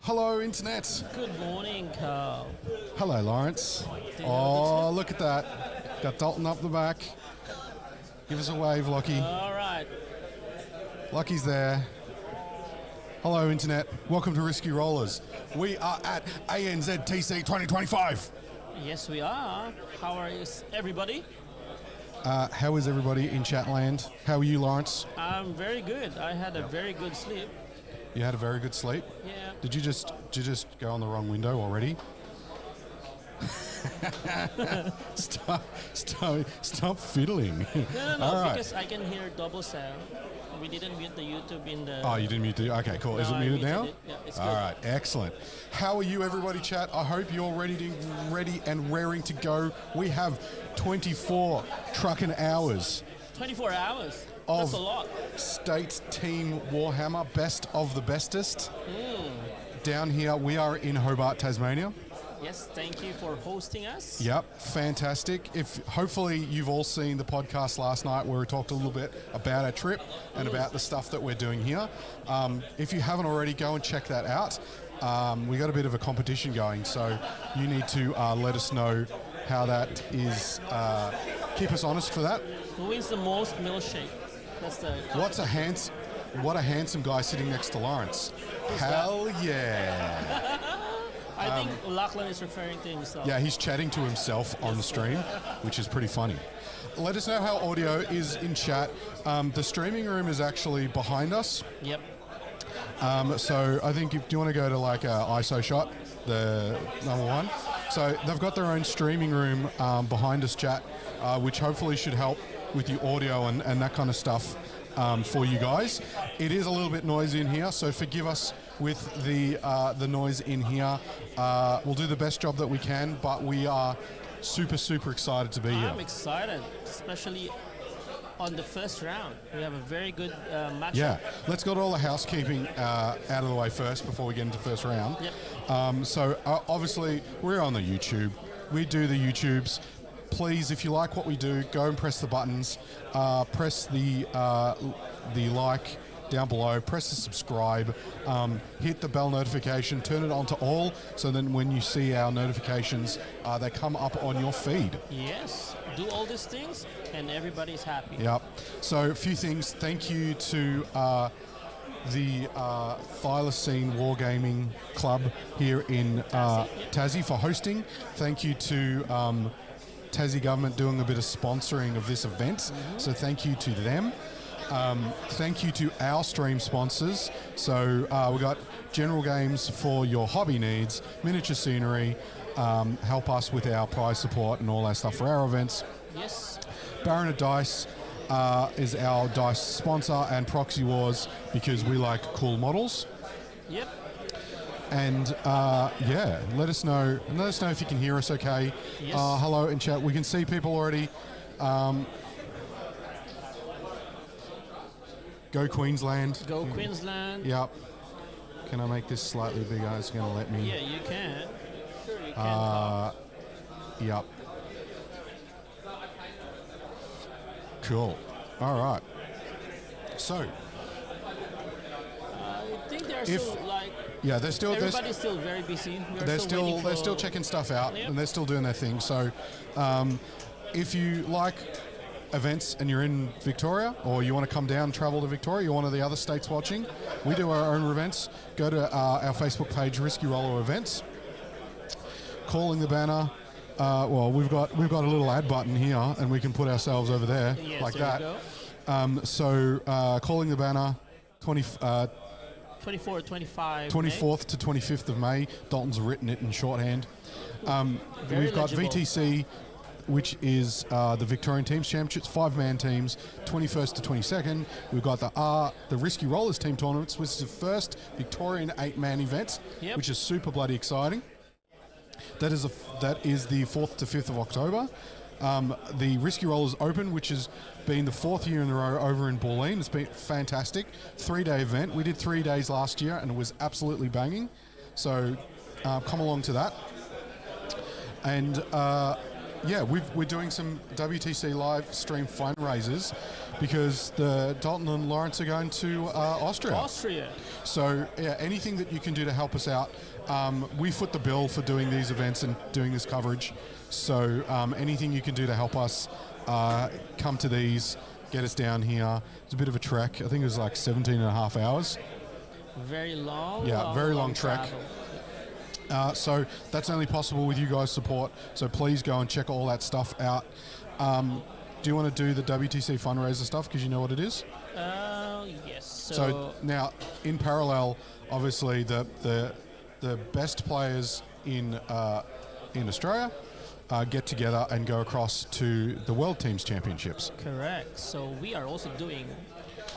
Hello, Internet. Good morning, Carl. Hello, Lawrence. Oh, look at that. Got Dalton up the back. Give us a wave, Lockie. All right. Lockie's there. Hello, Internet. Welcome to Risky Rollers. We are at ANZTC 2025. Yes, we are. How are you, everybody? How is everybody in Chatland? How are you, Lawrence? I'm very good. I had a very good sleep. You had a very good sleep? Yeah. Did you just go on the wrong window already? Stop fiddling. No, because I can hear double sound. We didn't mute the YouTube in the... Oh, you didn't mute the... Okay, cool. Is it muted now? Yeah, it's all good. Right, excellent. How are you, everybody, chat? I hope you're ready and raring to go. We have 24 trucking hours. 24 hours? That's a lot. State Team Warhammer, best of the bestest. Down here, we are in Hobart, Tasmania. Yes, thank you for hosting us. Yep, fantastic. Hopefully you've all seen the podcast last night where we talked a little bit about our trip and about the stuff that we're doing here. If you haven't already, go and check that out. We got a bit of a competition going, so you need to let us know how that is. Keep us honest for that. Who wins the most milkshake? That's the... What a handsome guy sitting next to Lawrence. Hell yeah. I think Lachlan is referring to himself. Yeah, he's chatting to himself on the stream, which is pretty funny. Let us know how audio is in chat. The streaming room is actually behind us. Yep. So I think if you want to go to like a ISO shot, the number one. So they've got their own streaming room behind us, chat, which hopefully should help with the audio and that kind of stuff for you guys. It is a little bit noisy in here, so forgive us with the noise in here. We'll do the best job that we can, but we are super excited to be here. I'm excited, especially on the first round. We have a very good matchup. Yeah, let's get all the housekeeping out of the way first before we get into first round. Yep. So obviously we're on the YouTube. We do the YouTubes. Please, if you like what we do, go and press the buttons. Press the like down below. Press the subscribe. Hit the bell notification. Turn it on to all, so then when you see our notifications, they come up on your feed. Yes. Do all these things, and everybody's happy. Yep. So a few things. Thank you to the Thylacine Wargaming Club here in Tassie for hosting. Thank you to Tassie government doing a bit of sponsoring of this event. So thank you to them. Thank you to our stream sponsors. So we got General Games for your hobby needs, miniature scenery, help us with our prize support and all that stuff for our events. Yes. Baron of Dice is our dice sponsor, and Proxywars because we like cool models. Yep. And let us know if you can hear us okay. Yes. Hello in chat. We can see people already. Go Queensland. Go Queensland. Yep. Can I make this slightly bigger? It's going to let me. Yeah, you can. Sure, you can. Yep. Cool. All right. So. I think they're still like. Yeah, they're still. Everybody's still very busy. They're still checking stuff out, and they're still doing their thing. So, if you like events and you're in Victoria, or you want to come down and travel to Victoria, you're one of the other states watching, we do our own events. Go to our Facebook page, Risky Roller Events. Calling the banner. We've got a little ad button here, and we can put ourselves over there like that. Calling the banner, 24, 25. 24th to 25th of May. Dalton's written it in shorthand. We've got legible. VTC, which is the Victorian Teams Championships, 5-man teams, 21st to 22nd. We've got the Risky Rollers team tournaments, which is the first Victorian 8-man event, which is super bloody exciting. That is the 4th to 5th of October. The Risky Rollers Open, which has been the 4th year in a row over in Bulleen. It's been fantastic. 3-day event. We did 3 days last year, and it was absolutely banging. So come along to that. And yeah, we're doing some WTC live stream fundraisers because the Dalton and Lawrence are going to Austria. Austria. So yeah, anything that you can do to help us out. We foot the bill for doing these events and doing this coverage. So anything you can do to help us come to these, get us down here. It's a bit of a trek. I think it was like 17 and a half hours. Very long. Yeah, very long trek. So that's only possible with you guys' support. So please go and check all that stuff out. Do you want to do the WTC fundraiser stuff because you know what it is? Yes. So now, in parallel, obviously the best players in Australia get together and go across to the World Teams Championships. Correct. So we are also doing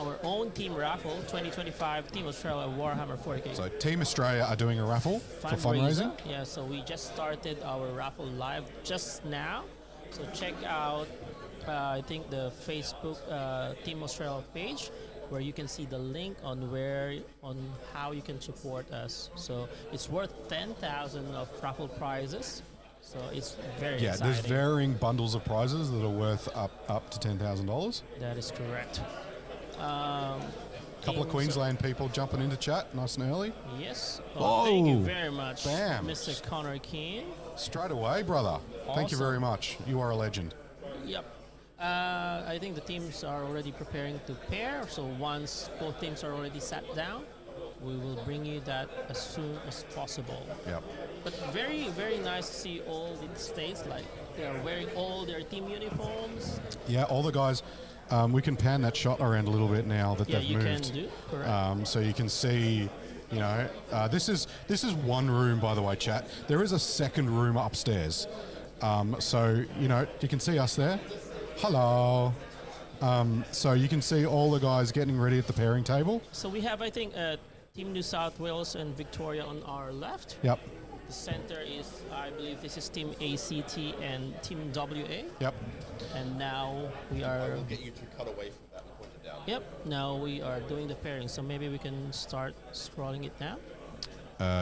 our own team raffle 2025 Team Australia Warhammer 40K. So Team Australia are doing a raffle for fundraising. Yeah, so we just started our raffle live just now. So check out, I think the Facebook Team Australia page, where you can see the link on how you can support us. So it's worth 10,000 of raffle prizes. So it's very exciting. There's varying bundles of prizes that are worth up to $10,000. That is correct. Couple of Queensland people jumping into chat nice and early. Yes. Oh, thank you very much, bam. Mr. Connor Keane. Straight away, brother. Thank you very much. You are a legend. Yep. I think the teams are already preparing to pair. So once both teams are already sat down, we will bring you that as soon as possible. Yep. But very, very nice to see all the states, like they are wearing all their team uniforms. Yeah, all the guys. We can pan that shot around a little bit now that they've moved. Yeah, you can do. Correct. So you can see, you know, this is one room, by the way, chat. There is a second room upstairs. So, you know, you can see us there. Hello. So you can see all the guys getting ready at the pairing table. So we have, I think, Team New South Wales and Victoria on our left. Yep. The center is, I believe this is Team ACT and Team WA. Yep. And now we are... I will get you to cut away from that and point it down. Yep. Now we are doing the pairing. So maybe we can start scrolling it now.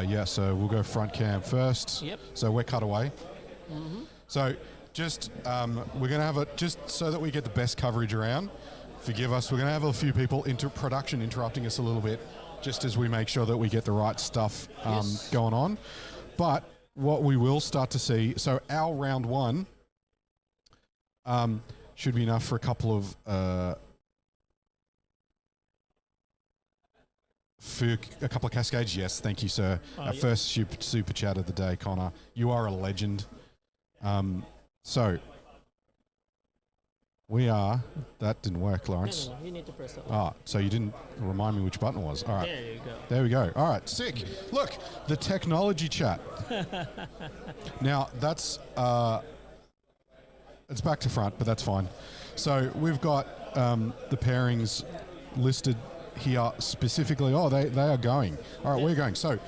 Yeah, so we'll go front cam first. Yep. So we're cut away. Mm-hmm. So just, we're going to have just so that we get the best coverage around, forgive us, we're going to have a few people into production interrupting us a little bit, just as we make sure that we get the right stuff going on. But what we will start to see, so our round one should be enough for a couple of cascades. Yes, thank you, sir. Our first super chat of the day, Connor. You are a legend. So we are. That didn't work, Lawrence. No, you need to press that one. So you didn't remind me which button it was. All right. There you go. There we go. All right, sick. Look, the technology chat. Now that's it's back to front, but that's fine. So we've got the pairings listed here specifically. Oh, they are going. All right, we're going. So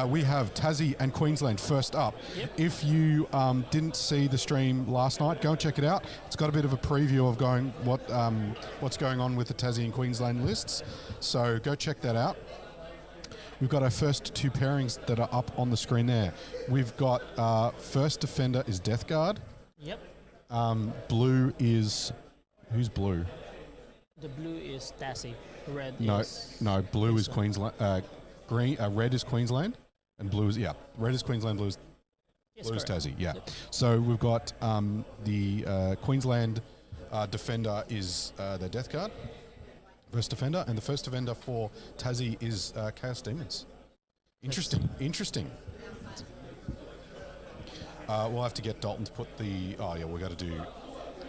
we have Tassie and Queensland first up. Yep. If you didn't see the stream last night, go and check it out. It's got a bit of a preview of what's going on with the Tassie and Queensland lists. So go check that out. We've got our first two pairings that are up on the screen there. We've got first defender is Death Guard. Yep. Blue is... Who's blue? The blue is Tassie. Red No, blue is Queensland. Queensland. Red is Queensland. And blue is... Yeah, red is Queensland, blue is Tassie. Yeah. Yep. So we've got the Queensland defender is their Death Guard. First defender. And the first defender for Tassie is Chaos Demons. Interesting. We'll have to get Dalton to put the... Oh, yeah, we've got to do...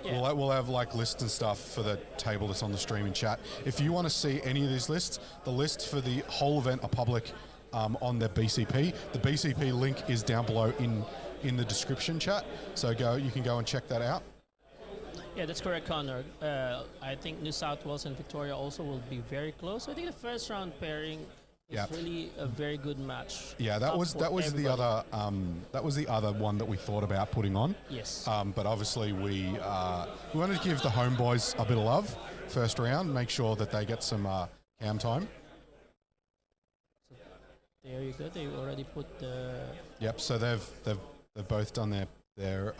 Yeah. We'll have like lists and stuff for the table that's on the stream and chat. If you want to see any of these lists, the lists for the whole event are public on the BCP. The BCP link is down below in the description chat. So you can go and check that out. Yeah, that's correct, Connor. I think New South Wales and Victoria also will be very close. I think the first round pairing is really a very good match. Yeah, that was the other one that we thought about putting on. Yes. But obviously we wanted to give the homeboys a bit of love first round, make sure that they get some cam time. So there you go. They already put the. Yep. So they've both done their their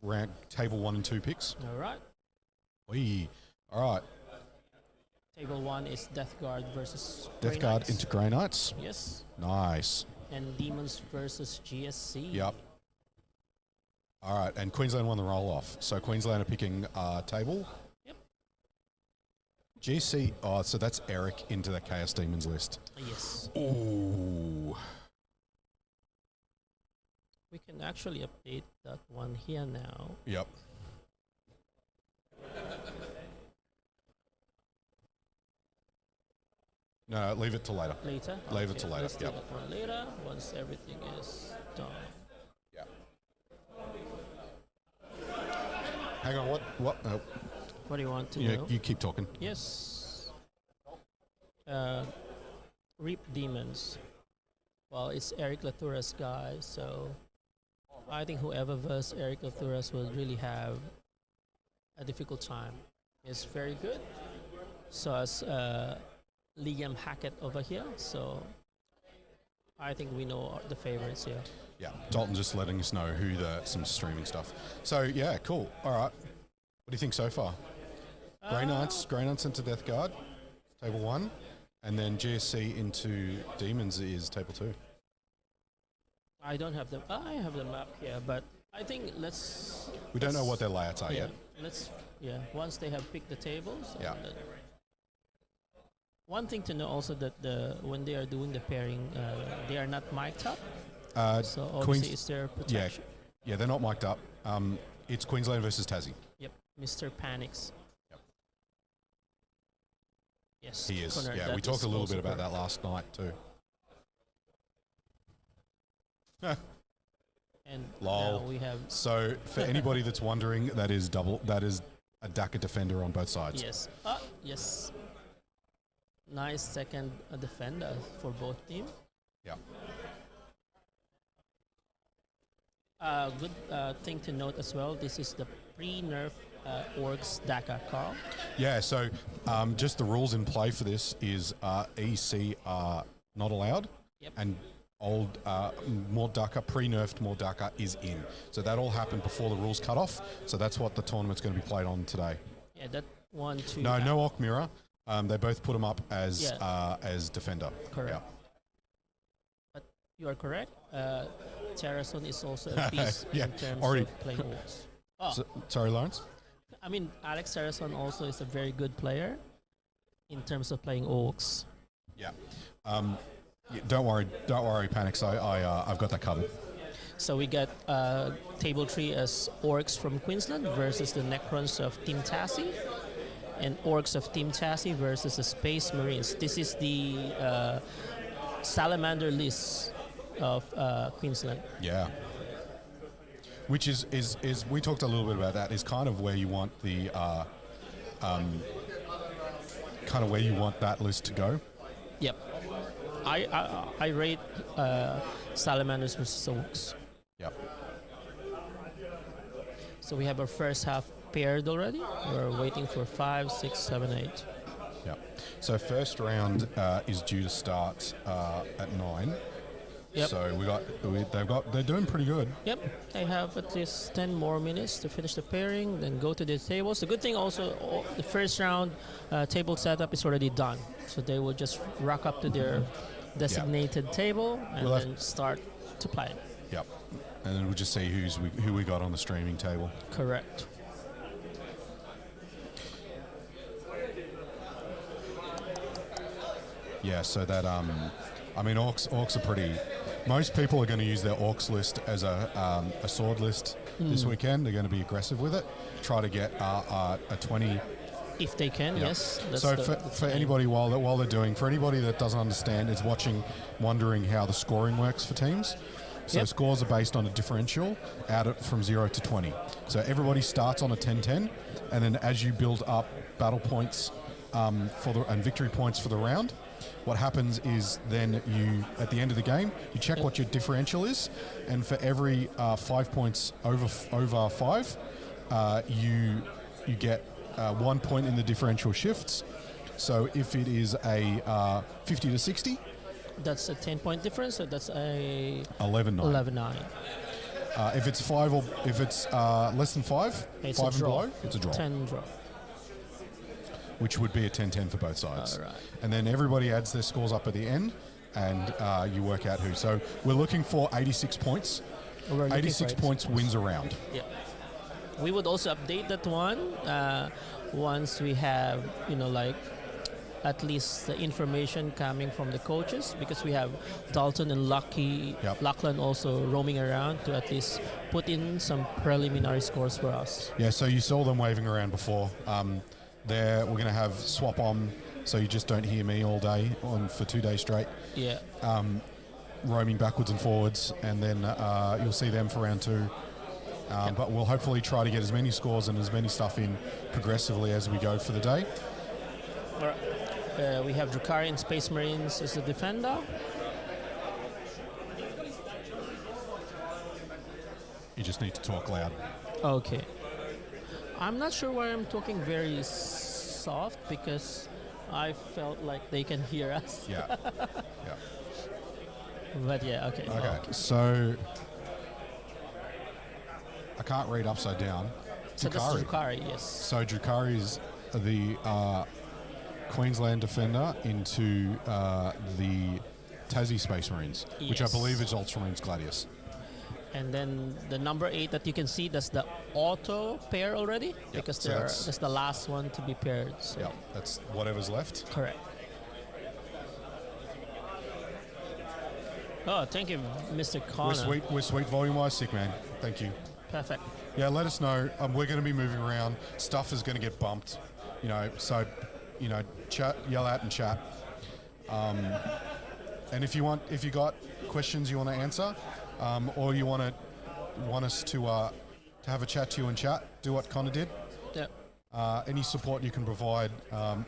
rank table 1 and 2 picks. All right. All right. Table 1 is Death Guard versus Death Grey Guard Knights. into Grey Knights. Yes. Nice. And Demons versus GSC. Yep. All right, and Queensland won the roll-off. So Queensland are picking table. Yep. GC, so that's Eric into the Chaos Demons list. Yes. Ooh. We can actually update that one here now. Yep. No, leave it till later. Later? Leave it till later, Let's do yep. that one later, once everything is done. Yeah. Hang on, what? What do you want to know? You keep talking. Yes. Reap Demons. Well, it's Eric Latura's guy, so I think whoever versus Eric Latura's will really have a difficult time. It's very good. So as Liam Hackett over here, so I think we know the favorites here. Yeah, Dalton just letting us know who some streaming stuff. So yeah, cool. All right. What do you think so far? Grey Knights into Death Guard, table 1, and then GSC into Demons is table 2. I don't have them. I have the map here, but I think let's. We don't know what their layouts are yet. Once they have picked the tables. Yeah. One thing to know also that when they are doing the pairing, they are not mic'd up. So obviously it's their protection. Yeah, they're not mic'd up. It's Queensland versus Tassie. Yep, Mr. Panics. Yep. Yes, He is. Connor, Yeah, we talked a little bit about that last night too. And Lol. now we have. So for anybody that's wondering, that is a DACA defender on both sides. Yes. Yes. Nice second defender for both teams. Yeah. Good thing to note as well. This is the pre-nerf Orcs DACA, Carl. Yeah. So just the rules in play for this is EC are not allowed, Yep. and old Mordaka, pre-nerfed Mordaka is in. So that all happened before the rules cut off. So that's what the tournament's going to be played on today. Yeah, that one too. No Orc Mirror. They both put him up as defender. Correct. Yeah. But you are correct. Terrason is also a piece Yeah, in terms already. of playing Orcs. Sorry, Lawrence? I mean, Alex Terrason also is a very good player in terms of playing Orcs. Yeah. Don't worry, Panics. I've got that covered. So we got table 3 as Orcs from Queensland versus the Necrons of Team Tassie, and Orcs of Team Tassie versus the Space Marines. This is the Salamander list of Queensland. Yeah. Which is we talked a little bit about that. Is kind of where you want the kind of where you want that list to go. Yep. I rate Salamanders versus Orcs. Yep. So we have our first half paired already. We're waiting for 5, 6, 7, 8. Yep. So first round is due to start at 9. Yep. So they're doing pretty good. Yep, they have at least 10 more minutes to finish the pairing, then go to the tables. The good thing also, the first round table setup is already done. So they will just rock up to their designated table and then start to play. Yep. And then we'll just see who we got on the streaming table. Correct. Yeah, so that I mean, orcs are pretty. Most people are going to use their orcs list as a sword list this weekend. They're going to be aggressive with it. Try to get a 20. If they can, yes. That's So for anybody while they're doing, for anybody that doesn't understand, is watching, wondering how the scoring works for teams. So scores are based on a differential from 0 to 20. So everybody starts on a 10-10, and then as you build up battle points and victory points for the round, what happens is then you, at the end of the game, you check what your differential is, and for every 5 points over 5, you get 1 point in the differential shifts. So if it is a 50 to 60, that's a 10-point difference, so that's a 11-9. 11-9. If it's five or if it's less than five, It's five a and draw. below, it's a draw, 10 draw. which would be a 10-10 for both sides. All right. And then everybody adds their scores up at the end, and you work out who. So we're looking for 86 points. We're looking 86 for points wins a round. Yeah. We would also update that one once we have, like at least the information coming from the coaches, because we have Dalton and Lachlan also roaming around to at least put in some preliminary scores for us. Yeah, so you saw them waving around before. We're going to have swap on, so you just don't hear me all day for 2 days straight. Yeah. Roaming backwards and forwards, and then you'll see them for round 2. But we'll hopefully try to get as many scores and as many stuff in progressively as we go for the day. All right. We have Drukari and Space Marines as the defender. You just need to talk loud. Okay. I'm not sure why I'm talking very soft, because I felt like they can hear us. Yeah. But yeah, okay. Okay, so I can't read upside down. So this is Drukari, yes. So Drukari is the Queensland defender into the Tassie Space Marines, which I Yes. believe is Ultramarines Gladius. And then the number 8 that you can see, that's the auto pair already, because so that's the last one to be paired. So Yeah, that's whatever's left. correct. Oh, thank you, Mr. Connor. We're sweet volume-wise, sick man. Thank you. Perfect. Yeah, let us know. We're going to be moving around. Stuff is going to get bumped, so, chat, yell out and chat. And if you got questions you want to answer, or you want us to have a chat to you in chat, do what Connor did. Yeah. Any support you can provide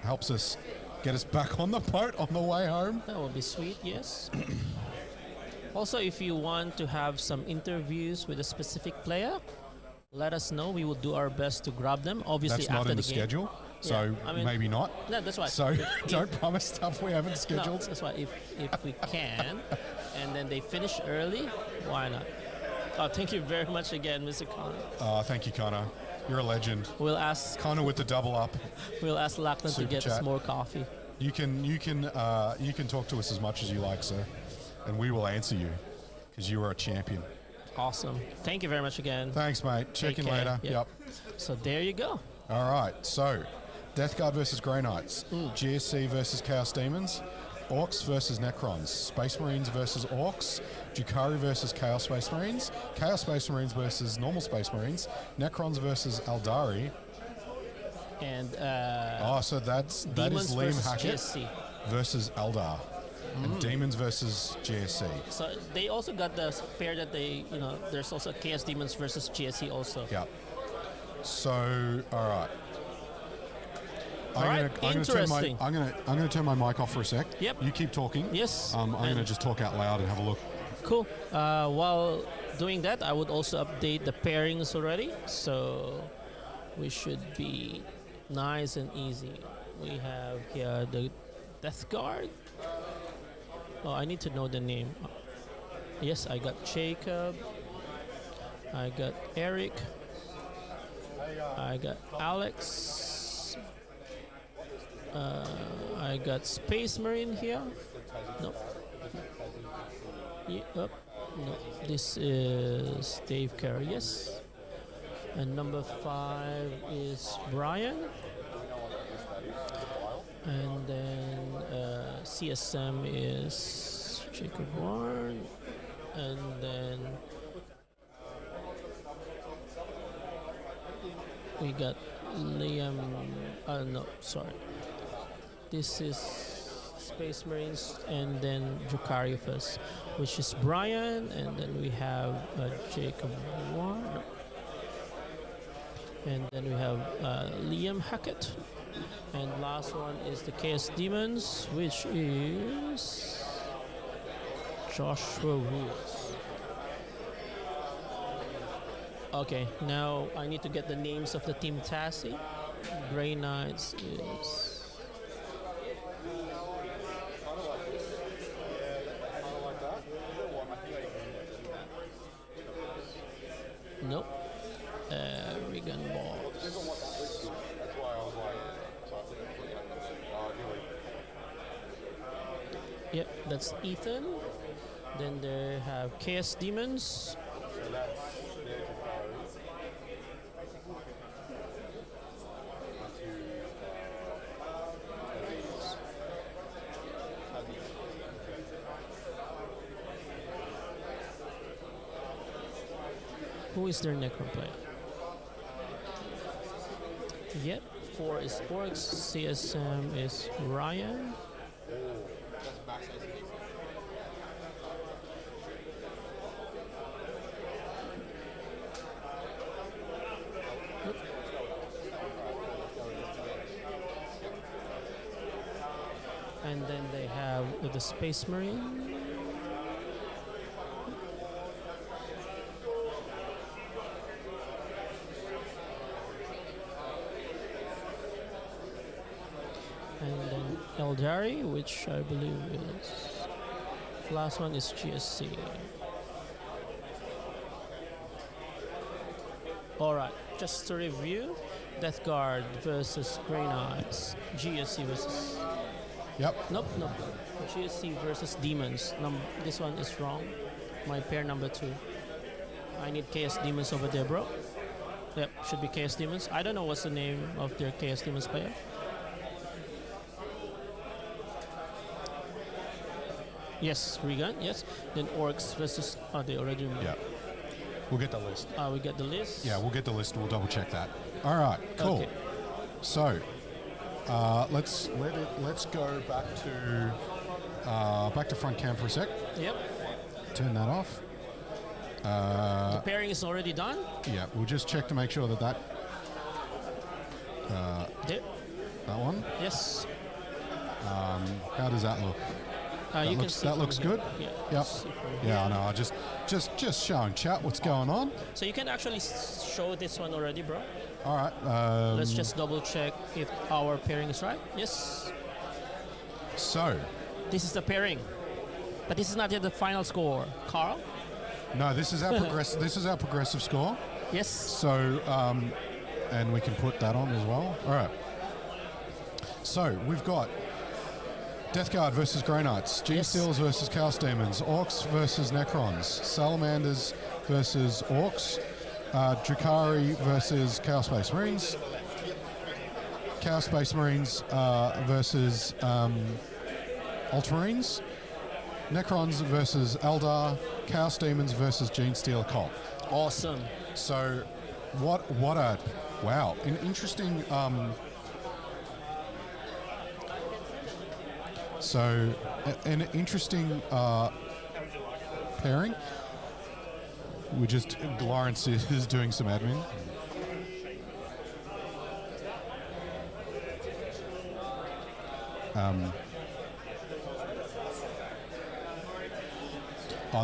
helps us get us back on the boat on the way home. That would be sweet, yes. Also, if you want to have some interviews with a specific player, let us know. We will do our best to grab them. Obviously, That's not after in the the game. schedule, so maybe not. No, that's why. So don't promise stuff we haven't No, scheduled. that's why. If we can, and then they finish early, why not? Oh, thank you very much again, Mr. Connor. Thank you, Connor. You're a legend. We'll ask Connor with the double up. Lachlan to Super get us chat. more coffee. You can talk to us as much as you like, sir, and we will answer you because you are a champion. Awesome. Thank you very much again. Thanks, mate. Check in care. later. Yep. So there you go. All right. So, Death Guard versus Grey Knights, GSC versus Chaos Demons, Orcs versus Necrons, Space Marines versus Orcs, Drukari versus Chaos Space Marines, Chaos Space Marines versus Normal Space Marines, Necrons versus Eldari. And So that is Demons Liam versus Hackett GSC. versus Eldar, and Demons versus GSC. So they also got the pair that there's also Chaos Demons versus GSC also. Yeah. So, all right. All right, interesting. I'm gonna turn my mic off for a sec. Yep. You keep talking. Yes. I'm gonna just talk out loud and have a look. Cool. While doing that, I would also update the pairings already. So we should be nice and easy. We have here the Death Guard. Oh, I need to know the name. Yes, I got Jacob. I got Eric. I got Alex. I got Space Marine here. No. No. This is Dave Carey, yes. And number 5 is Brian. And then CSM is Jacob Warren. And then we got Liam. No, sorry. This is Space Marines, and then Drukari first, which is Brian, and then we have Jacob Warren. And then we have Liam Hackett. And last one is the Chaos Demons, which is Joshua Woods. Okay, now I need to get the names of the Team Tassie. Grey Knights is... Nope. Regan balls. That's why I was like, so I think I put that. Yep, that's Ethan. Then they have KS Demons. So that's their Jafari. Who is their Necro player? Yep, 4 is Orcs, CSM is Ryan. That's max ACDC. And then they have the Space Marine. And then Eldari, which I believe is last one is GSC. Alright, just to review, Death Guard versus Grey Knights, GSC versus Yep. Nope. GSC versus Demons. This one is wrong. My pair number 2. I need KS Demons over there, bro. Yep, should be KS Demons. I don't know what's the name of their KS Demons player. Yes, Regan, yes. Then Orcs versus... Oh, they already removed. Yeah. We'll get the list. We get the list. Yeah, we'll get the list. We'll double check that. All right, cool. Okay. So, let's go back to front cam for a sec. Yep. Turn that off. The pairing is already done. Yeah, we'll just check to make sure that There. that one. Yes. How does that look? You can see That from looks here. good. Yeah. Yep. See from Yeah, I here. know. I just showing chat what's going on. So you can actually show this one already, bro. All right. Let's just double check if our pairing is right. Yes. So, This is the pairing. But this is not yet the final score. Carl? no, this is our This is our progressive score. Yes. So, and we can put that on as well. All right. So we've got Death Guard versus Grey Knights, Gene Yes. Stealers versus Chaos Demons, Orcs versus Necrons, Salamanders versus Orcs, Drakari versus Chaos Space Marines, Chaos Space Marines versus Ultramarines, Necrons versus Eldar, Chaos Demons versus Gene Stealer Cult. Awesome. So, what a wow, an interesting. An interesting pairing. Lawrence is doing some admin.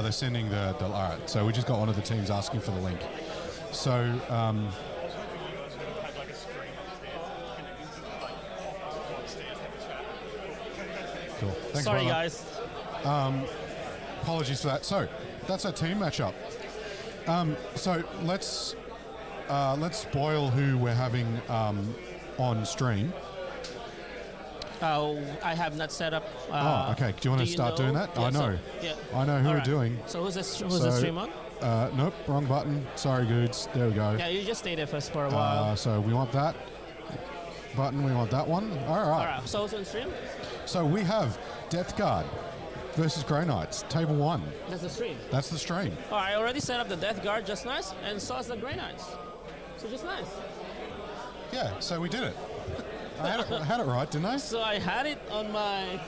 They're sending the all right. So we just got one of the teams asking for the link. So. Cool. Thanks, Sorry, brother. guys. Apologies for that. So that's our team matchup. So let's spoil who we're having on stream. I have not set up. Okay. Do you want to start doing that? Yeah, I know. So, yeah. I know who All we're right. doing. So who's the stream on? Nope, wrong button. Sorry, dudes. There we go. Yeah, you just stay there first for a while. So we want that button. We want that one. All right. All right. So who's on stream? So we have Death Guard versus Grey Knights, table 1. That's the stream. That's the stream. All right. I already set up the Death Guard, just nice, and so is the Grey Knights. So just nice. Yeah. So we did it. I had it right, didn't I? So I had it on my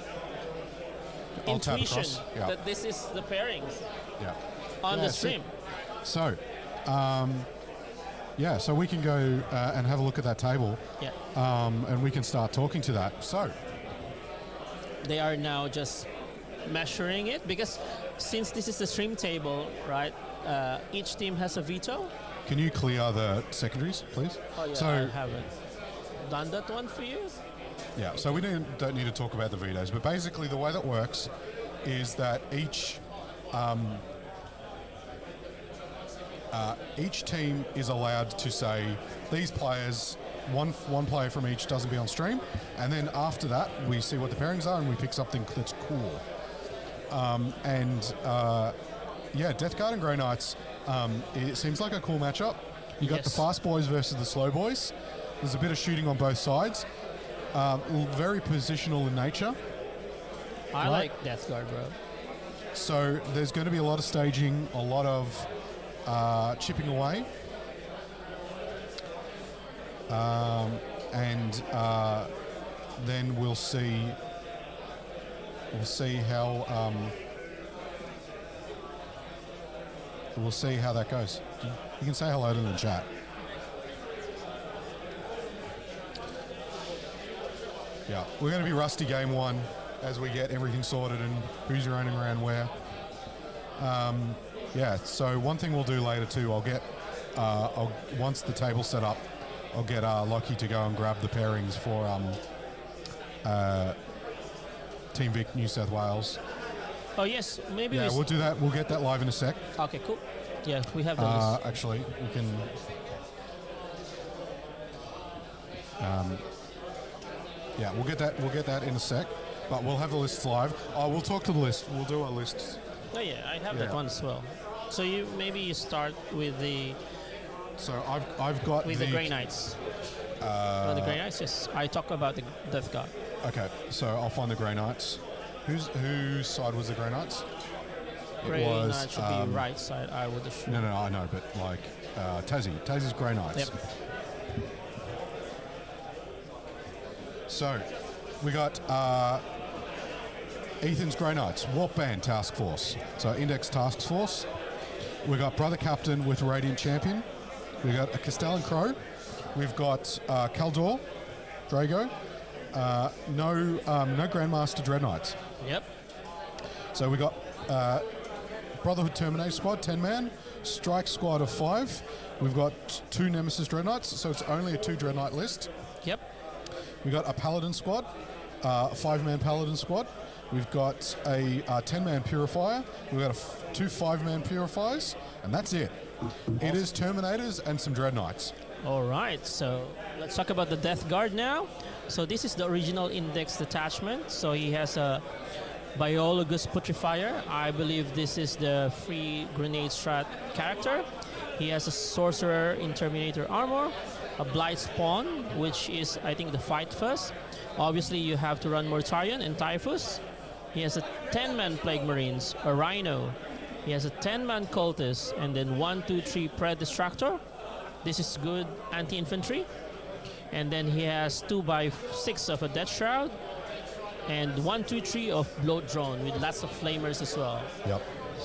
I'll tap intuition across. Yeah. that this is the pairings Yeah. on Yeah, the stream. So, so we can go and have a look at that table, Yeah. and we can start talking to that. So, They are now just measuring it because since this is the stream table, right? Each team has a veto. can you clear the secondaries, please? Oh yeah, So, I haven't done that one for you. yeah, so we don't need to talk about the vetoes, but basically the way that works each team is allowed to say these players, one player from each doesn't be on stream, and then after that we see what the pairings are and we pick something that's cool. Death Guard and Grey Knights, it seems like a cool matchup. You got the fast boys versus the slow boys. There's a bit of shooting on both sides. Very positional in nature. I like Death Guard, bro. So there's going to be a lot of staging, a lot of chipping away. Then we'll see how that goes. You can say hello to the chat. Yeah, we're going to be rusty game one as we get everything sorted and who's running around where. So one thing we'll do later too, once the table's set up, I'll get Lockie to go and grab the pairings for Team Vic New South Wales. Oh yes, maybe. Yeah, we'll do that. We'll get that live in a sec. Okay, cool. Yeah, we have the list. Actually, we can. We'll get that in a sec, but we'll have the lists live. We'll talk to the list. We'll do our lists. Oh yeah, I have that one as well. So you start with the. So I've got with the Grey Knights. The Grey Knights, yes. I talk about the Death Guard. Okay, so I'll find the Grey Knights. Whose side was the Grey Knights? Grey Knights should be right side, I would assume. No, I know, but like Tassie's Grey Knights. Yep. So we got Ethan's Grey Knights, Warp Band Task Force. So Index Task Force. We got Brother Captain with Radiant Champion. We got a Castellan Crow. We've got Kaldor, Drago. No Grandmaster Dread Knights. Yep. So we got Brotherhood Terminator Squad, 10-man. Strike Squad of 5. We've got 2 Nemesis Dread Knights, so it's only a 2 Dread Knight list. Yep. We got a Paladin Squad, a 5-man Paladin Squad. We've got a 10-man Purifier. We've got 2 5-man Purifiers, and that's it. It is Terminators and some Dread Knights. All right, so let's talk about the Death Guard now. So this is the original Index detachment. So he has a Biologus Putrifier. I believe this is the free grenade strat character. He has a Sorcerer in Terminator armor, a Blight Spawn, which is, I think, the Fight First. Obviously, you have to run Mortarion and Typhus. He has a 10-man Plague Marines, a Rhino. He has a 10-man Cultist, and then 1, 2, 3 Pred Distractor. This is good anti-infantry. And then he has 2x6 of a Death Shroud, and 1, 2, 3 of Bloat Drone with lots of flamers as well. Yep.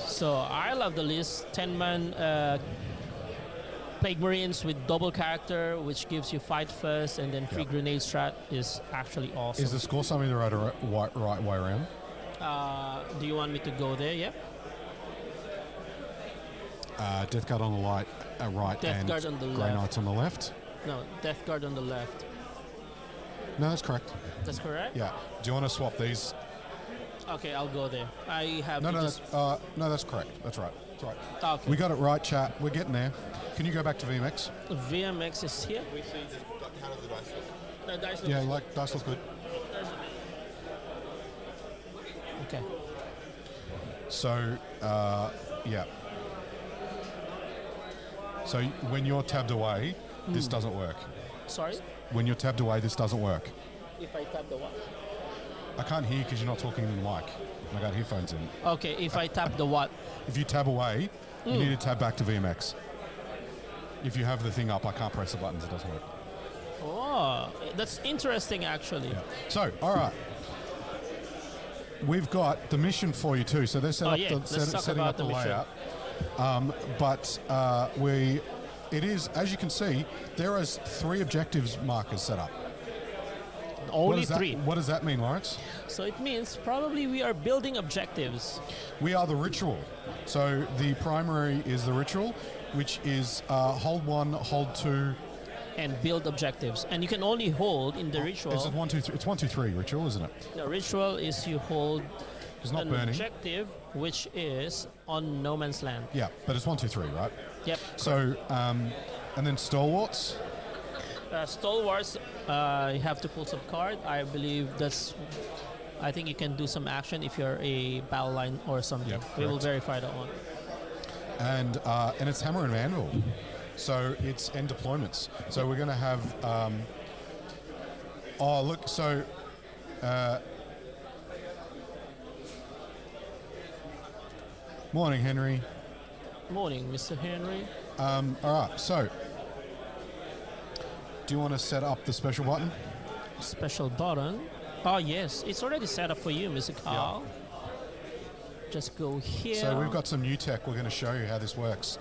So I love the list. 10-man Plague Marines with double character, which gives you fight first, and then free grenade strat is actually awesome. Is the score something the right way around? Do you want me to go there? Yeah. Death Guard on the right, Death and Guard on the Grey left. Knights on the left. No, Death Guard on the left. No, that's correct. That's correct? Yeah. Do you want to swap these? Okay, I'll go there. I have No, to no, just... that's correct. That's right. That's right. Okay. We got it right, chat. We're getting there. Can you go back to VMX? VMX is here. We see how does the dice look? The dice look Yeah, like dice look good. Okay. So, yeah. So when you're tabbed away, this doesn't work. Sorry? When you're tabbed away, this doesn't work. If I tap the what? I can't hear because you're not talking in the mic. I got headphones in. Okay, if I tap the what? If you tab away, you need to tab back to VMX. If you have the thing up, I can't press the buttons. It doesn't work. Oh, that's interesting, actually. Yeah. So, all right. We've got the mission for you too. So they're setting up the layout. It is, as you can see, there is 3 objectives markers set up. Only 3. What does that mean, Lawrence? So it means probably we are building objectives. We are the ritual. So the primary is the ritual, which is hold 1, hold 2. And build objectives. And you can only hold in the ritual. Is it 1, 2, 3? It's 1, 2, 3 ritual, isn't it? The ritual is you hold It's not an burning. objective, which is on no man's land. Yeah, but it's 1, 2, 3, right? Yep. So, and then stalwarts. Stalwarts, you have to pull some card. I believe I think you can do some action if you're a battle line or something. Yep, We will correct. verify that one. And it's hammer and anvil. So it's end deployments. So we're going to have. Oh look! So. Morning, Henry. Morning, Mr. Henry. All right. So. Do you want to set up the special button? Special button. Oh yes, it's already set up for you, Mr. Carl. Just go here. So we've got some new tech. We're going to show you how this works.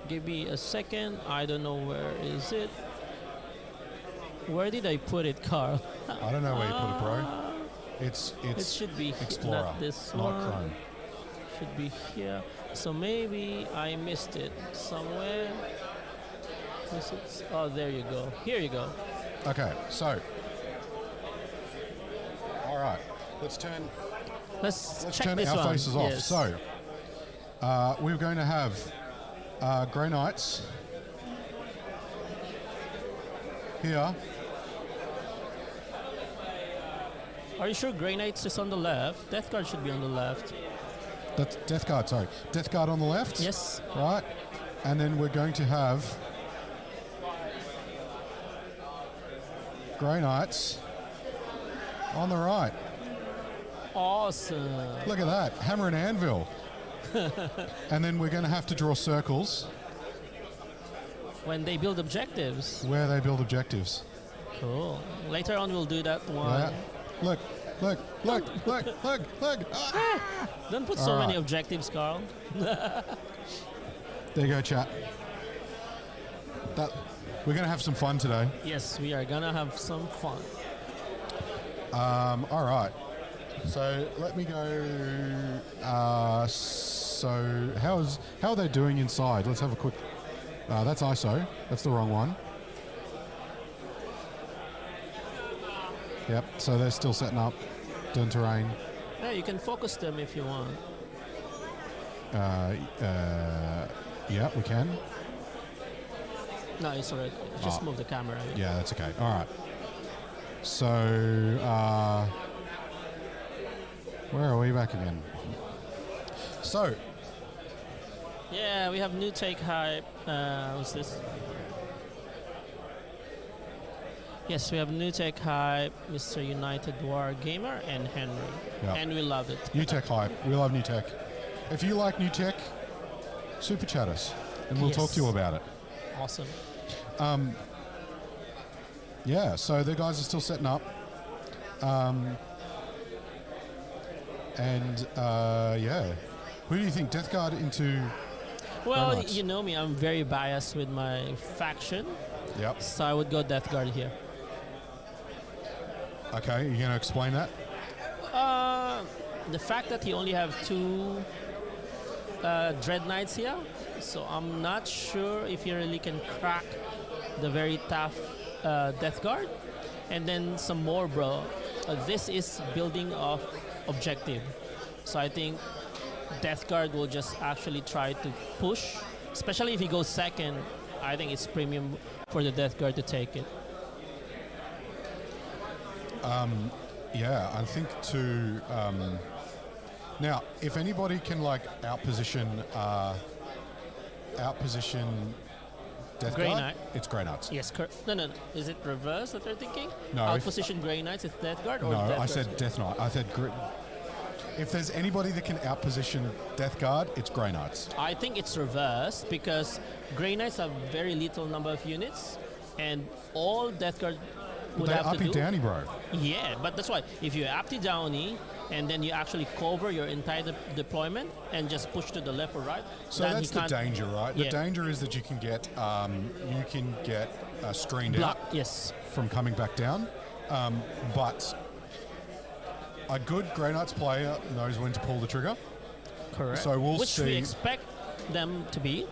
Give me a second. I don't know where is it. Where did I put it, Carl? I don't know where you put it, bro. It It should be Explorer, not this not one. Chrome. Should be here. So maybe I missed it somewhere. Oh, there you go. Here you go. Okay, so. All right, let's Let's check turn this our one. faces off. Yes. So, we're going to have Grey Knights here. Are you sure Grey Knights is on the left? Death Guard should be on the left. That's Death Guard, sorry. Death Guard on the left. Yes. Right, and then we're going to have Grey Knights on the right. Awesome. Look at that, hammer and anvil. And then we're going to have to draw circles When they build objectives. where they build objectives. Cool. Later on we'll do that one. Yeah. Look. Ah! Don't put so All many right. objectives, Carl. There you go, chat. We're going to have some fun today. Yes, we are gonna have some fun. All right. So let me go. So how are they doing inside? Let's have a quick. That's ISO. That's the wrong one. Yep. So they're still setting up, doing terrain. Yeah, you can focus them if you want. Yeah, we can. No, it's alright. Just Oh. move the camera. Yeah, that's okay. All right. So where are we back again? So Yeah, we have new take hype. What's this? Yes, we have new tech hype, Mr. United Wargamer, and Henry. Yeah. And we love it. new tech hype. We love new tech. If you like new tech, super chat us, and we'll talk to you Yes. about it. Awesome. Yeah, so the guys are still setting up. Yeah. Who do you think? Death Guard into... Well, Knights. you know me, I'm very biased with my faction, Yep. so I would go Death Guard here. Okay, you going to explain that? The fact that you only have two Dread Knights here, so I'm not sure if you really can crack the very tough Death Guard. And then some more, bro. This is building off objective. So I think Death Guard will just actually try to push, especially if he goes second. I think it's premium for the Death Guard to take it. Yeah, I think to... now, if anybody can, like, outposition Death Grey Guard, Knight. it's Grey Knights. Yes, no. Is it reverse that they're thinking? No, Outposition Grey Knights is Death Guard or No, Death I Guard? said Death Knight. I said... If there's anybody that can outposition Death Guard, it's Grey Knights. I think it's reverse because Grey Knights have very little number of units, and all Death Guard would They have to uppy do. downy, bro. Yeah, but that's why if you uppy downy and then you actually cover your entire deployment and just push to the left or right. So then that's he the can't danger, right? The Yeah. danger is that you can get screened block. out Yes, from coming back down. But a good Grey Knights player knows when to pull the trigger. correct. So we'll Which we see. expect them to be.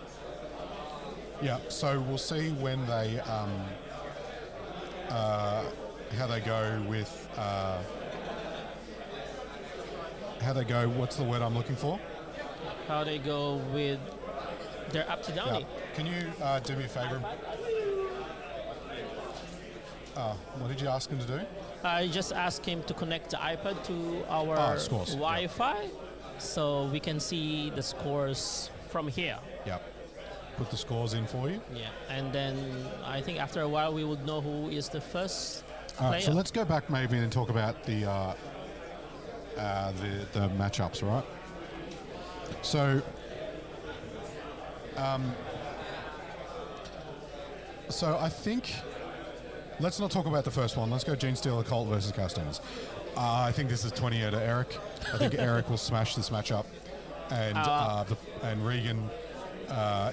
Yeah. So we'll see when they how they go with how they go. What's the word I'm looking for? How they go with They're up to downy. Yeah. Can you do me a favor? What did you ask him to do? I just asked him to connect the iPad to our scores. Wi-Fi, so we can see the scores from here. Yep. Put the scores in for you. Yeah, and then I think after a while we would know who is the first All player. right, so let's go back maybe and talk about the matchups, right? So, I think let's not talk about the first one. Let's go Gene Steel Occult versus Chaos Demons. I think this is 20 to Eric. I think Eric will smash this matchup, and Regan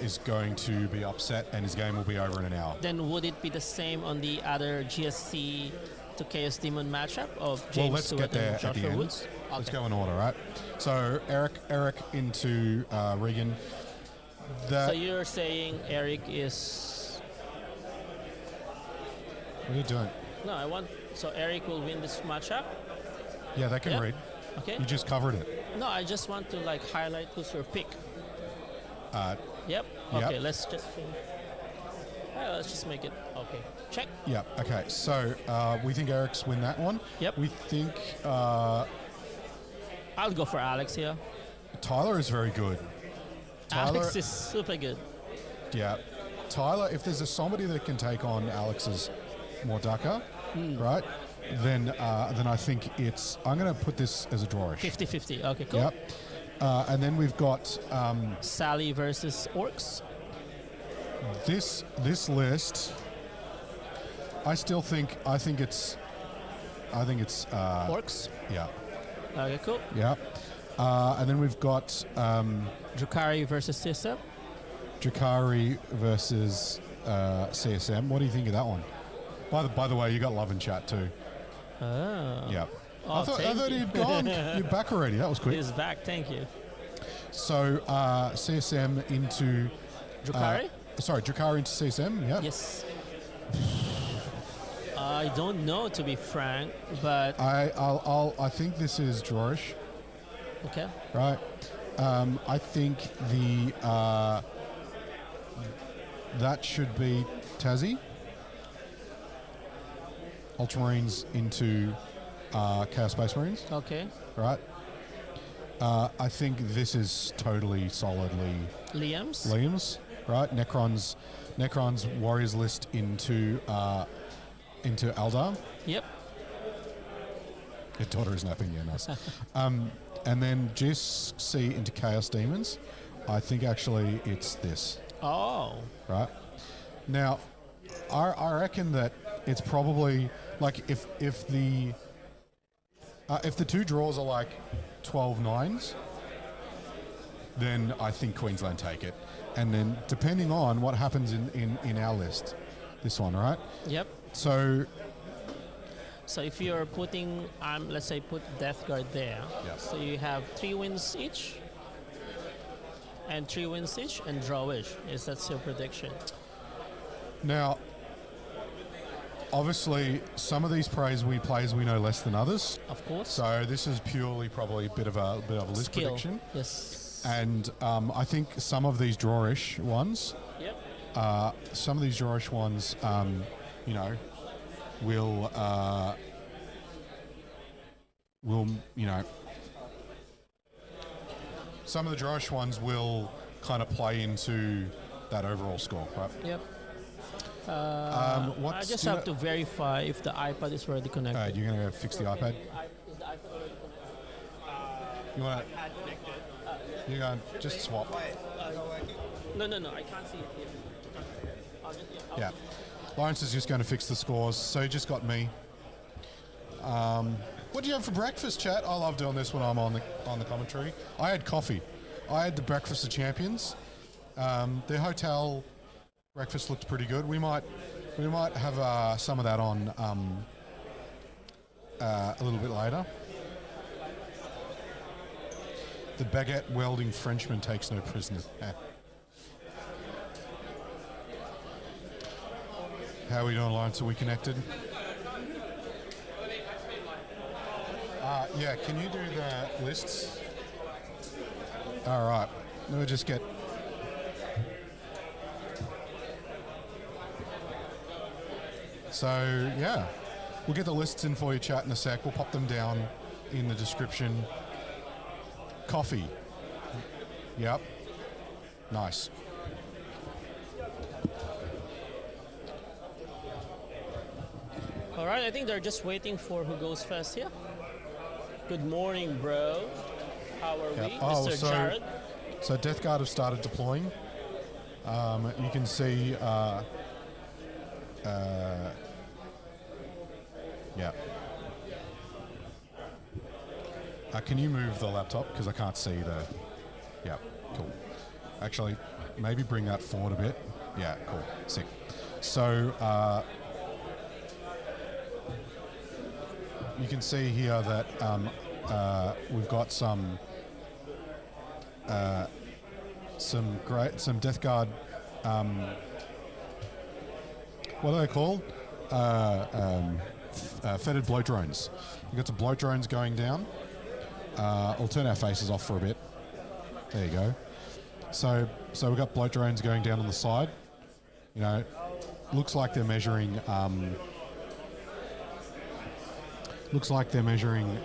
is going to be upset, and his game will be over in an hour. Then would it be the same on the other GSC to Chaos Demon matchup of James Let's Stewart get there and at Joshua the end. Woods? Let's Okay. go in order, right? So Eric into Regan. So you're saying Eric is... What are you doing? No, so Eric will win this matchup? Yeah, they can Yeah. read. Okay. You just covered it. No, I just want to like highlight who's your pick. Yep. Yep. Okay, let's just make it. Okay. Check. Yeah. Okay. So we think Eric's win that one. Yep. We think I'll go for Alex here. Tyler is very good. Alex is super good. Yeah. Tyler, if there's somebody that can take on Alex's Mordaka, right? Then I think it's. I'm going to put this as a drawish. 50-50. Okay, cool. Yep. And then we've got Sally versus Orcs. this list. I think it's Orcs. yeah. Okay, cool. Yeah. And then we've got Drukari versus Sisep. Drakari versus CSM. What do you think of that one? By the way, you got love in chat too. Oh. Yeah. Oh, I thought thank you. you'd gone. You're back already. That was quick. He's back. Thank you. So CSM into Drukari? Drakari into CSM. Yeah. Yes. I don't know, to be frank, but I think this is drawish. okay. Right. I think that should be Tassie. Ultramarines into Chaos Space Marines. Okay. Right. I think this is totally solidly Liam's. Right. Necron's Warriors list into Eldar. Yep. Your daughter is napping. Yeah, nice. And then GSC into Chaos Demons. I think actually it's this. Oh. Right. Now, I reckon that it's probably like if the two draws are like 12-9s, then I think Queensland take it. And then depending on what happens in our list, this one, right? Yep. So if you're putting, let's say put Death Guard there. Yeah. So you have 3 wins each. And 3 wins each and drawish. Is that your prediction? now, obviously, some of these plays we know less than others. Of course. So this is purely probably a bit of a list Skill. prediction. Yes. And I think some of these drawish ones, Yep. some of these drawish ones, will some of the drawish ones will kind of play into that overall score, right? Yep. What I just have to verify if the iPad is already connected. You're going to fix the iPad? Is the iPad already connected? You want to? You're going to just swap. No, I can't see it here. Yeah. Lawrence is just going to fix the scores, so he just got me. What do you have for breakfast, chat? I love doing this when I'm on the commentary. I had coffee. I had the breakfast of champions. The hotel breakfast looked pretty good. We might have some of that on a little bit later. The baguette welding Frenchman takes no prisoners. How are we doing, Lawrence? Are we connected? Yeah, can you do the lists? All right. Let me just get... So yeah, we'll get the lists in for you, chat, in a sec. We'll pop them down in the description. Coffee. Yep. Nice. All right, I think they're just waiting for who goes first here. Good morning, bro. How are we, Oh, Mr. Jared? So Death Guard have started deploying. You can see, yeah. Can you move the laptop? Because I can't see the, yeah, cool. Actually, maybe bring that forward a bit. Yeah, cool, sick. So, you can see here that we've got some Death Guard. What are they called? Fetid bloat drones. We've got some bloat drones going down. I'll turn our faces off for a bit. There you go. So we've got bloat drones going down on the side. You know, looks like they're measuring. Looks like they're measuring.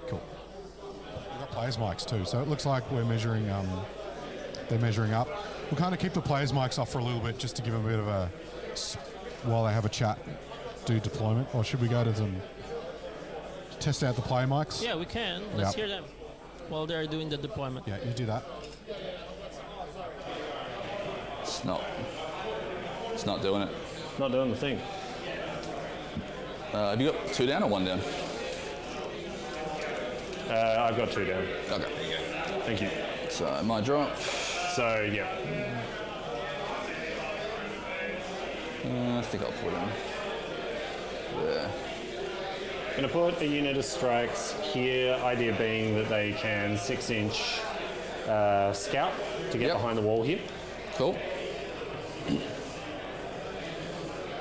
Cool. We've got players' mics too, so it looks like we're measuring. They're measuring up. We'll kind of keep the players' mics off for a little bit, just to give them a bit of a while they have a chat, do deployment. Or should we go to them? Test out the player mics. Yeah, we can. Let's hear them while they're doing the deployment. Yeah, you do that. It's not doing it. Not doing the thing. Have you got 2 down or 1 down? I've got 2 down. Okay. Thank you. So my drop. So, yeah. I think I'll put him there. I'm going to put a unit of strikes here, idea being that they can 6-inch scout to get behind the wall here. Cool.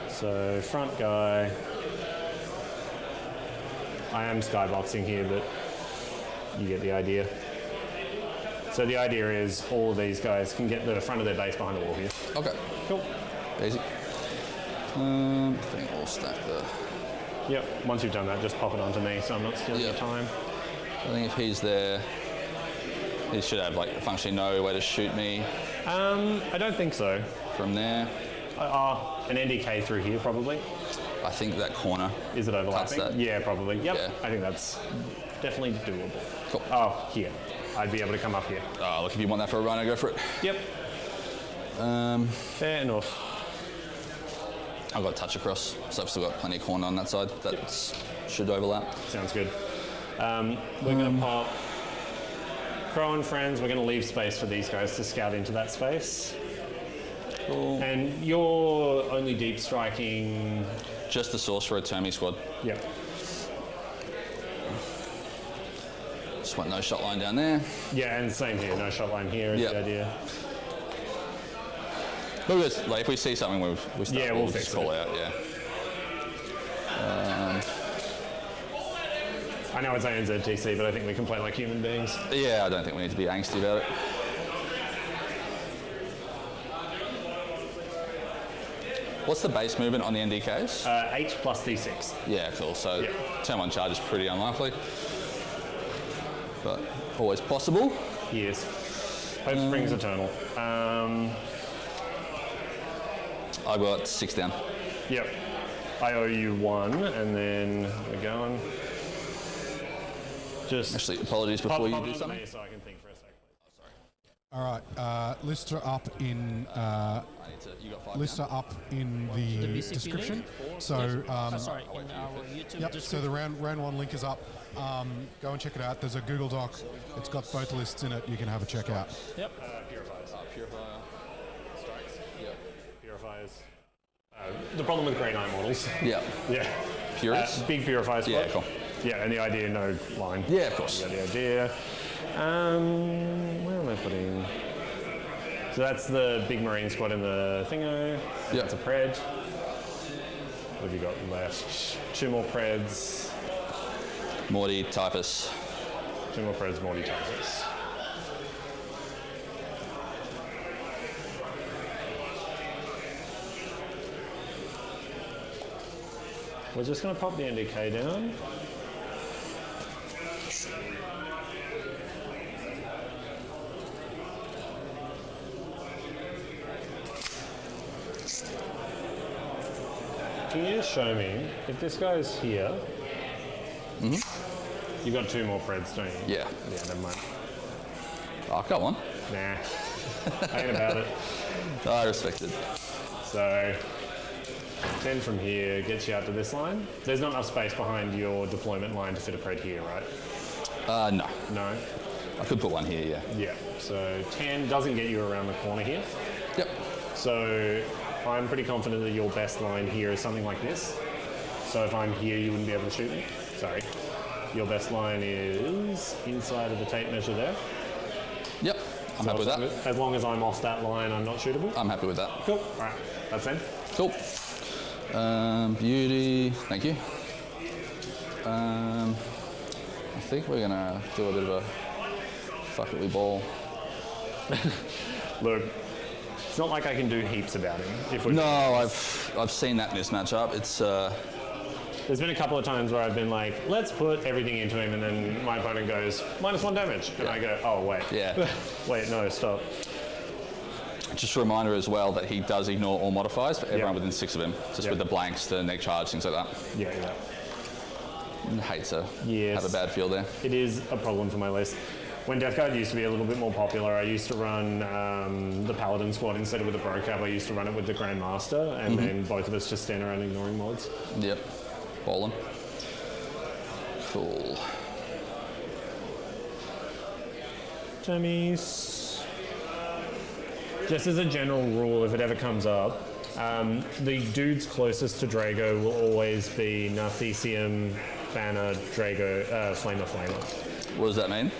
So, front guy. I am skyboxing here, but you get the idea. So the idea is all of these guys can get the front of their base behind the wall here. Okay. Cool. Easy. I think I'll stack the... Yep, once you've done that, just pop it onto me so I'm not stealing your time. I think if he's there, he should have like functionally no way to shoot me. I don't think so. From there. An NDK through here probably. I think that corner. Is it overlapping? That. Yeah, probably. Yep. Yeah. I think that's definitely doable. Cool. Oh, here. I'd be able to come up here. Oh, look, if you want that for a run, I'll go for it. Yep. Fair enough. I've got a touch across, so I've still got plenty of corner on that side. That should overlap. Sounds good. We're going to pop Crow and friends. We're going to leave space for these guys to scout into that space. Cool. And you're only deep striking... Just the sorcerer Termi squad. Yep. Just want no shot line down there. Yeah, and same here. No shot line here is the idea. But like, if we see something, we'll start. We'll just fix call it out. Yeah. I know it's ANZTC, but I think we can play like human beings. Yeah, I don't think we need to be angsty about it. What's the base movement on the NDKs? 8 plus D6. Yeah, cool. So turn 1 charge is pretty unlikely, but always possible. Yes. Hope springs eternal. I got 6 down. Yep. I owe you 1, and then we're going. Just actually, apologies before you do something. So I can think for a second. Oh, sorry. All right, lists are up in You got 5 lists down. are up in the BCP description. link? So in our YouTube yep. So description. the round 1 link is up. Go and check it out. There's a Google Doc. It's got both lists in it. You can have a check out. Yep. Purifiers. Purifier. Strikes. Yep. Purifiers. The problem with grey 9 models. Yeah. Yeah. Purist? Big purifier squad. Yeah, cool. Yeah, and the idea, no line. Yeah, of course. The idea. Where am I putting? So that's the big marine squad in the thingo. Yeah. That's a pred. What have you got left? 2 more preds. Morty, Typhus. 2 more preds, Morty Typhus. We're just going to pop the NDK down. Can you just show me, if this guy's here, you've got 2 more Freds, don't you? Yeah. Yeah, never mind. Oh, I've got one. Nah, ain't about it. I respect it. So, 10 from here gets you out to this line. There's not enough space behind your deployment line to fit a Pred here, right? No. No? I could put one here, yeah. Yeah. So, 10 doesn't get you around the corner here. Yep. So, I'm pretty confident that your best line here is something like this. So if I'm here, you wouldn't be able to shoot me. Sorry. Your best line is inside of the tape measure there. Yep. I'm happy with that. As long as I'm off that line, I'm not shootable. I'm happy with that. Cool. All right. That's in. Cool. Beauty. Thank you. I think we're gonna do a bit of a fuck it, we ball. Look, it's not like I can do heaps about him. If we No, I've seen that mismatch up. It's There's been a couple of times where I've been like, let's put everything into him, and then my opponent goes, -1 damage. And I go, oh, wait. Yeah. Wait, no, stop. just a reminder as well that he does ignore all modifiers for everyone within 6 of him, just Yeah. with the blanks, the neg charge, things like that. Yeah. I hate to Yes. have a bad feel there. It is a problem for my list. When Death Guard used to be a little bit more popular, I used to run the Paladin squad instead of with the Bro Cab. I used to run it with the Grandmaster, and then both of us just stand around ignoring mods. Yep. Bowling. Cool. Jammies. Just as a general rule, if it ever comes up, the dudes closest to Drago will always be Narthesium, Banner, Drago, Flamer. What does that mean?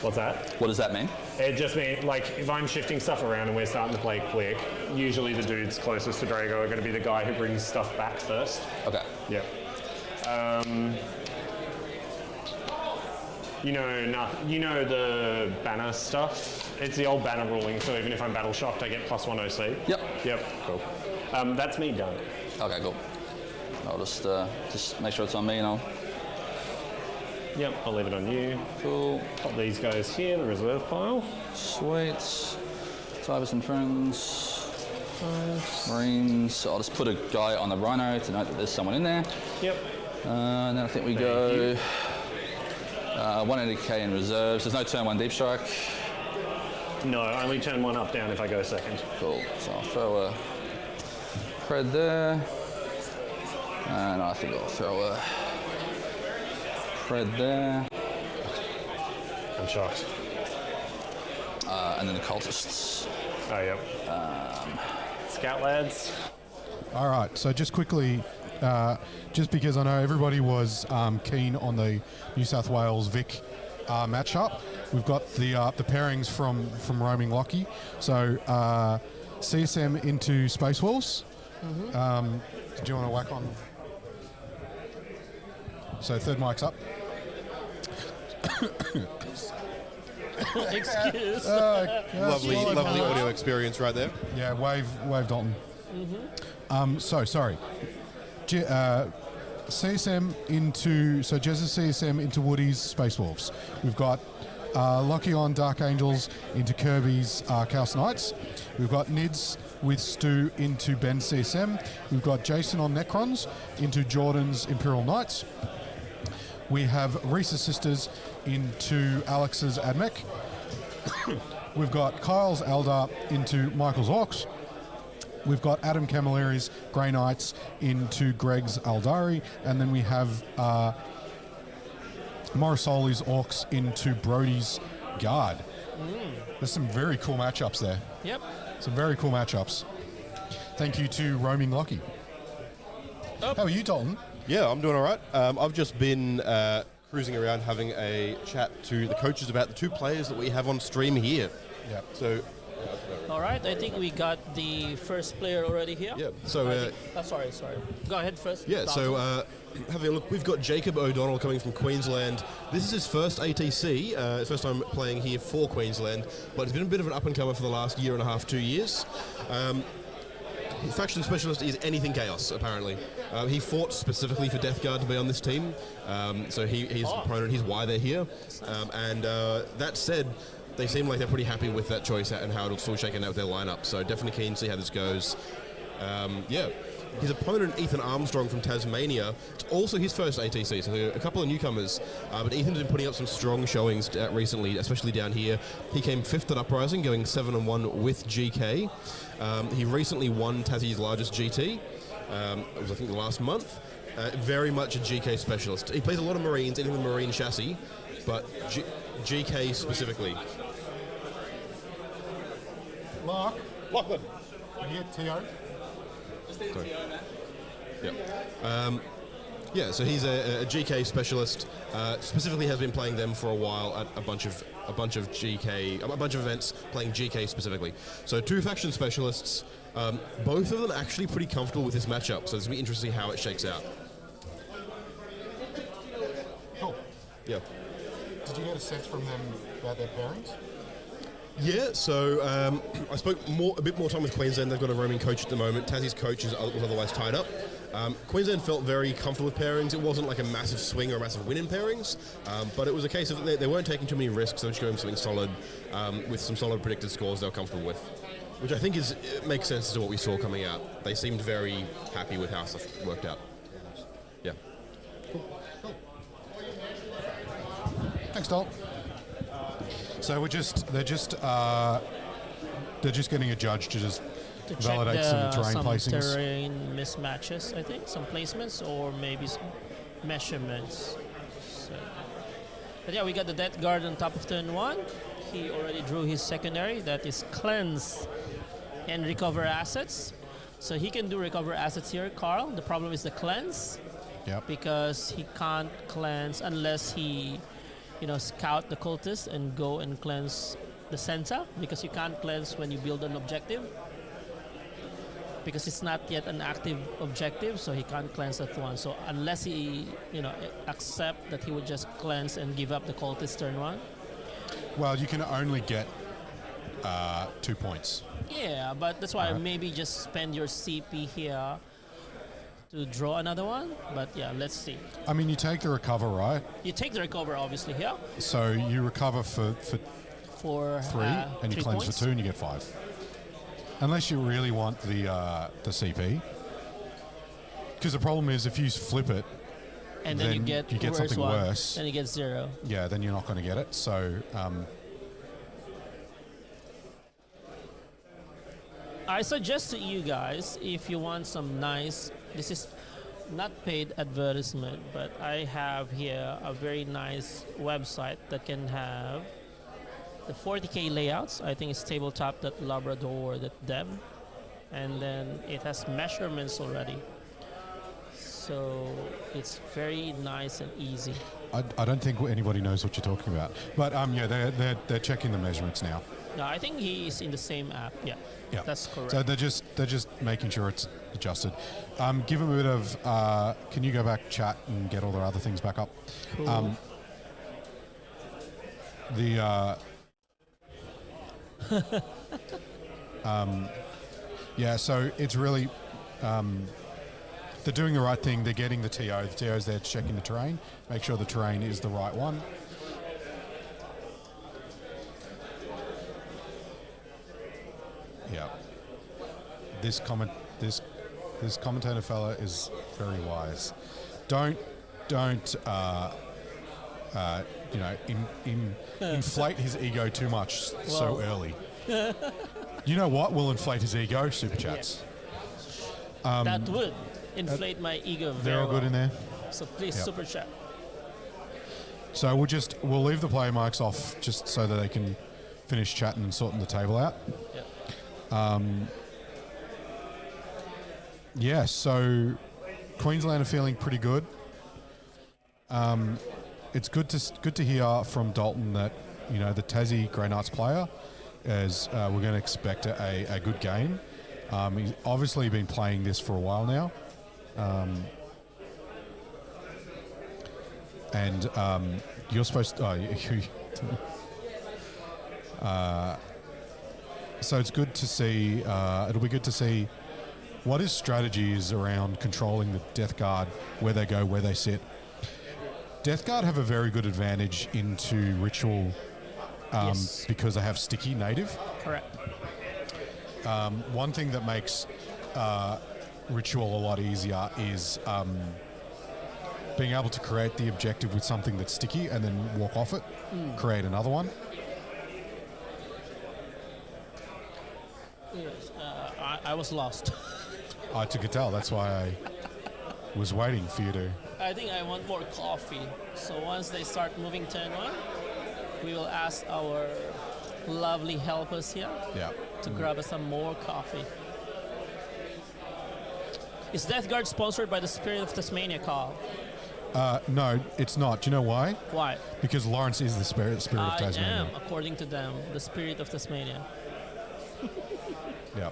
What's that? What does that mean? It just means, like, if I'm shifting stuff around and we're starting to play quick, usually the dudes closest to Drago are going to be the guy who brings stuff back first. Okay. Yep. You know the banner stuff? It's the old banner ruling, so even if I'm battle shocked, I get +1 OC. Yep. Yep, cool. That's me done. Okay, cool. I'll just make sure it's on me and I'll... Yep, I'll leave it on you. Cool. Pop these guys here, the reserve pile. Sweet. Cybers and friends. Marines. I'll just put a guy on the Rhino to note that there's someone in there. Yep. And then I think we go... 180k in reserves. There's no turn 1 deep strike. No, only turn 1 up down if I go second. Cool. So I'll throw a Pred there. And I think I'll throw a Pred there. I'm shocked. And then the cultists. Oh, yep. Scout lads. All right, so just quickly, just because I know everybody was keen on the New South Wales Vic matchup, we've got the pairings from Roaming Lockie. So CSM into Space Wolves. Do you want to whack on? So third mic's up. Excuse. Lovely audio experience right there. Yeah, wave Dalton. So sorry. CSM into Jez's CSM into Woody's Space Wolves. We've got Lockie on Dark Angels into Kirby's Chaos Knights. We've got Nids with Stu into Ben's CSM. We've got Jason on Necrons into Jordan's Imperial Knights. We have Reese's Sisters into Alex's Admech. We've got Kyle's Eldar into Michael's Orcs. We've got Adam Camilleri's Grey Knights into Greg's Aldari. And then we have Morrisoli's Orcs into Brody's Guard. There's some very cool matchups there. Yep. Some very cool matchups. Thank you to Roaming Lockie. How are you, Dalton? Yeah, I'm doing all right. I've just been cruising around having a chat to the coaches about the 2 players that we have on stream here. Yeah. So, All right, I think we got the first player already here. yeah. So, Sorry. Go ahead first. yeah. Dalton. So, having a look, we've got Jacob O'Donnell coming from Queensland. This is his first ATC, his first time playing here for Queensland, but he's been a bit of an up and comer for the last year and a half, 2 years. faction specialist is anything chaos, apparently. He fought specifically for Death Guard to be on this team, so he's a proponent, he's why they're here. And that said, they seem like they're pretty happy with that choice and how it'll still shaking out with their lineup, so definitely keen to see how this goes. Yeah. His opponent, Ethan Armstrong from Tasmania, it's also his first ATC, so a couple of newcomers, but Ethan's been putting up some strong showings recently, especially down here. He came 5th at Uprising, going 7-1 with GK. He recently won Tassie's largest GT, it was I think the last month. Very much a GK specialist. He plays a lot of Marines, anything with Marine chassis, but GK specifically. Mark, Lachlan. can you get TO? Sorry. Yeah, so he's a GK specialist. Specifically, has been playing them for a while at a bunch of events, playing GK specifically. So 2 faction specialists, both of them actually pretty comfortable with this matchup. So it's gonna be interesting how it shakes out. Cool. Yeah. Did you get a sense from them about their pairings? Yeah, so I spoke a bit more time with Queensland. They've got a roaming coach at the moment. Tassie's coach was otherwise tied up. Queensland felt very comfortable with pairings. It wasn't like a massive swing or a massive win in pairings, but it was a case of they weren't taking too many risks. They were just going something solid with some solid predicted scores they were comfortable with, which I think makes sense to what we saw coming out. They seemed very happy with how stuff worked out. Yeah. Cool. Thanks, Dol. So they're just getting a judge to just To validate check some terrain some placings. terrain mismatches, I think, some placements or maybe some measurements. So. But yeah, we got the Death Guard on top of turn 1. He already drew his secondary, that is cleanse and recover assets. So he can do recover assets here, Carl. The problem is the cleanse. Yep. Because he can't cleanse unless he, scout the cultist and go and cleanse the center, because you can't cleanse when you build an objective. Because it's not yet an active objective, so he can't cleanse that one. So unless he, accept that he would just cleanse and give up the cultist turn 1. Well, you can only get 2 points. Yeah, but that's why maybe just spend your CP here to draw another one. But yeah, let's see. I mean, you take the recover, right? You take the recover obviously here So you recover for 3, and you 3 cleanse points. for 2, and you get 5. Unless you really want the CP. Because the problem is, if you flip it, And then you get something one, worse. Then you get 0. Yeah, then you're not going to get it. So I suggest to you guys, if you want some nice, this is not paid advertisement, but I have here a very nice website that can have the 40K layouts. I think it's tabletop.labrador.dev, and then it has measurements already. So it's very nice and easy. I don't think anybody knows what you're talking about. But yeah, they're checking the measurements now. No, I think he is in the same app. Yeah, Yeah, that's correct. So they're just making sure it's adjusted. Give them a bit of. Can you go back, chat, and get all their other things back up? Cool. Yeah, so it's really. They're doing the right thing. They're getting the TO. The TO's there checking the terrain, make sure the terrain is the right one. Yeah. This commentator fella is very wise. Don't inflate his ego too much so early. You know what will inflate his ego? Super chats. That would inflate my ego very They're all good in there. So please, Yep. super chat. So we'll leave the player mics off just so that they can finish chatting and sorting the table out. Yep. Yeah, so Queensland are feeling pretty good. It's good to hear from Dalton that the Tassie Grey Knights player is we're going to expect a good game. He's obviously been playing this for a while now. And you're supposed to... so it's good to see... it'll be good to see what his strategy is around controlling the Death Guard, where they go, where they sit. Death Guard have a very good advantage into ritual Yes. because they have sticky native. Correct. One thing that makes ritual a lot easier is being able to create the objective with something that's sticky and then walk off it, create another one. Yes, I was lost. I took a tell. That's why I was waiting for you to. I think I want more coffee. So once they start moving turn one, we will ask our lovely helpers here Yeah. to grab us some more coffee. Is Death Guard sponsored by the Spirit of Tasmania, Carl? No, it's not. Do you know why? Why? Because Lawrence is the spirit of I Tasmania. am, according to them, the Spirit of Tasmania. Yeah.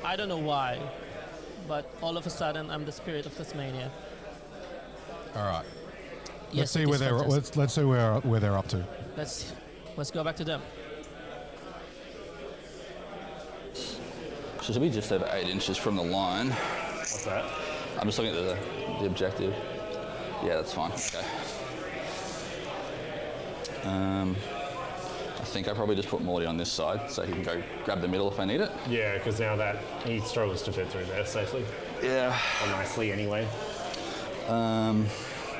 I don't know why, but all of a sudden I'm the Spirit of Tasmania. All right. Yes, Let's see it where is they're. fantastic. Let's see where they're up to. Let's go back to them. So should be just over 8 inches from the line. What's that? I'm just looking at the objective. Yeah, that's fine. Okay. I think I probably just put Morty on this side so he can go grab the middle if I need it. Yeah, because now that he struggles to fit through there safely, Yeah. or nicely anyway.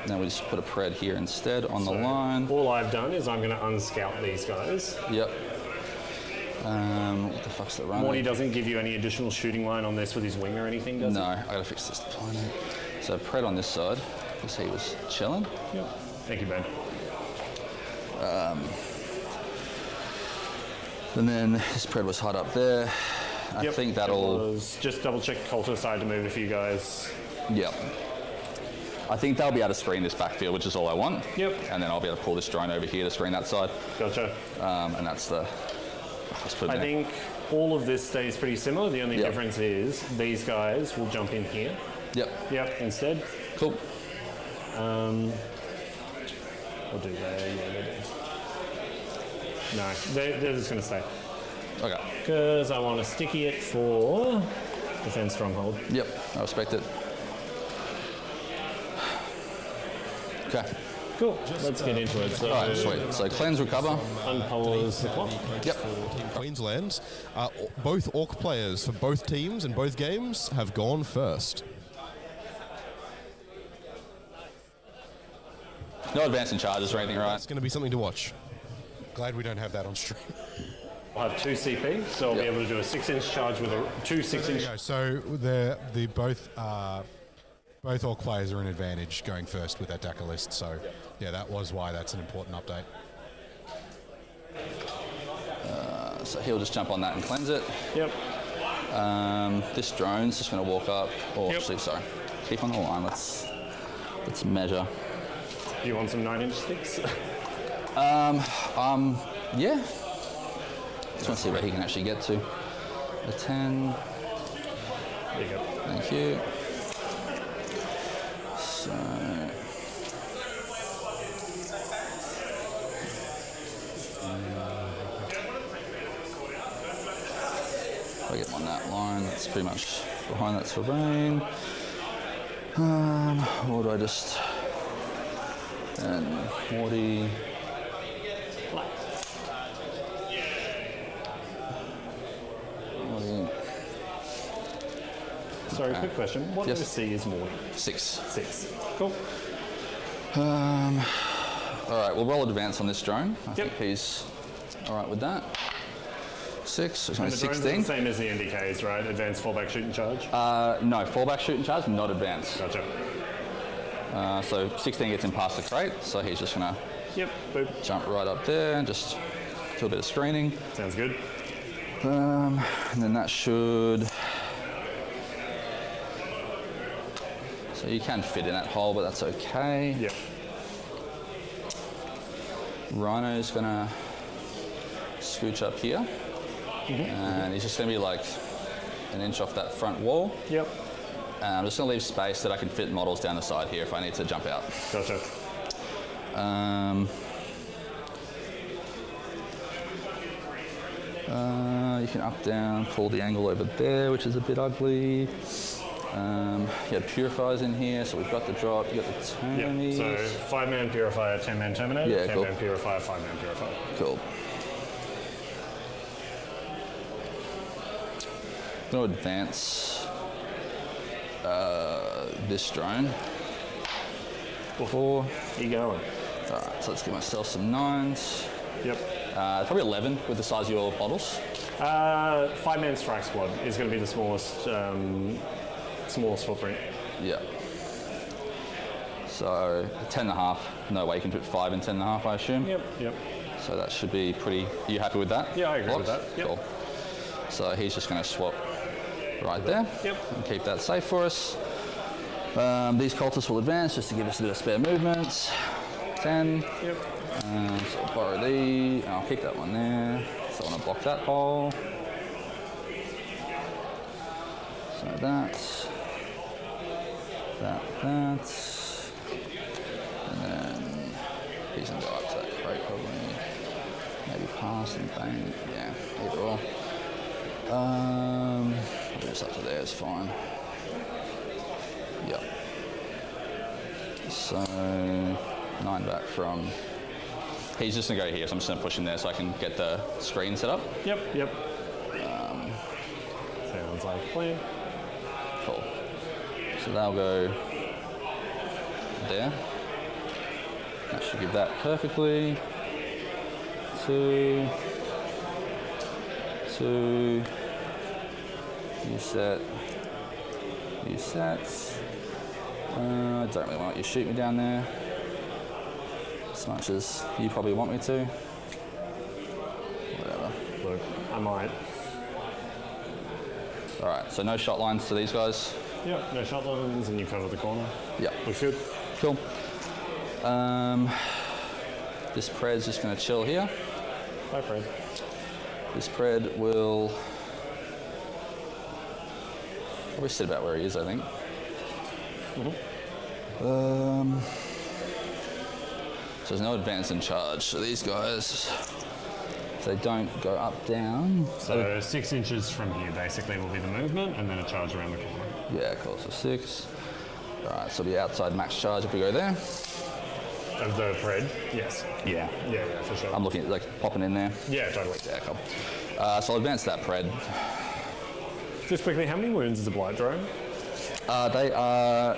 Now we just put a pred here instead on the So line. all I've done is I'm going to unscout these guys. Yep. What the fuck's the run? Morty doesn't give you any additional shooting line on this with his wing or anything, does No, I gotta fix this deployment. So pred on this side, because he was chilling. he? Yep. Thank you, Ben. And then his pred was hot up there. I Yep, think it that'll. was just double check Cole to the side to move a few guys. Yep. I think they'll be able to screen this backfield, which is all I want. Yep. And then I'll be able to pull this drone over here to screen that side. Gotcha. And that's the. Let's put it I there. think all of this stays pretty similar. The only Yep. difference is these guys will jump in here. Yep. Yep, instead. Cool. Or do they? Yeah, they do. No, they're just going to stay. Okay. Because I want to sticky it for defense stronghold. Yep. I respect it. Okay. Cool. Let's get into it. So, All right. Sweet. So cleanse, recover. unpause the clock. Yep. Team Queensland, both Orc players for both teams and both games have gone first. No advancing charges or anything, right? It's going to be something to watch. Glad we don't have that on stream. I'll have 2 CP, so I'll be Yep. able to do a 6-inch charge with two 6-inch. Okay, so the both Orc players are in advantage going first with that DACA list. So yeah, that was why that's an important update. So he'll just jump on that and cleanse it. Yep. This drone's just going to walk up. Oh, Yep. actually, sorry. Keep on the line. Let's measure. You want some 9-inch sticks? Yeah. Just want to see where he can actually get to. A 10. There you go. Thank you. So. If I get him on that line, that's pretty much behind that terrain. Or do I just. And Morty. Morty. Sorry, quick question. What Yes. OC is more? 6. 6. Cool. All right, we'll roll advance on this drone. I think Yep. he's all right with that. 6, so it's And only the drones are 16. the same as the NDKs, right? Advanced fallback shoot and charge. No, fallback shoot and charge, not advance. Gotcha. So 16 gets him past the crate, so he's just gonna Yep. Boop. jump right up there and just do a bit of screening. Sounds good. And then that should. So you can fit in that hole, but that's okay. Yep. Rhino's gonna scooch up here, and he's just gonna be like an inch off that front wall. Yep. And I'm just gonna leave space that I can fit models down the side here if I need to jump out. Gotcha. You can up, down, pull the angle over there, which is a bit ugly. You had purifiers in here, so we've got the drop, you got the Termies. So 5-man purifier, 10-man terminator, Yeah, 10-man cool. purifier, 5-man purifier. Cool. I'm going to advance this drone. Before you going. Alright, so let's give myself some 9s. Yep. Probably 11 with the size of your bottles. 5-man strike squad is going to be the smallest footprint. Yeah. So 10.5. No way you can fit 5 and 10.5, I assume. Yep. So that should be pretty. Are you happy with that? Yeah, I agree with Blocks? that. Yep. Cool. So he's just going to swap right there. Yep. And keep that safe for us. These cultists will advance just to give us a bit of spare movement. 10. Yep. So I'll borrow these, and I'll kick that one there. So I want to block that hole. So that. And then he's going to go up to that crate probably. Maybe pass and bang. Yeah, either or. Just up to there is fine. Yep. So 9 back from. He's just gonna go here, so I'm just gonna push him there so I can get the screen set up. Yep. Sounds like a plan. Cool. So that'll go there. That should give that perfectly. 2. You set. I don't really want you to shoot me down there as much as you probably want me to. Whatever. Look, I might. All right, so no shot lines to these guys. Yep, no shot lines, and you cover the corner. Yep. Looks good. Cool. This pred's just going to chill here. Bye, Fred. This pred will probably sit about where he is, I think. So there's no advance in charge. So these guys, if they don't go up, down. So 6 inches from here basically will be the movement, and then a charge around the corner. Yeah, cool. So 6. All right, so it'll be outside max charge if we go there. Of the pred? Yes. Yeah. Yeah, for sure. I'm looking at like popping in there. Yeah, totally. Yeah, cool. So I'll advance that pred. Just quickly, how many wounds is a blight drone? They are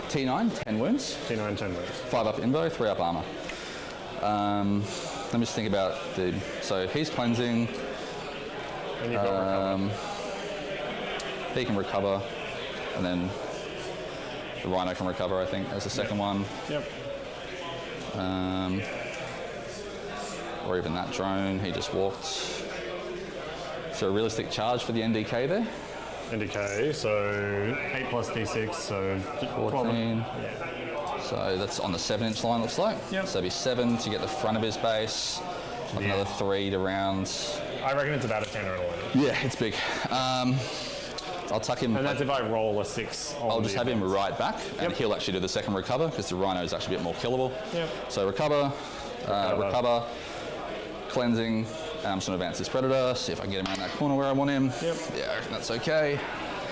T9, 10 wounds. T9, 10 wounds. 5 up invo, 3 up armor. Let me just think about the. So he's cleansing. And you've got recover. He can recover, and then the rhino can recover. I think as the second one. Yep. Or even that drone. He just walked. So a realistic charge for the NDK there. NDK, so 8 plus D6, so 14. Yeah. So that's on the 7-inch line, looks like. Yep. So it'd be 7 to get the front of his base. Like Yeah. another 3 to round. I reckon it's about a 10 or an 11. Yeah, it's big. I'll tuck him. And that's if I roll a 6. I'll just have him right back, and Yep. he'll actually do the second recover because the rhino is actually a bit more killable. Yep. So recover, cleansing. And I'm just going to advance this predator, see if I can get him around that corner where I want him. Yep. Yeah, I reckon that's okay.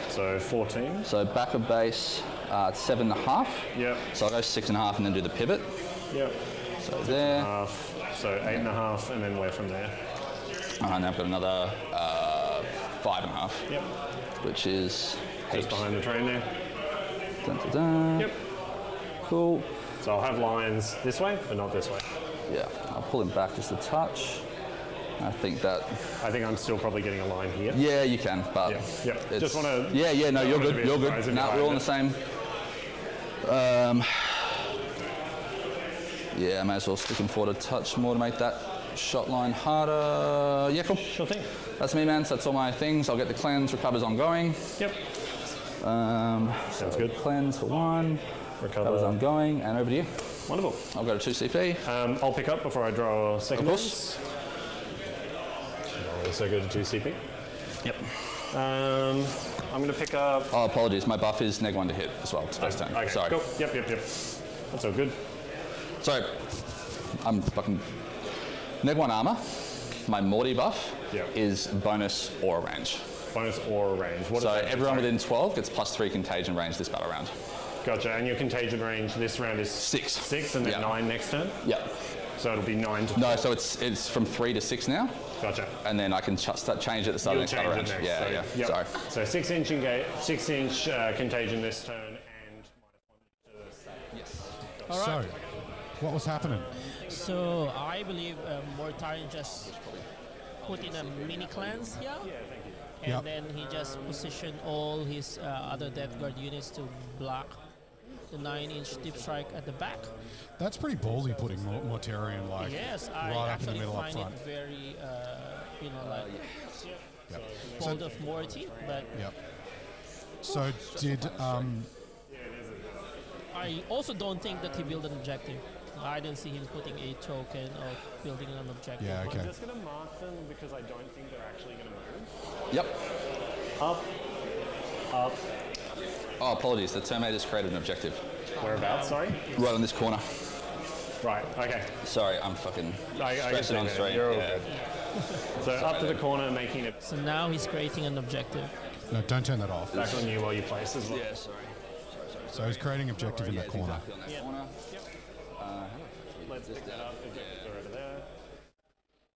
So 14. So back of base, 7.5. Yep. So I'll go 6.5 and then do the pivot. Yep. So there. Half. So 8.5, and then where from there? And I've got another 5.5, Yep. which is Just heaps. behind the train there. Dun, dun, dun. Yep. Cool. So I'll have lines this way, but not this way. Yeah, I'll pull him back just a touch. I think that. I think I'm still probably getting a line here. Yeah, you can, but Yeah, yeah. it's- Just wanna- Yeah, no, don't you're want it to good. be You're a surprise good. if No, you we're all on find the same. Yeah, I may as well stick him forward a touch more to make that shot line harder. Yeah, cool. Sure thing. That's me, man. So that's all my things. I'll get the cleanse, recovers ongoing. Yep. Sounds good. Cleanse for 1, recovers Recover. ongoing, and over to you. Wonderful. I'll go to 2 CP. I'll pick up before I draw a second. Of course. I'll also go to 2 CP. Yep. I'm going to pick up. Oh, apologies. My buff is neg 1 to hit as well. It's first turn. Okay, Sorry. cool. Yep. That's all good. Sorry. I'm fucking neg 1 armor. my Morty buff Yeah. is bonus aura range. Bonus aura range. What So does that do? everyone within 12 gets +3 contagion range this battle round. Gotcha. And your contagion range this round is 6. 6 and then Yeah. 9 next turn? Yep. So it'll be 9 to No, so it's from 3 to 6 now, Gotcha. and then I can change it at the start You'll of the next battle change round. it next. Yeah, so, yeah. Sorry. So 6-inch contagion this turn and -1 to Yes. All right. So, what was happening? So I believe Mortarian just put in a mini cleanse here. And Yep. then he just positioned all his other Death Guard units to block the 9-inch deep strike at the back. That's pretty ballsy putting Mortarian like Yes, I right up in the actually middle up find front. it very, Yep. bold of Morty, but Yep. So did I also don't think that he built an objective. I didn't see him putting a token of building an objective. yeah, okay. I'm just going to mark them because I don't think they're actually going to move. Yep. Up. Up. Oh, apologies. The Terminator's created an objective Whereabouts, sorry? right on this corner. Right, okay. Sorry, I'm fucking I can see stressing on that. stream. You're all Yeah. good. So up to the corner, making it So now he's creating an objective. No, don't turn that off. back on you while you place as well. Yeah, sorry. So he's creating objective in that corner. Exactly on that corner. Let's pick that up. Objectives are over there.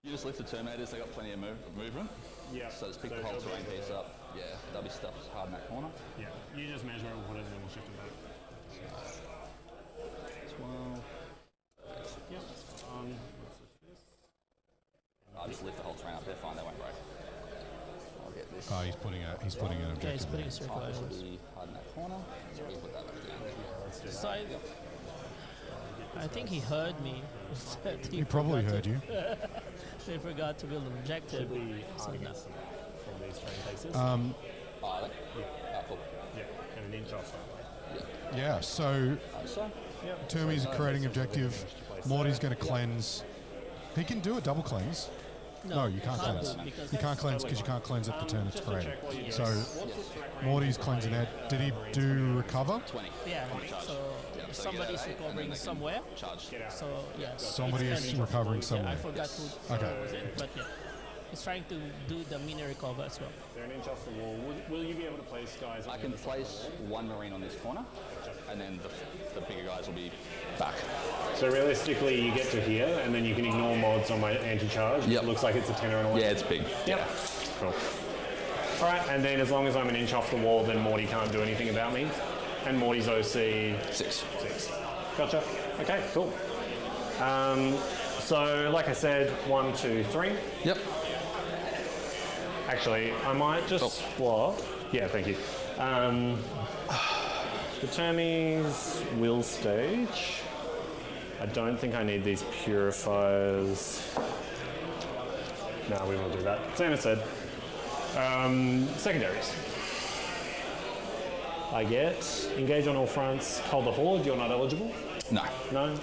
You just lift the Terminators, they got plenty of movement. Yeah. So just pick the So whole it'll terrain be piece the- up. Yeah, that'll be stuffed hard in that corner. Yeah. You just measure it, put it, and then we'll shift it back. 12. Yep. I'll just lift the whole terrain up. They're fine, they won't break. I'll get this. Oh, he's putting an Okay, he's objective. putting in. a circle. This will be hard in that corner. So we put that back down. So I think he heard me. That He probably forgot heard you. They forgot to build an objective. So now, From these train pieces. Oh, are they? Ah, cool. Yeah. And an inch off that. Yeah. So So, Termi's creating objective. Morty's going to cleanse. He can do a double cleanse. No, you can't cleanse. do it because You can't cleanse because you can't cleanse at the turn it's created. Yes. So Morty's cleansing it. Did he do recover? 20. yeah. So somebody's recovering somewhere. Charge. So yeah. Somebody it's is ending. recovering Yeah, somewhere. I forgot who Okay. was it, but yeah. He's trying to do the mini recover as well. They're an inch off the wall. Will you be able to place guys? I can place one Marine on this corner, and then the bigger guys will be back. So realistically, you get to here, and then you can ignore mods on my anti-charge. Yep. It looks like it's a 10 or an 11. Yeah, it's big. Yep. Cool. All right, and then as long as I'm an inch off the wall, then Morty can't do anything about me. And Morty's OC 6. 6. Gotcha. Okay, cool. So like I said, 1, 2, 3. Yep. Actually, I might just swap. Yeah, thank you. The Termies will stage. I don't think I need these purifiers. No, we won't do that. Same as said. Secondaries. I get engage on all fronts. Hold the horde. You're not eligible. No. No.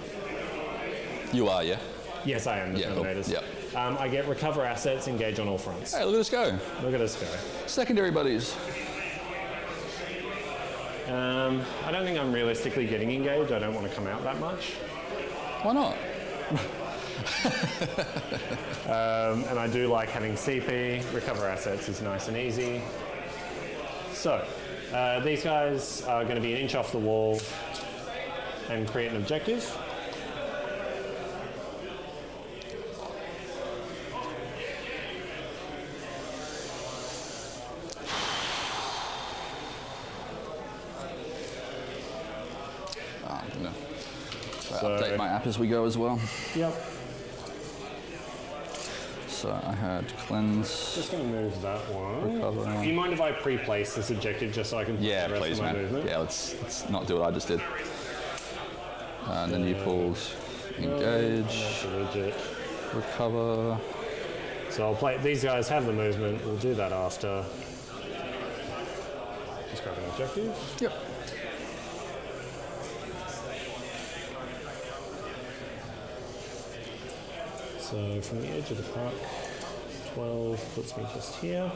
You are, yeah? Yes, I am. The Yeah, cool. Terminators. Yep. I get recover assets. Engage on all fronts. Hey, look at us go. Look at us go. Secondary buddies. I don't think I'm realistically getting engaged. I don't want to come out that much. Why not? And I do like having CP. Recover assets is nice and easy. So, these guys are going to be an inch off the wall and create an objective. No. So- Update my app as we go as well. Yep. So I had cleanse. Just going to move that one. Recover. Do you mind if I pre-place this objective just so I can put Yeah, the rest please, of my man. movement? Yeah, let's not do what I just did. And then you pulled engage, That's a legit. recover. So I'll play. These guys have the movement. We'll do that after. Just grab an objective. Yep. So from the edge of the park, 12 puts me just here.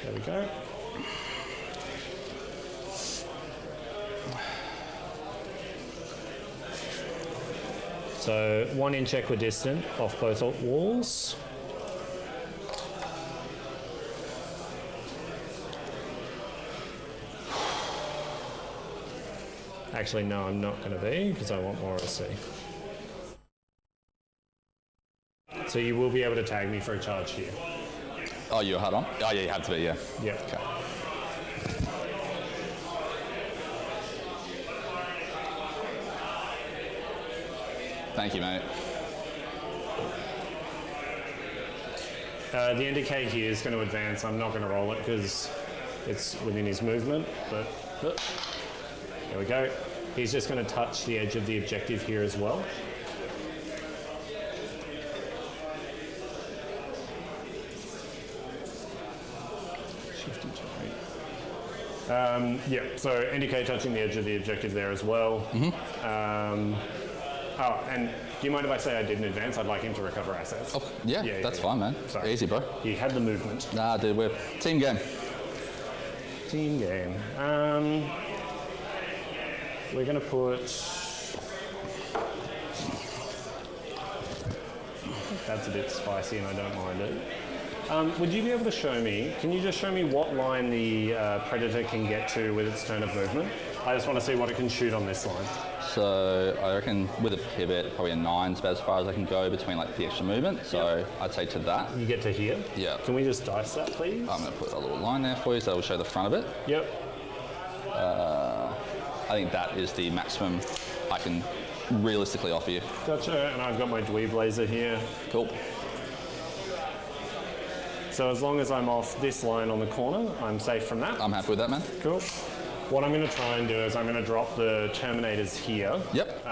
There we go. So 1 inch equidistant off both walls. Actually, no, I'm not going to be because I want more OC. So you will be able to tag me for a charge here. Oh, you're hard on? Oh, yeah, you have to be, yeah. Yeah. Okay. Thank you, mate. The indicate here is going to advance. I'm not going to roll it because it's within his movement, but there we go. He's just going to touch the edge of the objective here as well. Yeah, so indicate touching the edge of the objective there as well. Oh, and do you mind if I say I didn't advance? I'd like him to recover assets. Oh, yeah, that's fine, man. Sorry. Easy, bro. He had the movement. Nah, dude, we're team game. Team game. We're going to put... That's a bit spicy and I don't mind it. Would you be able to show me, can you just show me what line the Predator can get to with its turn of movement? I just want to see what it can shoot on this line. So I reckon with a pivot, probably a 9's about as far as I can go between like the extra movement. So I'd say to that. You get to here? Yeah. Can we just dice that, please? I'm going to put a little line there for you so that will show the front of it. Yep. I think that is the maximum I can realistically offer you. Gotcha, and I've got my dweeb laser here. Cool. So as long as I'm off this line on the corner, I'm safe from that. I'm happy with that, man. Cool. What I'm going to try and do is I'm going to drop the Terminators here. Yep.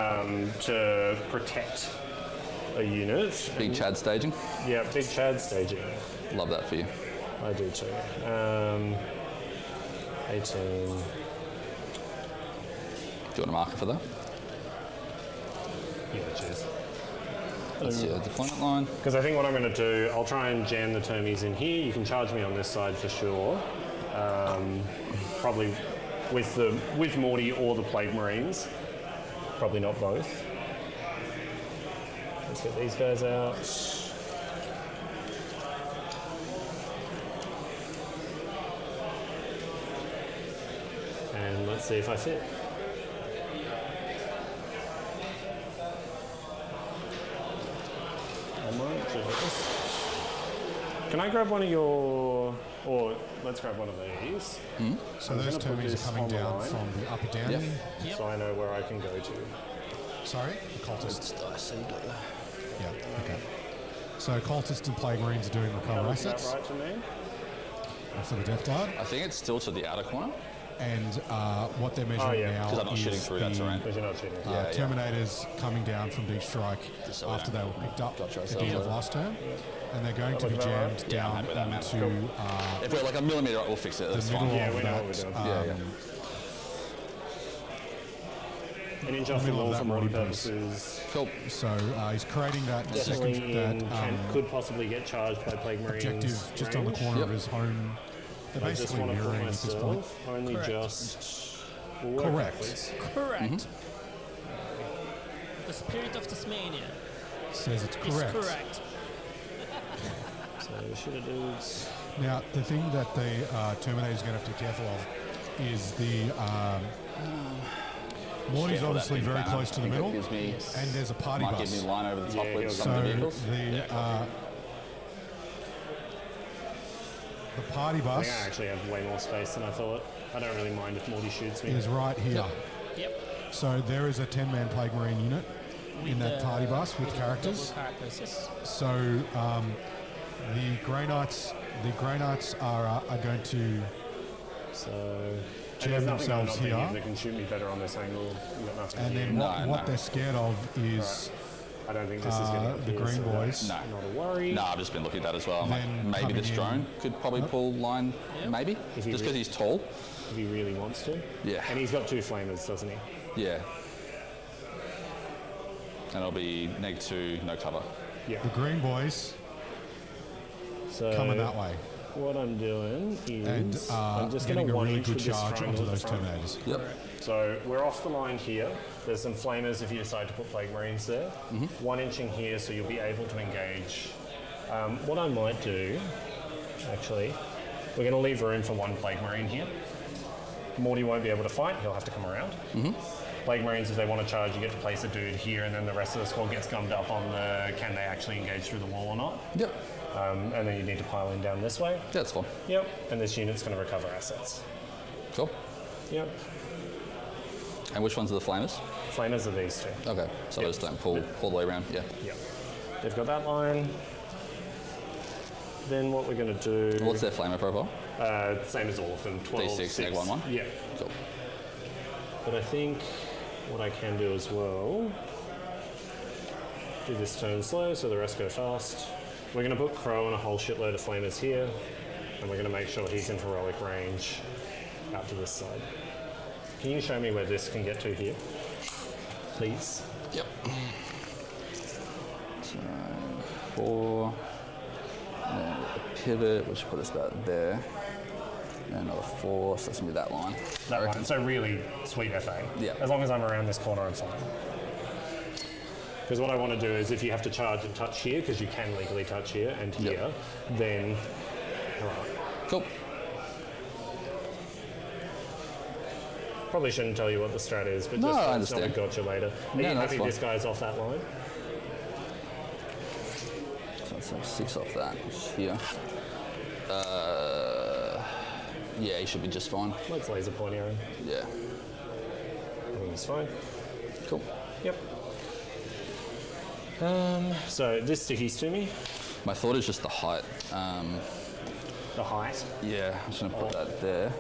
To protect a unit. Big Chad staging. Yeah, big Chad staging. Love that for you. I do too. 18. Do you want a marker for that? Yeah, cheers. That's your deployment line. Because I think what I'm going to do, I'll try and jam the Termies in here. You can charge me on this side for sure. Probably with Morty or the Plague Marines. Probably not both. Let's get these guys out. And let's see if I fit. Can I grab one of your, or let's grab one of these. So those Termies are coming down from the upper down. Yep. So I know where I can go to. Sorry? The cultists. Yeah, okay. So cultists and plague marines are doing recover Is that assets right to me? for the Death Guard. I think it's still to the outer corner. And what they're measuring yeah, now because I'm not is shooting through that terrain. Because you're not shooting. Yeah. Terminators coming down from Deep Strike Just so we after they don't were picked up dodge at the ourselves end of over. last term. And they're going to be looks about jammed right. Yeah, I'm down happy with that, man. into If we're like a millimetre up, we'll fix it. the That's middle fine. Yeah, of we know what that. we're doing. Yeah. An inch off the middle of wall that for Morty road piece. purposes. Cool. So he's creating that Definitely second in that could possibly get charged by Plague Marines. objective just on the range. corner Yep. of his home. They're I just basically want to put mirroring at this point. myself only Correct. just. We'll work Correct. backwards. Correct. The spirit of Tasmania Says it's is correct. correct. So should have dudes. Now, the thing that the Terminator's going to have to be careful of is the Morty's Careful, obviously that big very banner. close to I the think middle, that gives me, and there's a party might bus. give me line over the top Yeah, with he'll some So of the vehicles. the party I bus think I actually have way more space than I thought. I don't really mind if Morty shoots me. is right here. Yep. So there is a 10-man Plague Marine unit in that party bus with characters. Characters, yes. So the Grey Knights are going to So jam there's nothing I'm themselves not thinking here. of that can shoot me better on this angle. You've got nothing and here. then what No. they're scared of is I don't think this is going to the Green Boys. No. Not a worry. No, I've just been looking at that as well. I'm like, Then maybe this coming in- drone could probably pull line, maybe, If he just re- because he's tall. If he really wants to. Yeah. And he's got 2 flamers, doesn't he? Yeah. And it'll be -2, no cover. Yeah. The Green Boys So coming that way. what I'm doing is And I'm just going getting to a one really inch good with this charge triangle onto at the those front. Terminators. Yep. So we're off the line here. There's some flamers if you decide to put Plague Marines there. 1 inch in here, so you'll be able to engage. What I might do, actually, we're going to leave room for 1 Plague Marine here. Morty won't be able to fight, he'll have to come around. Plague Marines, if they want to charge, you get to place a dude here, and then the rest of the squad gets gummed up on the can they actually engage through the wall or not. Yep. And then you need to pile in down this way. That's fine. Yep. And this unit's going to recover assets. Cool. Yep. And which ones are the flamers? Flamers are these two. Okay, so those don't pull all the way around. Yeah. Yep. They've got that line. Then what we're going to do... What's their flamer profile? Same as all of them. 12, D6, 6. neg 1/1? Yeah. Cool. But I think what I can do as well, do this turn slow so the rest go fast. We're going to put Crow and a whole shitload of flamers here, and we're going to make sure he's in heroic range out to this side. Can you show me where this can get to here, please? Yep. So 4, and then a pivot, which put us about there. And another 4, so that's gonna be that line. That one. So really sweet FA. Yeah. As long as I'm around this corner, I'm fine. Because what I want to do is if you have to charge and touch here, because you can legally touch here and here, then Cool. probably shouldn't tell you what the strat is, but No, just I it's not a understand. gotcha later. Are No, you that's happy fine. this guy's off that line? So that's like 6 off that, which is here. Yeah, he should be just fine. Let's laser point arrow. Yeah. I think he's fine. Cool. Yep. So this stickies to me. My thought is just the height. The height. Yeah, I'm just gonna put that there.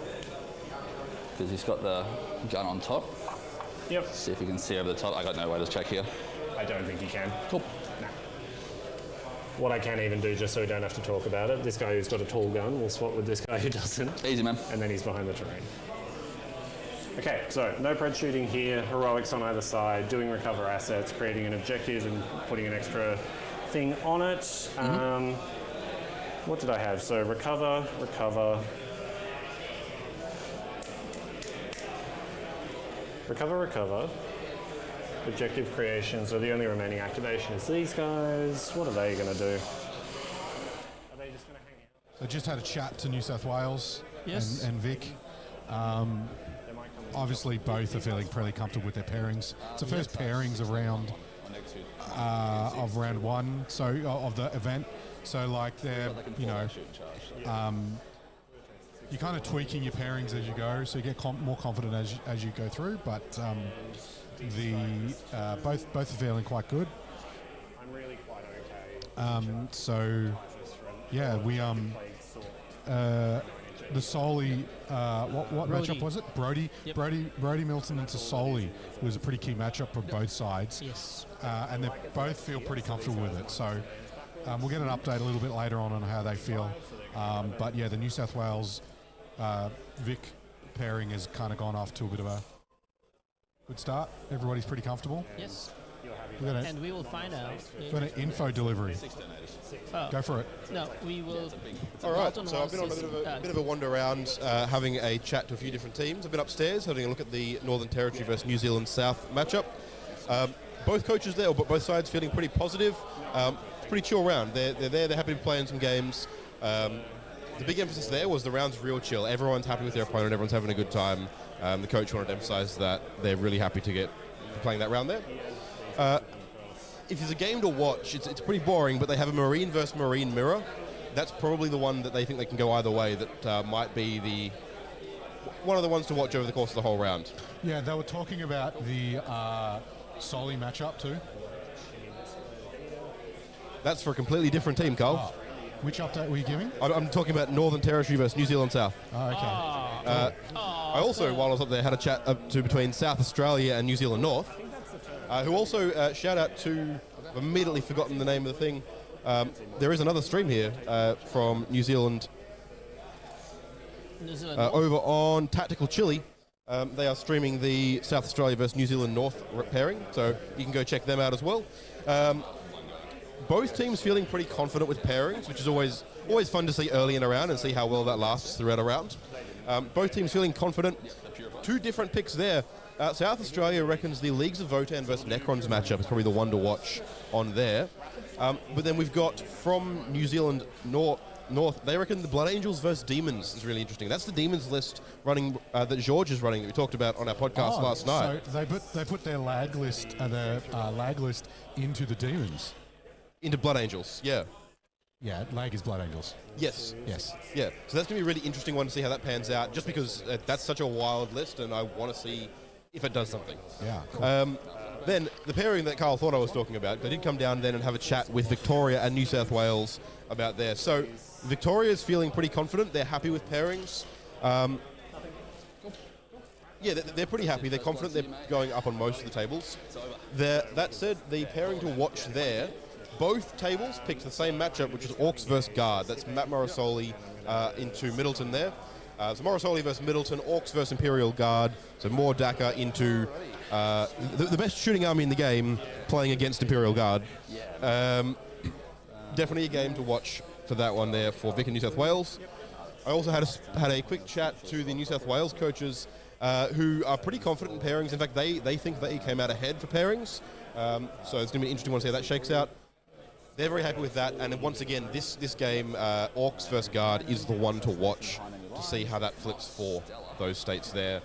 Because he's got the gun on top. Yep. See if you can see over the top. I got no way to check here. I don't think you can. Cool. Nah. What I can even do, just so we don't have to talk about it, this guy who's got a tall gun will swap with this guy who doesn't. Easy, man. And then he's behind the terrain. Okay, so no pred shooting here, heroics on either side, doing recover assets, creating an objective and putting an extra thing on it. What did I have? So recover, recover, recover, recover. Objective creation, so the only remaining activation is these guys. What are they going to do? Are they just going to hang out? So just had a chat to New South Wales Yes. and Vic. Obviously, both are feeling pretty comfortable with their pairings. It's the first pairings around of round 1, so of the event. So like they're, you know, you're kind of tweaking your pairings as you go, so you get more confident as you go through. But both are feeling quite good. I'm really quite okay. So yeah, we the Soli, what Brody. matchup was it? Brody, Yep. Brody Milton into Soli was a pretty key matchup for both sides. Yes. And they both feel pretty comfortable with it. So we'll get an update a little bit later on how they feel. But yeah, the New South Wales Vic pairing has kind of gone off to a bit of a good start. Everybody's pretty comfortable. Yes. We've got, And we will find out. got an info delivery. Go for it. No, we will. All right, Dalton so I've been on wants a bit of a wander around, having a chat to a few different teams. I've been upstairs having a look at the Northern Territory versus New Zealand South matchup. Both coaches there, but both sides feeling pretty positive. It's a pretty chill round. They're there, they're happy to be playing some games. The big emphasis there was the round's real chill. Everyone's happy with their opponent, everyone's having a good time. The coach wanted to emphasise that they're really happy to get playing that round there. If there's a game to watch, it's pretty boring, but they have a Marine versus Marine mirror. That's probably the one that they think they can go either way. That might be one of the ones to watch over the course of the whole round. Yeah, they were talking about the Soli matchup too. That's for a completely different team, Carl. Which update were you giving? I'm talking about Northern Territory versus New Zealand South. Oh, okay. I also, while I was up there, had a chat between South Australia and New Zealand North, who also, shout out to, I've immediately forgotten the name of the thing. There is another stream here from New Zealand over on Tactical Chili. They are streaming the South Australia versus New Zealand North pairing, so you can go check them out as well. both teams feeling pretty confident with pairings, which is always fun to see early in a round and see how well that lasts throughout a round. Both teams feeling confident. Two different picks there. South Australia reckons the Leagues of Votan versus Necrons matchup is probably the one to watch on there. But then we've got from New Zealand North, they reckon the Blood Angels versus Demons is really interesting. That's the Demons list running that George is running that we talked about on our podcast last night. So they put their lag list into the Demons. Into Blood Angels, yeah. Yeah, lag is Blood Angels. Yes. Yes. Yeah, so that's going to be a really interesting one to see how that pans out, just because that's such a wild list, and I want to see if it does something. Yeah. Cool. Then the pairing that Carl thought I was talking about, they did come down then and have a chat with Victoria and New South Wales about there. So Victoria's feeling pretty confident. They're happy with pairings. Yeah, they're pretty happy. They're confident. They're going up on most of the tables. That said, the pairing to watch there, both tables picked the same matchup, which is Orcs versus Guard. That's Matt Morrisoli into Middleton there. So Morrisoli versus Middleton, Orcs versus Imperial Guard. So more Daka into the best shooting army in the game playing against Imperial Guard. Definitely a game to watch for that one there for Vic and New South Wales. I also had a quick chat to the New South Wales coaches who are pretty confident in pairings. In fact, they think they came out ahead for pairings. So it's going to be an interesting one to see how that shakes out. They're very happy with that. And once again, this game, Orcs versus Guard, is the one to watch to see how that flips for those states there.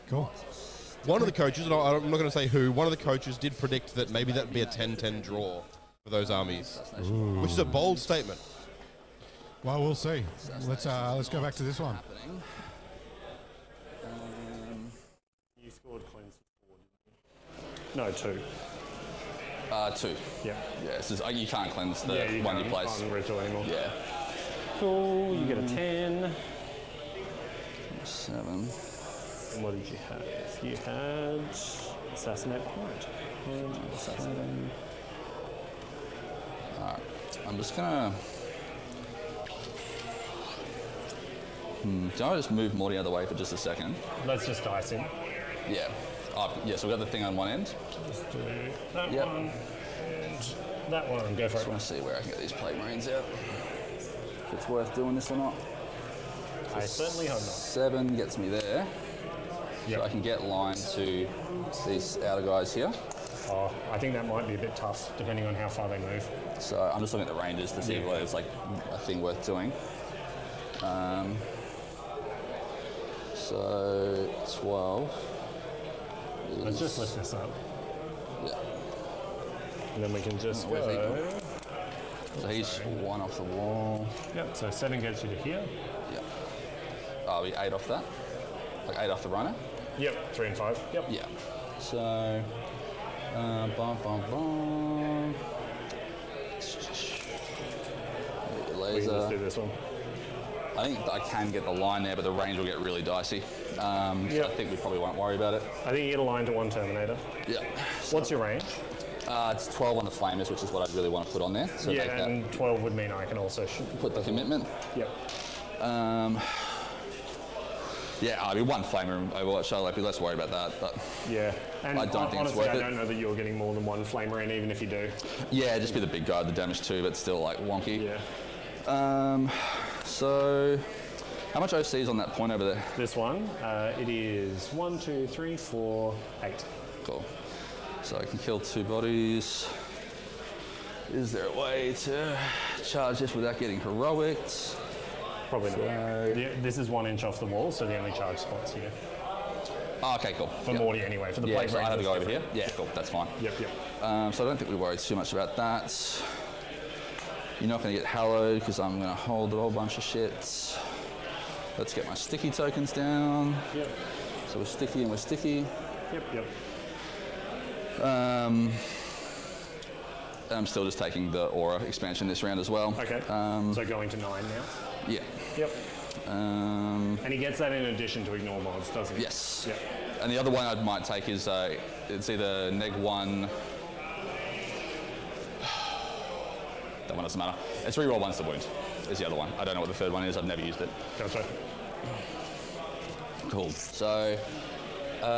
Cool. One of the coaches, and I'm not going to say who, one of the coaches did predict that maybe that would be a 10-10 draw for those armies, which is a bold statement. Well, we'll see. Let's go back to this one. You scored cleans for 4, didn't you? No, 2. 2. Yeah. Yeah, it's just, you can't cleanse the Yeah, you one you can't. place. Can't ritual anymore. Yeah. Cool, you get a 10. 7. And what did you have? You had Assassinate Point. Assassinate. Alright, I'm just gonna... Do I just move Morty out of the way for just a second? Let's just dice in. Yeah. Yeah, so we've got the thing on one end. Let's do that Yep. one and that one. Go for Just it. want to see where I can get these Plague Marines out. If it's worth doing this or not. I certainly hope not. 7 gets me there. Yep. So I can get line to these outer guys here. Oh, I think that might be a bit tough, depending on how far they move. So I'm just looking at the ranges to see whether it's like a thing worth doing. So 12. Let's just lift this up, Yeah. and then we can just Where's he go. So he's 1 off the wall. Yep, so 7 gets you to here. Yeah. Oh, we 8 off that. Like 8 off the runner. Yep, 3 and 5. Yep. Yeah. So, bum, bum, bum. We can just do Laser. this one. I think I can get the line there, but the range will get really dicey. So I think we probably won't worry about it. I think you get a line to 1 Terminator. Yeah. What's your range? It's 12 on the flamers, which is what I really want to put on there. So Yeah, make that, and 12 would mean I can also put the commitment. Yep. Yeah, I mean, 1 flamer in Overwatch, so like, let's worry about that. But Yeah, and I don't think it's honestly, worth I it. don't know that you're getting more than 1 flamer in, even if you do. yeah, just be the big guy, the damage 2, but still like wonky. Yeah. So, how much OC is on that point over there? This one, it is 1, 2, 3, 4, 8. Cool. So I can kill 2 bodies. Is there a way to charge this without getting heroics? Probably not. This is 1 inch off the wall, so the only charge spot's here. Oh, okay, cool. For Morty anyway, for the Yeah, Plague so I have to Rangers, go over different. here? Yeah, cool, that's fine. Yep. So I don't think we worry too much about that. You're not going to get hallowed because I'm going to hold a whole bunch of shit. Let's get my sticky tokens down. Yep. So we're sticky and we're sticky. Yep. I'm still just taking the aura expansion this round as well. Okay. So going to 9 now. Yeah. Yep. And he gets that in addition to ignore mods, doesn't he? Yes. Yep. And the other one I might take is it's either -1. That one doesn't matter. It's reroll 1's the wound. Is the other one. I don't know what the third one is. I've never used it. Gotcha. Cool. So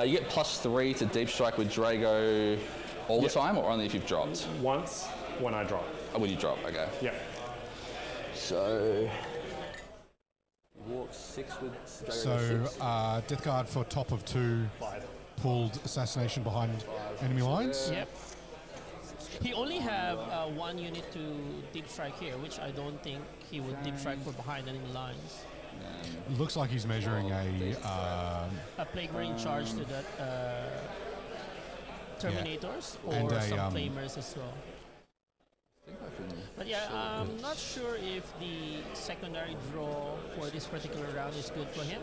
you get +3 to deep strike with Drago all the time, or only if you've dropped? Once, when I drop. Oh, when you drop, okay. Yep. So walk 6 with So Death Guard for top of 2 5. pulled assassination behind enemy lines. Yep. He only have 1 unit to deep strike here, which I don't think he would deep strike for behind enemy lines. Looks like he's measuring A plague rain charge to that Terminators And or a, some flamers as well. But yeah, I'm not sure if the secondary draw for this particular round is good for him.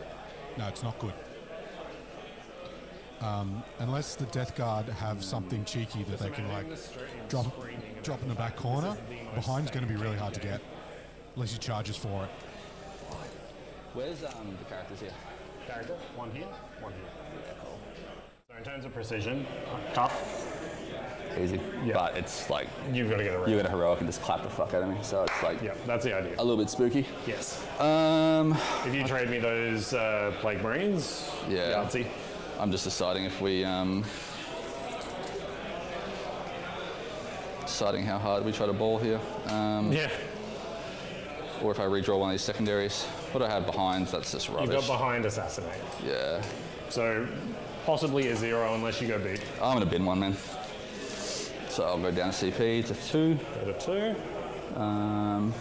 no, it's not good. Unless the Death Guard have something cheeky that they can like drop in the back corner, behind's going to be really hard to get unless he charges for it. Where's the characters here? Character, 1 here, 1 here. So in terms of precision, tough. Easy. Yeah. But it's like You've got to get it right. you're gonna heroic and just clap the fuck out of me. So it's like Yeah, that's the idea. a little bit spooky. Yes. If If you trade me those Plague Marines, Yeah. Yahtzee. I'm just deciding if we deciding how hard we try to ball here, Yeah. or if I redraw one of these secondaries. What do I have behind? That's just You've rubbish. got behind assassinate. Yeah, So possibly a 0 unless you go beat. I'm gonna bin one, man. So I'll go down CP to 2. Go to 2.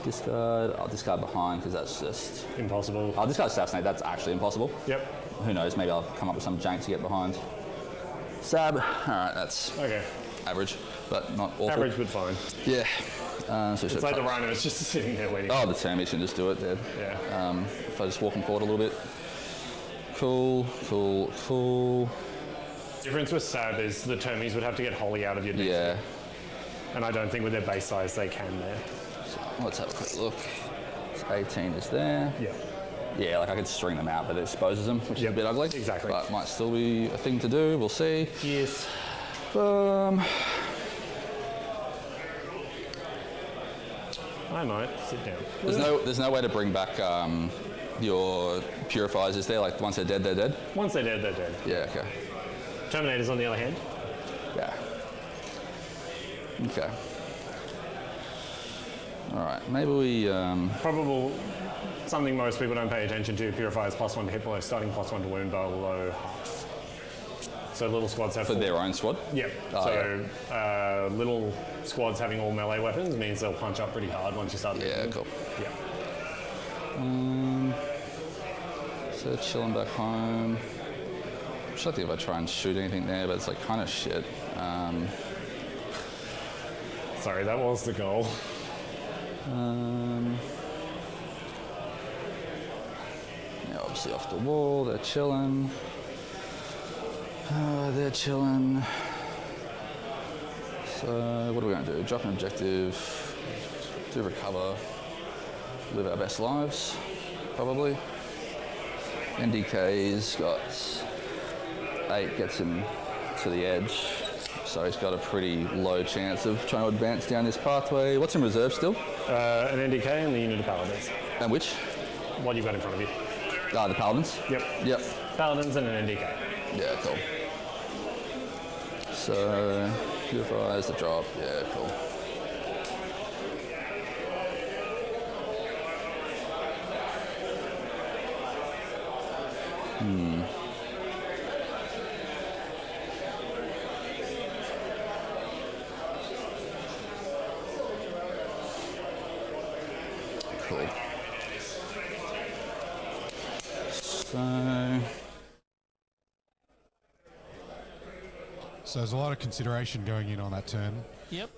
Discard. I'll discard behind because that's just. Impossible. I'll discard assassinate. That's actually impossible. Yep. Who knows? Maybe I'll come up with some jank to get behind. Sab. All right, that's Okay. average, but not awful. Average but fine. Yeah. So It's like the rhinos just sitting there waiting. Oh, the Termies can just do it there. Yeah. If I just walk them forward a little bit. Cool, cool, cool. Difference with Sab is the Termies would have to get wholly out of your deck. Yeah. And I don't think with their base size they can there. Let's have a quick look. So 18 is there. Yeah. Yeah, like I could string them out, but it exposes them, which is a bit ugly. Exactly. But might still be a thing to do. We'll see. Yes. I might sit down. There's no way to bring back your purifiers, is there? Like once they're dead, they're dead? Once they're dead, they're dead. Yeah, okay. Terminators, on the other hand. Yeah. Okay. All right, maybe we... Probable, something most people don't pay attention to, purifiers +1 to hit below, starting +1 to wound below half. So little squads have... for their own squad? Yep. Oh, so little squads having all melee weapons means they'll punch up pretty hard once you start Yeah, moving. cool. Yeah. So they're chilling back home. I'm trying to think if I try and shoot anything there, but it's like kind of shit. Sorry, that was the goal. Yeah, obviously off the wall, they're chilling. They're chilling. So what are we going to do? Drop an objective, do recover, live our best lives, probably. NDK's got 8, gets him to the edge. So he's got a pretty low chance of trying to advance down this pathway. What's in reserve still? An NDK and the unit of Paladins. And which? What you've got in front of you. The Paladins? Yep. Yep. Paladins and an NDK. Yeah, cool. So, purifies the drop. Yeah, cool. Cool. So there's a lot of consideration going in on that turn. Yep.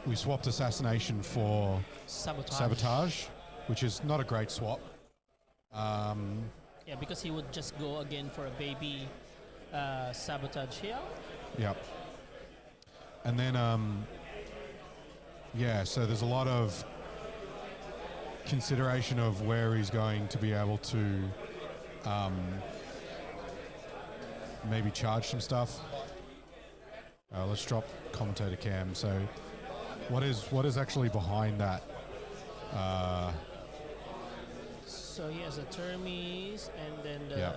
We swapped assassination for sabotage, which is not a great swap. Yeah, because he would just go again for a baby sabotage here. Yep. And then, yeah, so there's a lot of consideration of where he's going to be able to maybe charge some stuff. Let's drop commentator cam. So what is actually behind that? So he has a Termes and then the Yeah.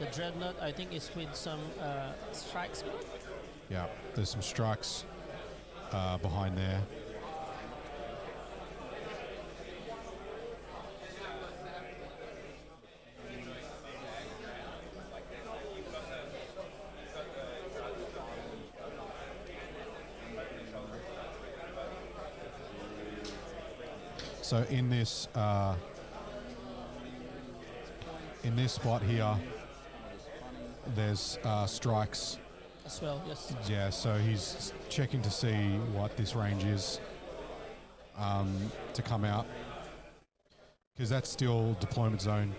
The dreadnought, I think, is with some strikes. Yeah, there's some strikes behind there. So in this spot here, there's strikes As well, yes. Yeah, so he's checking to see what this range is to come out, because that's still deployment zone.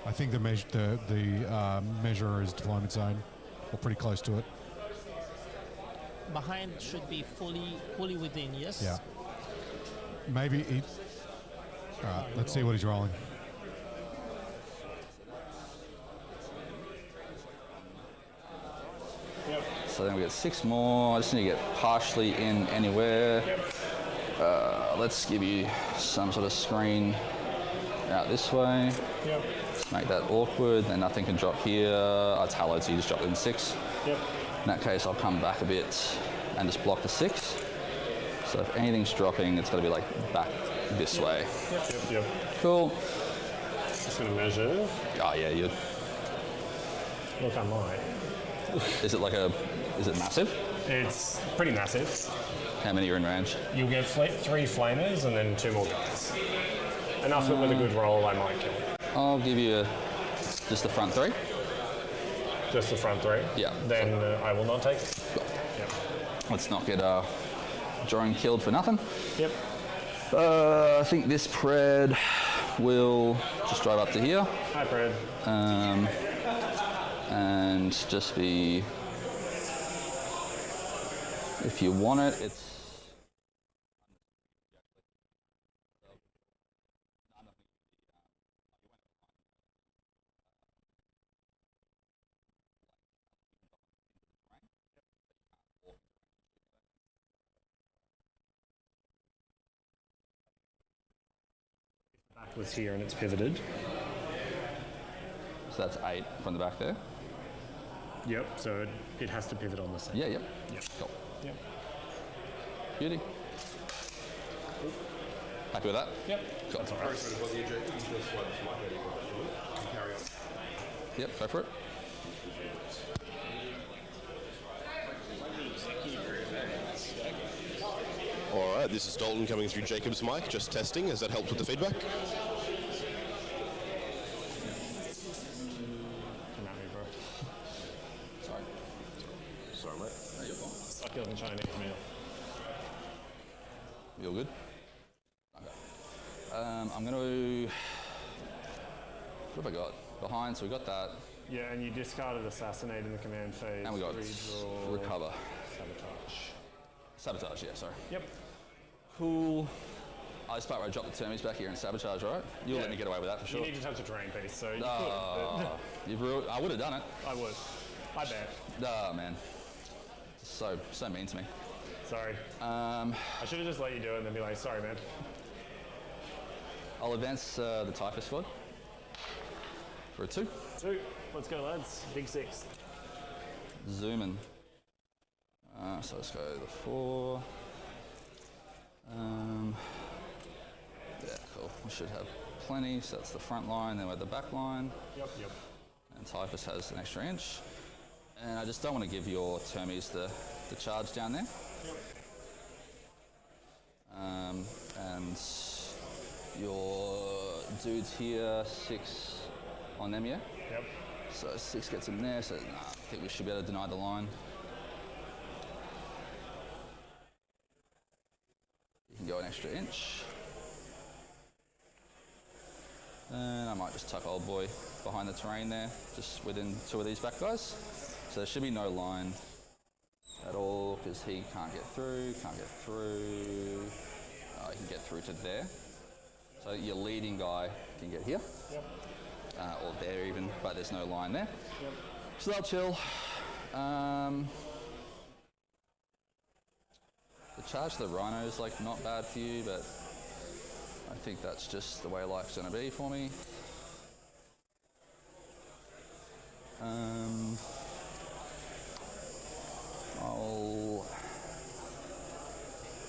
I think the measurer is deployment zone, or pretty close to it. Behind should be fully within, yes? Yeah. Maybe he... Alright, let's see what he's rolling. So then we get 6 more. I just need to get partially in anywhere. Let's give you some sort of screen out this way. Make that awkward, then nothing can drop here. It's hallowed, so you just drop it in 6. In that case, I'll come back a bit and just block the 6. So if anything's dropping, it's got to be like back this way. Cool. Just going to measure. Oh yeah, you. Look, I might. Is it massive? It's pretty massive. How many are in range? You'll get 3 flamers and then 2 more guys. Enough that with a good roll, I might kill it. I'll give you just the front 3. Just the front 3? Yeah. Then I will not take it. Yep. Let's not get drawing killed for nothing. Yep. I think this pred will just drive up to here. Hi, Pred. And just be, if you want it, it's Back was here and it's pivoted. so that's 8 from the back there. Yep, so it has to pivot on the same. Yeah, yep. Yep. Cool. Yep. Beauty. Happy with that? Yep. Cool. That's all right. Yep, go for it. All right, this is Dalton coming through Jacob's mic, just testing. Has that helped with the feedback? Come at me, bro. Sorry, mate. No, you're fine. Suck you on the Chinese meal. You all good? Okay. I'm going to... What have I got? Behind, so we got that. Yeah, and you discarded Assassinate in the command phase. And we got Redraw, Recover. Sabotage. Sabotage, yeah, sorry. Yep. Cool. I just part where I drop the termies back here and Sabotage, right? You'll let me get away with that for sure. You need to touch a terrain piece, so you could. You've I would have done it. I would. I bet. Oh, man. So mean to me. Sorry. I should have just let you do it and then be like, sorry, man. I'll advance the Typhus squad for a 2. 2. Let's go, lads. Big 6. Zoom in. So let's go the 4. Yeah, cool. We should have plenty. So that's the front line, then we're the back line. Yep. And Typhus has an extra inch. And I just don't want to give your termies the charge down there. Yep. And your dudes here, 6 on them, yeah? Yep. So 6 gets him there, so I think we should be able to deny the line. You can go an extra inch. And I might just tuck old boy behind the terrain there, just within 2 of these back guys. So there should be no line at all, because he can't get through. He can get through to there. So your leading guy can get here. Yep. Or there even, but there's no line there. Yep. So they'll chill. The charge to the rhino is like not bad for you, but I think that's just the way life's gonna be for me. I'll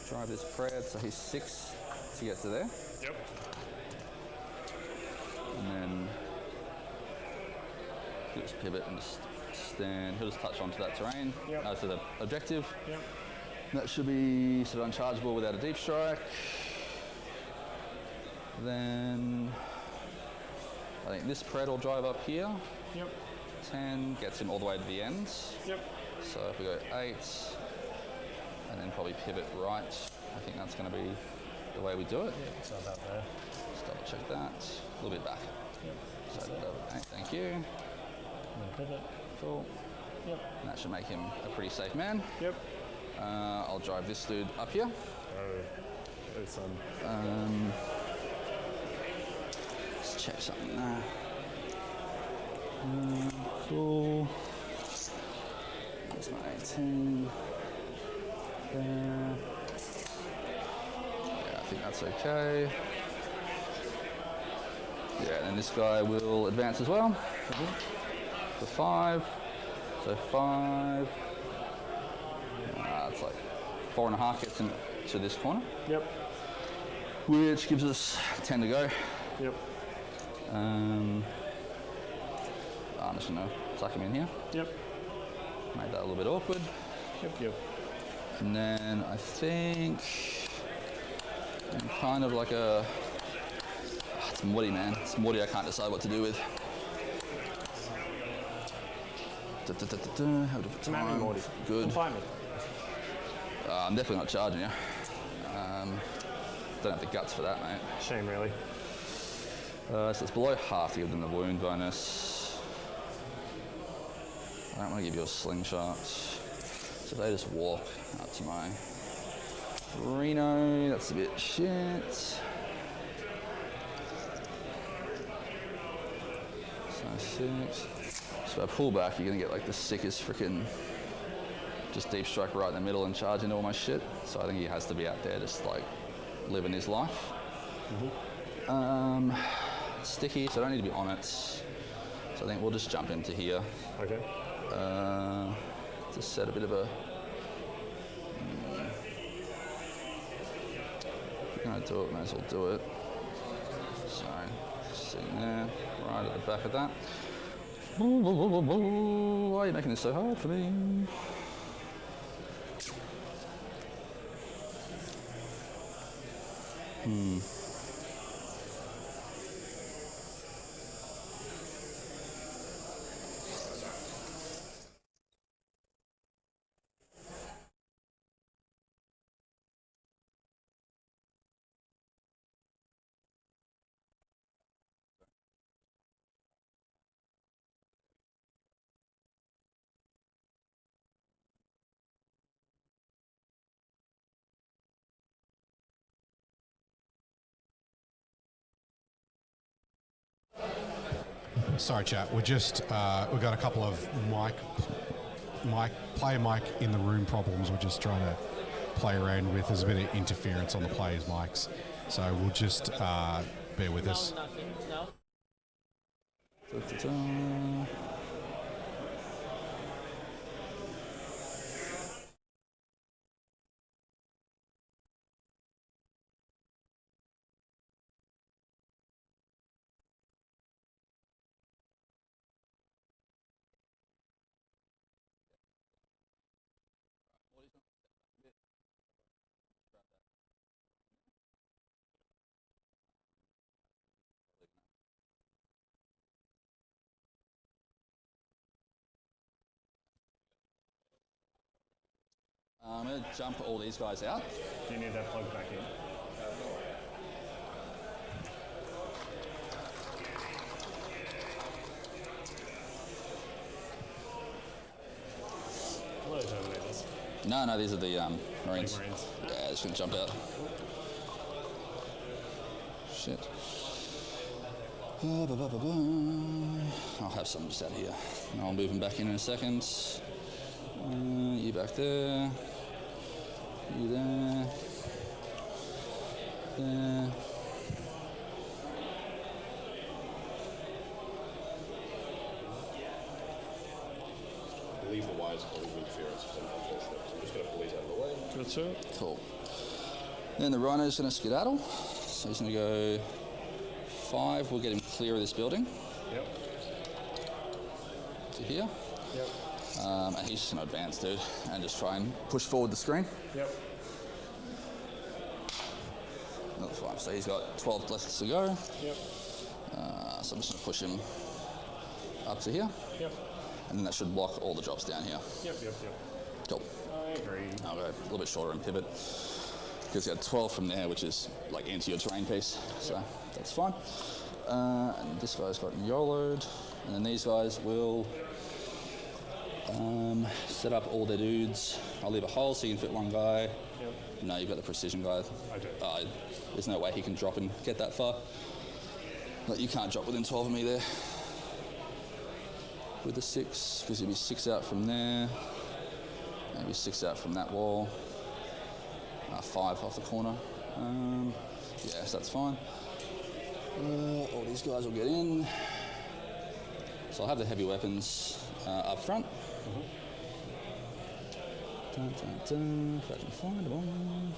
drive this Pred, so he's 6 to get to there. Yep. And then he'll just pivot and just stand. He'll just touch onto that terrain, to the objective. Yep. That should be sort of unchargeable without a deep strike. Then I think this Pred will drive up here. Yep. 10 gets him all the way to the end. Yep. So if we go 8, and then probably pivot right, I think that's going to be the way we do it. Yeah, so about there. Just double check that. A little bit back. Yep. So double 8, thank you. And then pivot. Cool. Yep. And that should make him a pretty safe man. Yep. I'll drive this dude up here. Oh, son. Let's check something there. Cool. There's my 18. There. Yeah, I think that's okay. Yeah, and then this guy will advance as well. For 5. So 5. It's like 4.5 gets into this corner. Yep. Which gives us 10 to go. Yep. I'm just gonna tuck him in here. Yep. Made that a little bit awkward. Yep. And then I think I'm kind of like a... It's Morty, man. It's Morty I can't decide what to do with. Have a different time. Morty. Good. Come find me. I'm definitely not charging you. Don't have the guts for that, mate. Shame, really. So it's below half to give them the wound bonus. I don't want to give you a slingshot. So they just walk up to my Reno. That's a bit shit. So 6. So if I pull back, you're going to get like the sickest freaking just deep strike right in the middle and charge into all my shit. So I think he has to be out there just like living his life. Sticky, so I don't need to be on it. So I think we'll just jump into here. Okay. Just set a bit of a... If you're going to do it, may as well do it. Sorry, sitting there, right at the back of that. Why are you making this so hard for me? Sorry, chat. We're just we've got a couple of player mic in the room problems. We're just trying to play around with. There's a bit of interference on the players' mics, so we'll just bear with us. Nothing. No. I'm going to jump all these guys out. Do you need that plug back in? What are those Terminators? No, these are the Marines. Marines. Yeah, just going to jump out. Shit. I'll have some just out of here. I'll move them back in a second. You back there. You there. There. leave the wires causing interference, unfortunately. So I'm just going to pull these out of the way. Good, sir. Cool. Then the rhino's going to skedaddle. So he's going to go 5. We'll get him clear of this building. Yep. To here. Yep. And he's just going to advance, dude, and just try and push forward the screen. Yep. Another 5. So he's got 12 left to go. Yep. So I'm just going to push him up to here. Yep. And then that should block all the drops down here. Yep. Yep. Yep. Cool. I agree. I'll go a little bit shorter and pivot. Because you had 12 from there, which is like into your terrain piece. So that's fine. And this guy's got YOLO'd. And then these guys will set up all their dudes. I'll leave a hole so you can fit one guy. Yep. No, you've got the precision guy. I do. There's no way he can drop and get that far. Like, you can't drop within 12 of me there. With the 6, because you'll be 6 out from there. Maybe 6 out from that wall. 5 off the corner. Yeah, so that's fine. All these guys will get in. So I'll have the heavy weapons up front. Dun, dun, dun, if I can find one.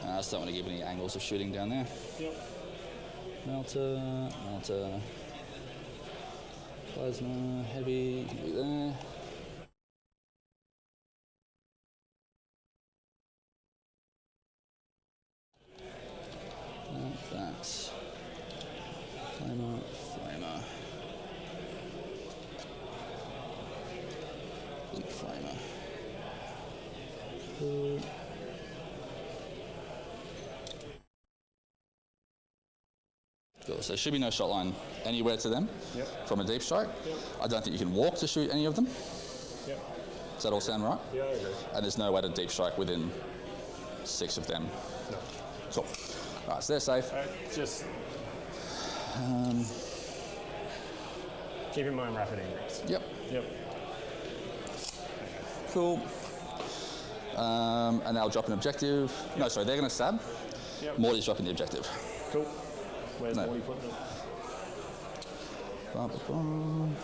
I just don't want to give any angles of shooting down there. Yep. Melter, plasma, heavy, can be there. Like that. Flamer. Big flamer. Cool. Cool. So there should be no shot line anywhere to them from a deep strike. Yep. I don't think you can walk to shoot any of them. Yep. Does that all sound right? Yeah, I agree. And there's no way to deep strike within 6 of them. No. Cool. Right, so they're safe. Just keep in mind rapid index. Yep. Yep. Cool. And they'll drop an objective. No, sorry, they're going to stab. Yep. Morty's dropping the objective. Cool. Where's No. Morty putting it? Bum, bum, bum.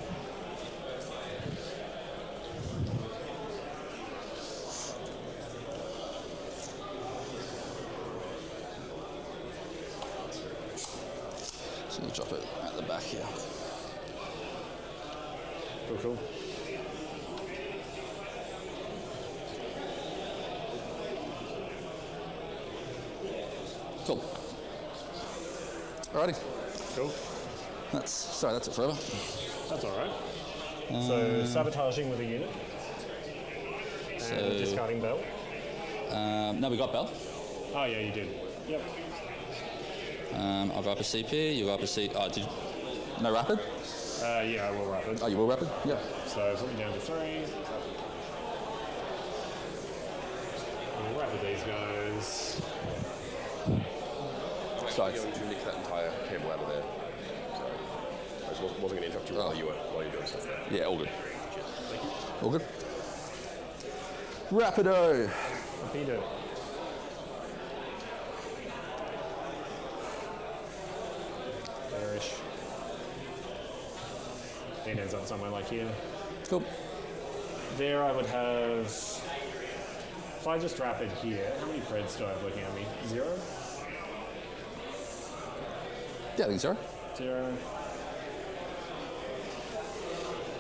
So you drop it at the back here. Cool. Cool. Alrighty. Cool. That's it forever. That's all right. So sabotaging with a unit and discarding bell. No, we got Bell. Oh yeah, you did. Yep. I'll go up a CP, you go up a C. Oh, did you, no rapid? Yeah, I will rapid. Oh, you will rapid? Yep. So put me down to 3. We'll rapid these guys. Sorry. Going to nick that entire cable out of there. Sorry. I just wasn't going to interrupt you while you were doing stuff there. Yeah, all good. Cheers. Thank you. All good. Rapido. Rapido. Bearish. It ends up somewhere like here. Cool. There I would have... If I just rapid here, how many Preds do I have looking at me? 0? Yeah, I think so. 0.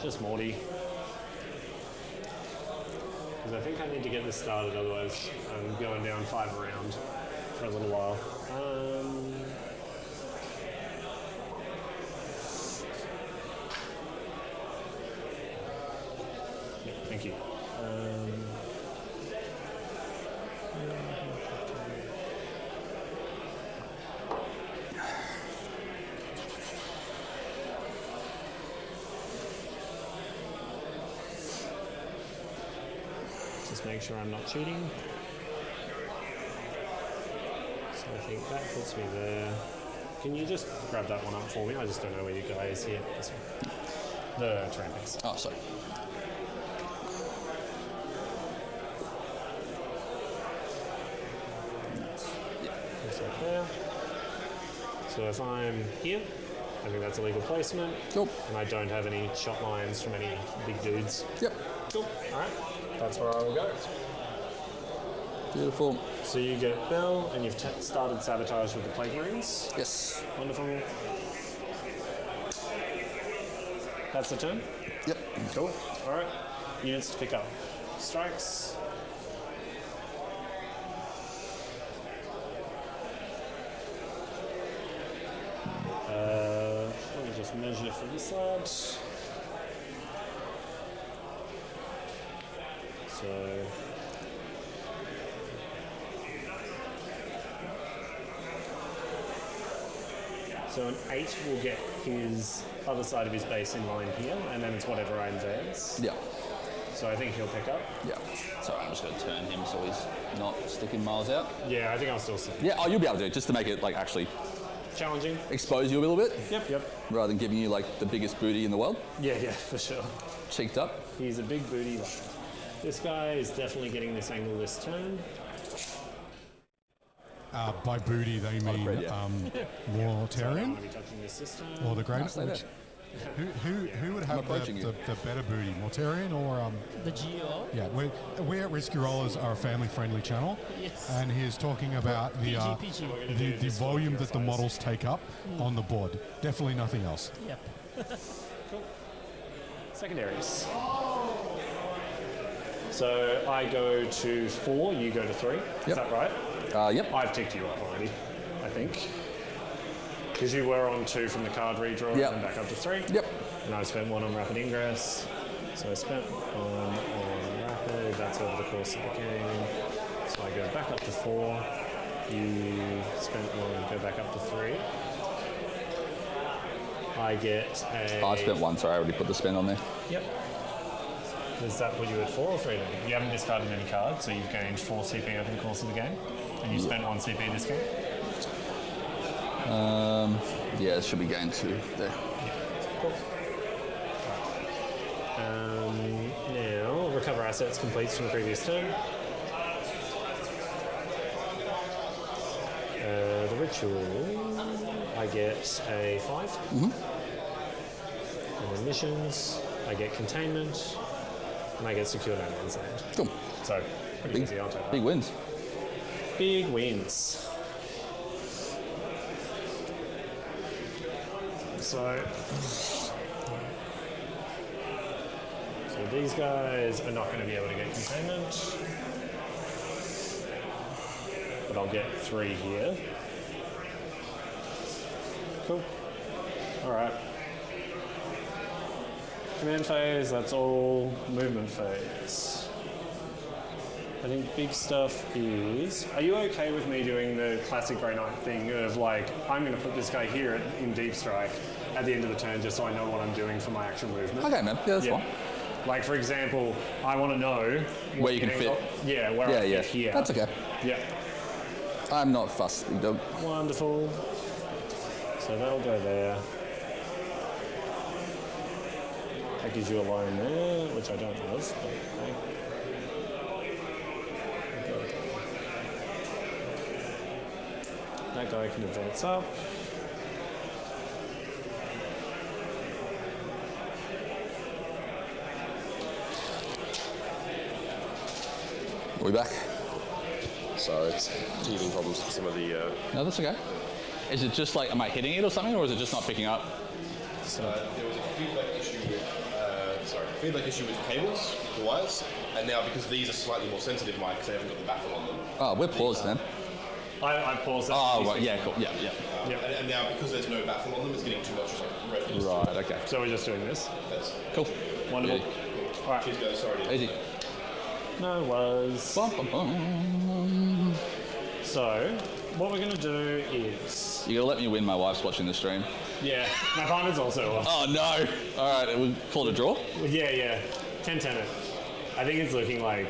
Just Morty. Because I think I need to get this started, otherwise I'm going down 5 around for a little while. Yeah, thank you. Just make sure I'm not cheating. So I think that puts me there. Can you just grab that one up for me? I just don't know where your guy is here. This one. The terrain piece. Oh, sorry. Just like there. So if I'm here, I think that's a legal placement. Cool. And I don't have any shot lines from any big dudes. Yep. Cool. All right. That's where I will go. Beautiful. So you get Bell, and you've started sabotage with the plague marines. Yes. Wonderful. That's the turn. Yep. Cool. All right. Units to pick up. Strikes. Let me just measure for this lad. So an 8 will get his other side of his base in line here, and then it's whatever I advance. Yeah. So I think he'll pick up. Yeah. Sorry, I'm just going to turn him so he's not sticking miles out. Yeah, I think I'll still see. Yeah, oh, you'll be able to do it just to make it like actually Challenging. expose you a little bit. Yep. Rather than giving you like the biggest booty in the world. Yeah, for sure. Cheeked up. He's a big booty. This guy is definitely getting this angle this turn. By booty, they mean Upgrade, yeah. So I don't Mortarian want to be touching this turn. or the greatest. Stay there. Who would have approaching you. the better booty, Mortarian or The GO. yeah? We at Risky Rollers are a family-friendly channel, Yes. and he's talking about the PG. the volume that the models take up on the board. Definitely nothing else. Yep. Cool. Secondaries. So I go to 4, you go to 3. Is Yep. that right? Yep. I've ticked you up already, I think. Because you were on 2 from the card redraw Yep. and back up to 3. Yep. And I spent 1 on rapid ingress. So I spent 1 on rapid. That's over the course of the game. So I go back up to 4. You spent 1, go back up to 3. I get a... I spent 1, sorry, I already put the spend on there. Yep. Is that what you had 4 or 3? You haven't discarded any cards, so you've gained 4 CP over the course of the game. And you spent 1 CP this game. Yeah, it should be gained 2 there. Cool. Now, recover assets completes from the previous turn. The ritual, I get a 5. Mm-hmm. And then missions, I get containment, and I get secure no man's land. Cool. So, pretty easy, I'll take that. Big wins. Big wins. So these guys are not going to be able to get containment, but I'll get 3 here. Cool. All right. Command phase, that's all. Movement phase. I think big stuff is... Are you okay with me doing the classic Grey Knight thing of like, I'm going to put this guy here in Deep Strike at the end of the turn just so I know what I'm doing for my actual movement? Okay, man. Yeah, that's fine. Like, for example, I want to know... Where you can fit. Yeah, where I fit here. That's okay. Yeah. I'm not fussed, big dog. Wonderful. So that'll go there. That gives you a line there, which I don't have. But okay. That guy can advance up. Are we back? Sorry, it's teething problems with some of the... No, that's okay. Is it just like, am I hitting it or something, or is it just not picking up? there was a feedback issue with cables, the wires, and now because these are slightly more sensitive mics, they haven't got the baffle on them. Oh, we're paused then. I paused that. Oh, right, yeah, cool. Yeah. And now because there's no baffle on them, it's getting too much resonance. Right, okay. So we're just doing this. That's Cool. Wonderful. Yeah. All right. Cheers, guys. Sorry. Easy. No worries. Bum, bum, bum. So what we're going to do is... You gotta let me win, my wife's watching the stream. Yeah, my partner's also off. Oh no! Alright, we'll call it a draw? Yeah. 10-10 it. I think it's looking like...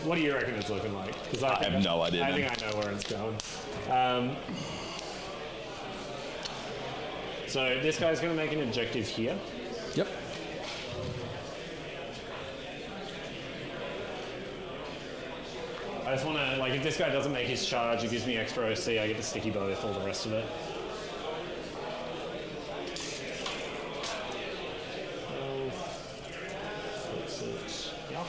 What do you reckon it's looking like? 'Cause I have no idea, I man. think I know where it's going. So this guy's going to make an objective here. Yep. I just want to, like, if this guy doesn't make his charge, it gives me extra OC, I get to sticky both, all the rest of it. Excellent. Yep.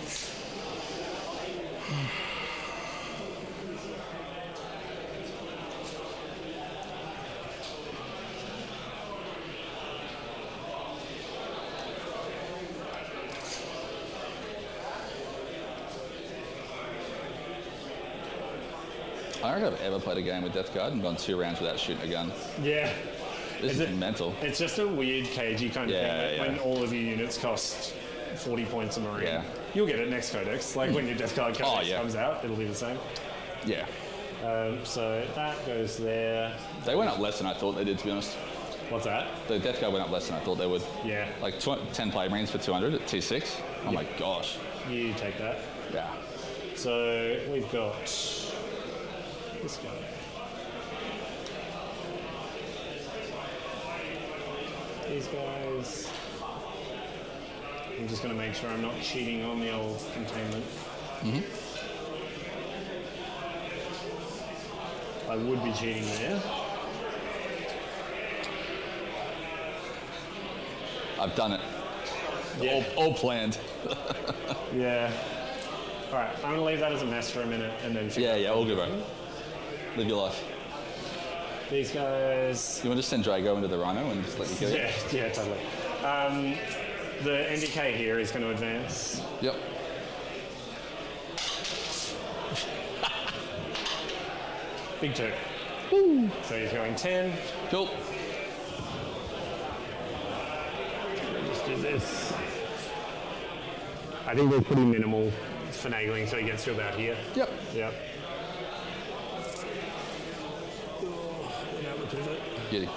I don't think I've ever played a game with Death Guard and gone 2 rounds without shooting a gun. Yeah. This is mental. It's just a weird cagey kind of thing. When all of your units cost 40 points a marine. Yeah. You'll get it next codex. Like when your Death Guard codex comes out, it'll be the same. Yeah. So that goes there. They went up less than I thought they did, to be honest. What's that? The Death Guard went up less than I thought they would. Yeah. Like 10 player marines for 200 at T6. Oh my gosh. You take that. Yeah. So we've got this guy. These guys. I'm just going to make sure I'm not cheating on the old containment. I would be cheating there. I've done it. Yeah. All planned. Yeah. All right, I'm going to leave that as a mess for a minute and then figure Yeah, all good, bro. Live your life. These guys. You want to just send Drago into the Rhino and just let you kill it? Yeah, totally. The NDK here is going to advance. Yep. Big 2. Woo. So he's going 10. Cool. Just do this. I think we're pretty minimal finagling, so he gets to about here. Yep. Yep. Giddy.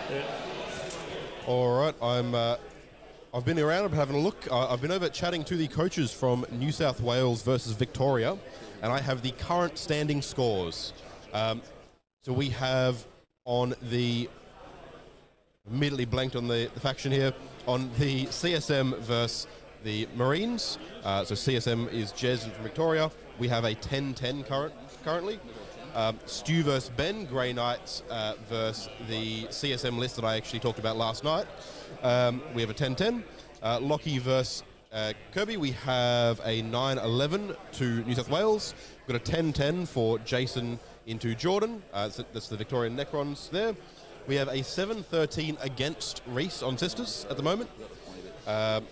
Yeah. All right, I've been around, I'm having a look. I've been over chatting to the coaches from New South Wales versus Victoria, and I have the current standing scores. So we have on the, immediately blanked on the faction here, on the CSM versus the Marines. So CSM is Jez from Victoria. We have a 10-10 currently. Stu versus Ben, Grey Knights versus the CSM list that I actually talked about last night. We have a 10-10. Lockie versus Kirby, we have a 9-11 to New South Wales. We've got a 10-10 for Jason into Jordan. That's the Victorian Necrons there. We have a 7-13 against Reese on Sisters at the moment.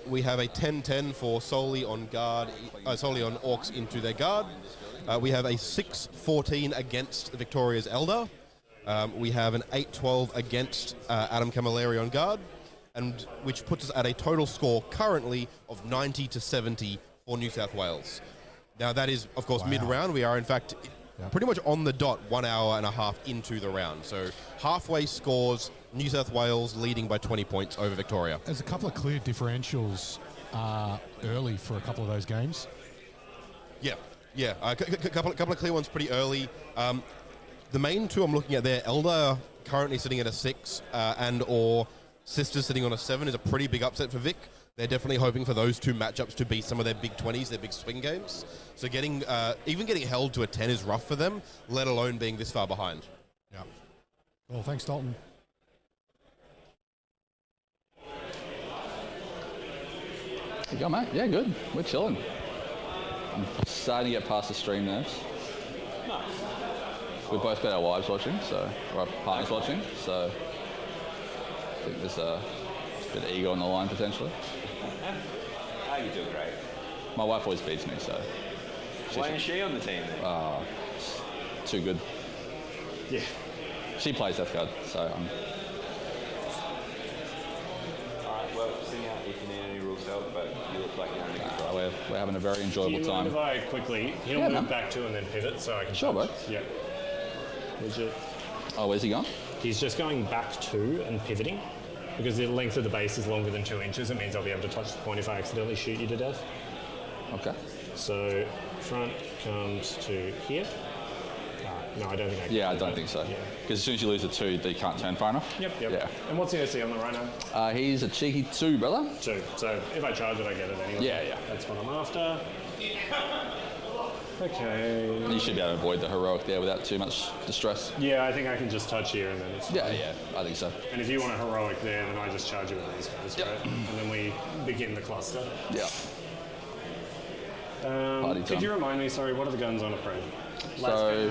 We have a 10-10 for solely on Orcs into their guard. We have a 6-14 against Victoria's Elder. We have an 8-12 against Adam Camilleri on guard, and which puts us at a total score currently of 90-70 for New South Wales. Now that is, of course, mid-round. We are, in fact, pretty much on the dot 1 hour and a half into the round. So halfway scores, New South Wales leading by 20 points over Victoria. There's a couple of clear differentials early for a couple of those games. Yeah, a couple of clear ones pretty early. The main two I'm looking at there, Elder currently sitting at a 6 and or Sisters sitting on a 7 is a pretty big upset for Vic. They're definitely hoping for those two matchups to be some of their big 20s, their big swing games. So even getting held to a 10 is rough for them, let alone being this far behind. Yeah. Well, thanks, Dalton. You go, mate. Yeah, good. We're chilling. I'm starting to get past the stream nerves. We've both got our wives watching, or our partners watching, so I think there's a bit of ego on the line potentially. You do great. My wife always beats me, so. Why is she on the team then? Too good. Yeah. She plays Death Guard, so I'm. Alright, well, sing out if you need any rules help, but you look like you're in a good spot. We're having a very enjoyable Do you time. mind if I quickly, he'll move back 2 and then pivot so I can... Sure, bro. Yeah. Legit. Oh, where's he gone? He's just going back 2 and pivoting. Because the length of the base is longer than 2 inches, it means I'll be able to touch the point if I accidentally shoot you to death. Okay. So front comes to here. No, I don't think I can. Yeah, I don't think so. Because as soon as you lose a 2, they can't turn far enough. Yep. Yeah. And what's the OC on the Rhino? He's a cheeky 2, brother. 2. So if I charge it, I get it anyway. Yeah. That's what I'm after. Okay. You should be able to avoid the heroic there without too much distress. Yeah, I think I can just touch here and then it's Yeah, fine. yeah, I think so. And if you want a heroic there, then I just charge you with these guys, Yep. right? And then we begin the cluster. Yeah. Party Could time. you remind me, sorry, what are the guns on a Pred? So,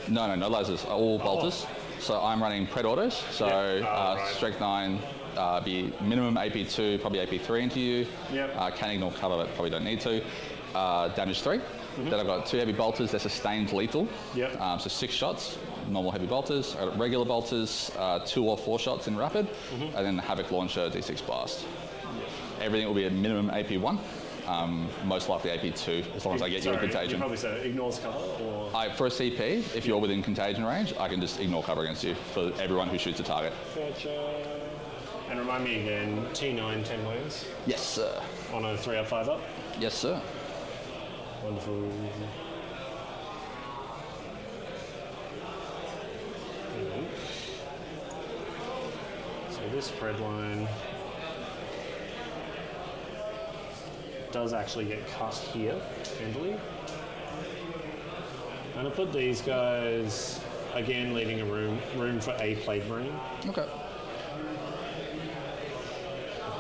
no lasers, all bolters. So I'm running Pred autos. So right. Strength 9, be minimum AP2, probably AP3 into you. Yep. Can ignore cover, but probably don't need to. Damage 3. Then I've got 2 heavy bolters. They're sustained lethal. Yep. So 6 shots, normal heavy bolters. I've got regular bolters, 2 or 4 shots in rapid, and then the Havoc launcher, D6 blast. Everything will be a minimum AP1. Most likely AP2, as long as I get you a You contagion. probably said ignores cover, or... For a CP, if you're within contagion range, I can just ignore cover against you for everyone who shoots a target. Gotcha. And remind me again, T9, 10 waves Yes, sir. on a 3 up, 5 up. Yes, sir. Wonderful. So this Pred line does actually get cut here, handily. I'm gonna put these guys, again, leaving a room for a Plague Marine Okay.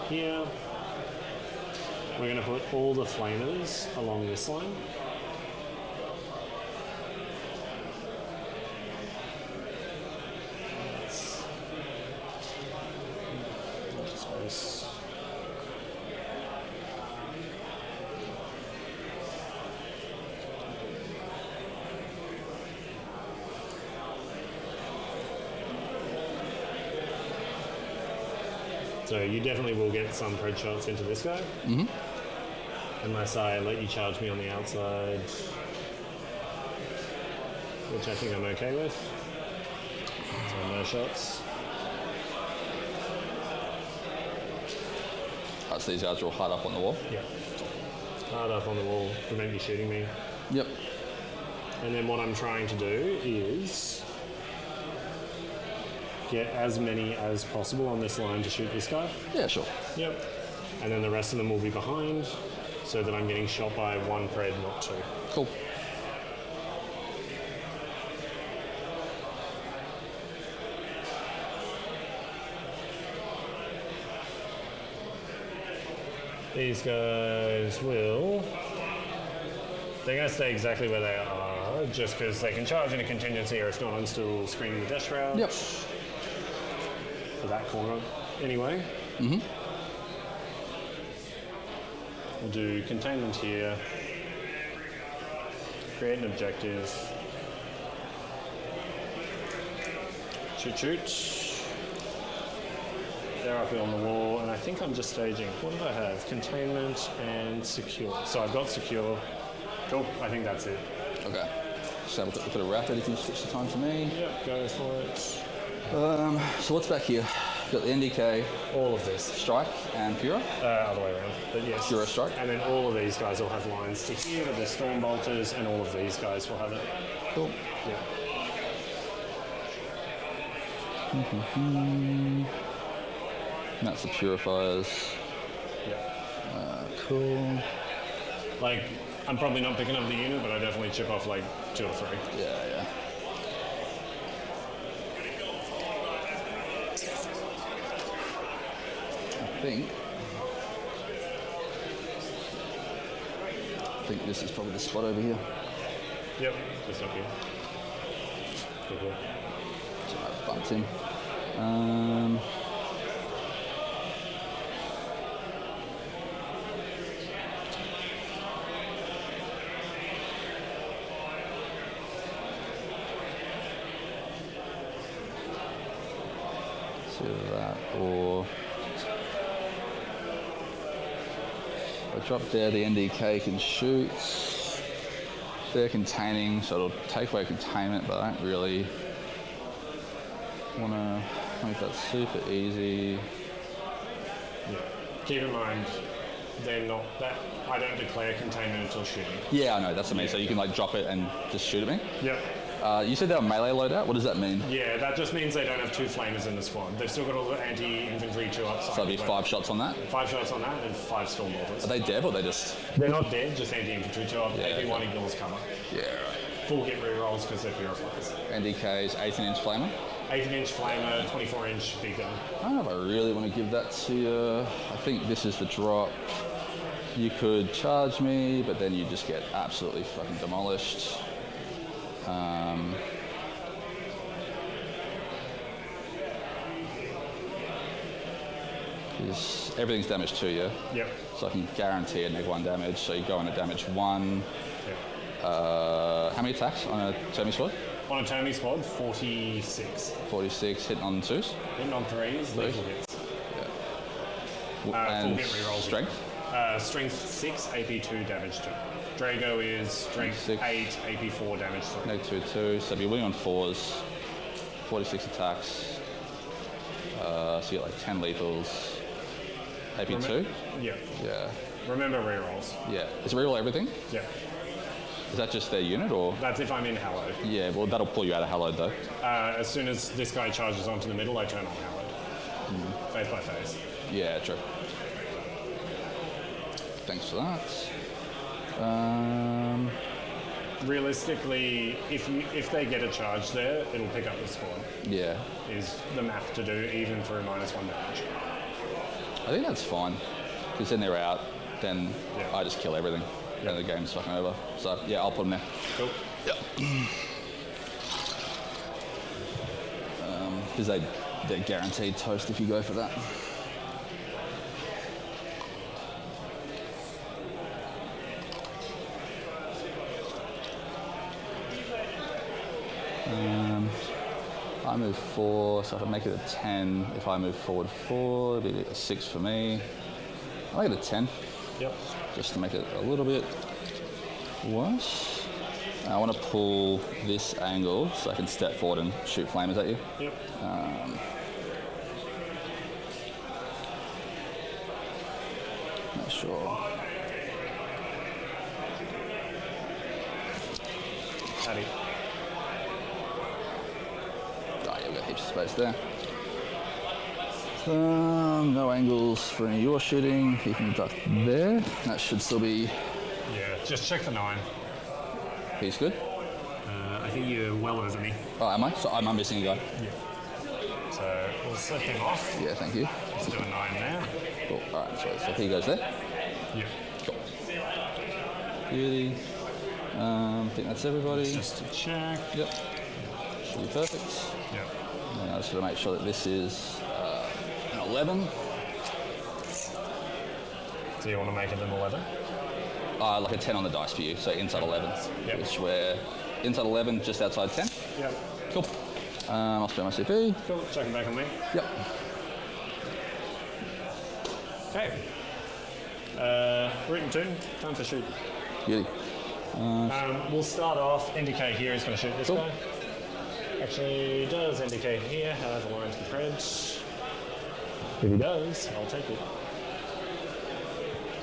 here. We're gonna put all the flamers along this line. Space. So you definitely will get some Pred shots into this guy. Unless I let you charge me on the outside, which I think I'm okay with. So no shots. So these guys are all hard up on the wall. Yeah. Hard up on the wall, prevent you shooting me. Yep. And then what I'm trying to do is get as many as possible on this line to shoot this guy. Yeah, sure. Yep. And then the rest of them will be behind, so that I'm getting shot by 1 Pred, not 2. Cool. These guys will... They're going to stay exactly where they are, just because they can charge in a contingency, or if not, I'm still screening the Death Shroud. Yep. For that corner, anyway. We'll do containment here. Create an objective. Shoot, shoot. They're up here on the wall, and I think I'm just staging. What did I have? Containment and secure. So I've got secure. Cool, I think that's it. Okay. So we'll put a rapid if you switch the time to me. Yep, go for it. So what's back here? We've got the NDK, All of this. Strike, and Pura. Other way around, but yes. Pura Strike. And then all of these guys will have lines to here, but they're storm bolters, and all of these guys will have it. Cool. Yeah. And that's the purifiers. Yeah. Cool. Like, I'm probably not picking up the unit, but I definitely chip off like 2 or 3. Yeah. I think this is probably the spot over here. Yep, just up here. Cool. So I bumped him. Either that or I drop there, the NDK can shoot. They're containing, so it'll take away containment, but I don't really want to make that super easy. Yeah. Keep in mind, they're not that. I don't declare containment until shooting. Yeah, I know, that's what I mean. So you can like drop it and just shoot at me. Yep. You said they were melee loadout. What does that mean? Yeah, that just means they don't have 2 flamers in the squad. They've still got all the anti-infantry 2 upside. So it'll be 5 shots on that. 5 shots on that and 5 storm bolters. Are they dev or they just? They're not dead, just anti-infantry 2 up. Yeah, AP1 ignores cover. Yeah, right. Full hit rerolls because they're purifiers. NDK's 18-inch flamer. 18-inch flamer, 24-inch big gun. I don't know if I really want to give that to you. I think this is the drop. You could charge me, but then you just get absolutely fucking demolished. Everything's damage 2, yeah? Yep. So I can guarantee a -1 damage. So you go on a damage 1. Yep. How many attacks on a Termi squad? On a Termi squad, 46. 46, hitting on 2s. Hitting on 3s, lethal hits. Full And hit rerolls. strength? Strength 6, AP2, damage 2. Drago is strength 6. 8, AP4, damage 3. No 2, 2. So you're winning on 4s. 46 attacks. So you get like 10 lethals. AP2? Yeah. Yeah. Remember rerolls. Yeah. Is it reroll everything? Yeah. Is that just their unit or? That's if I'm in Hallowed. Yeah, well that'll pull you out of Hallowed though. As soon as this guy charges onto the middle, I turn on Hallowed. Phase by phase. Yeah, true. Thanks for that. Realistically, if they get a charge there, it'll pick up the squad. Yeah. Is the math to do even through -1 damage. I think that's fine. Because then they're out, then Yeah. I just kill everything. Yeah. And the game's fucking over. So yeah, I'll put them there. Cool. Yep. Because they're guaranteed toast if you go for that. I move 4, so I can make it a 10. If I move forward 4, it'll be a 6 for me. I'll make it a 10, Yep. just to make it a little bit worse. And I want to pull this angle so I can step forward and shoot flamers at you. Yep. Not sure. Paddy. Oh, yeah, we've got heaps of space there. No angles for any of your shooting. You can duck there. That should still be. Yeah, just check the 9. He's good. I think you're well over me. Oh, am I? So I'm missing a guy. Yeah. So we'll set him off. Yeah, thank you. Let's do a 9 now. Cool. All right, so he goes there. Yeah. Cool. Beauty. I think that's everybody. Just to check. Yep. Should be perfect. Yep. And I just got to make sure that this is an 11. So you want to make it an 11? Like a 10 on the dice for you, so inside 11. Yep. Which we're inside 11, just outside 10. Yep. Cool. I'll spend my CP. Cool. Check him back on me. Yep. Okay. Written 2. Time to shoot. Beauty. We'll start off. Indicate here is going to shoot this Cool. guy. Actually, does indicate here. Has the lines prepared. If he does, I'll take it.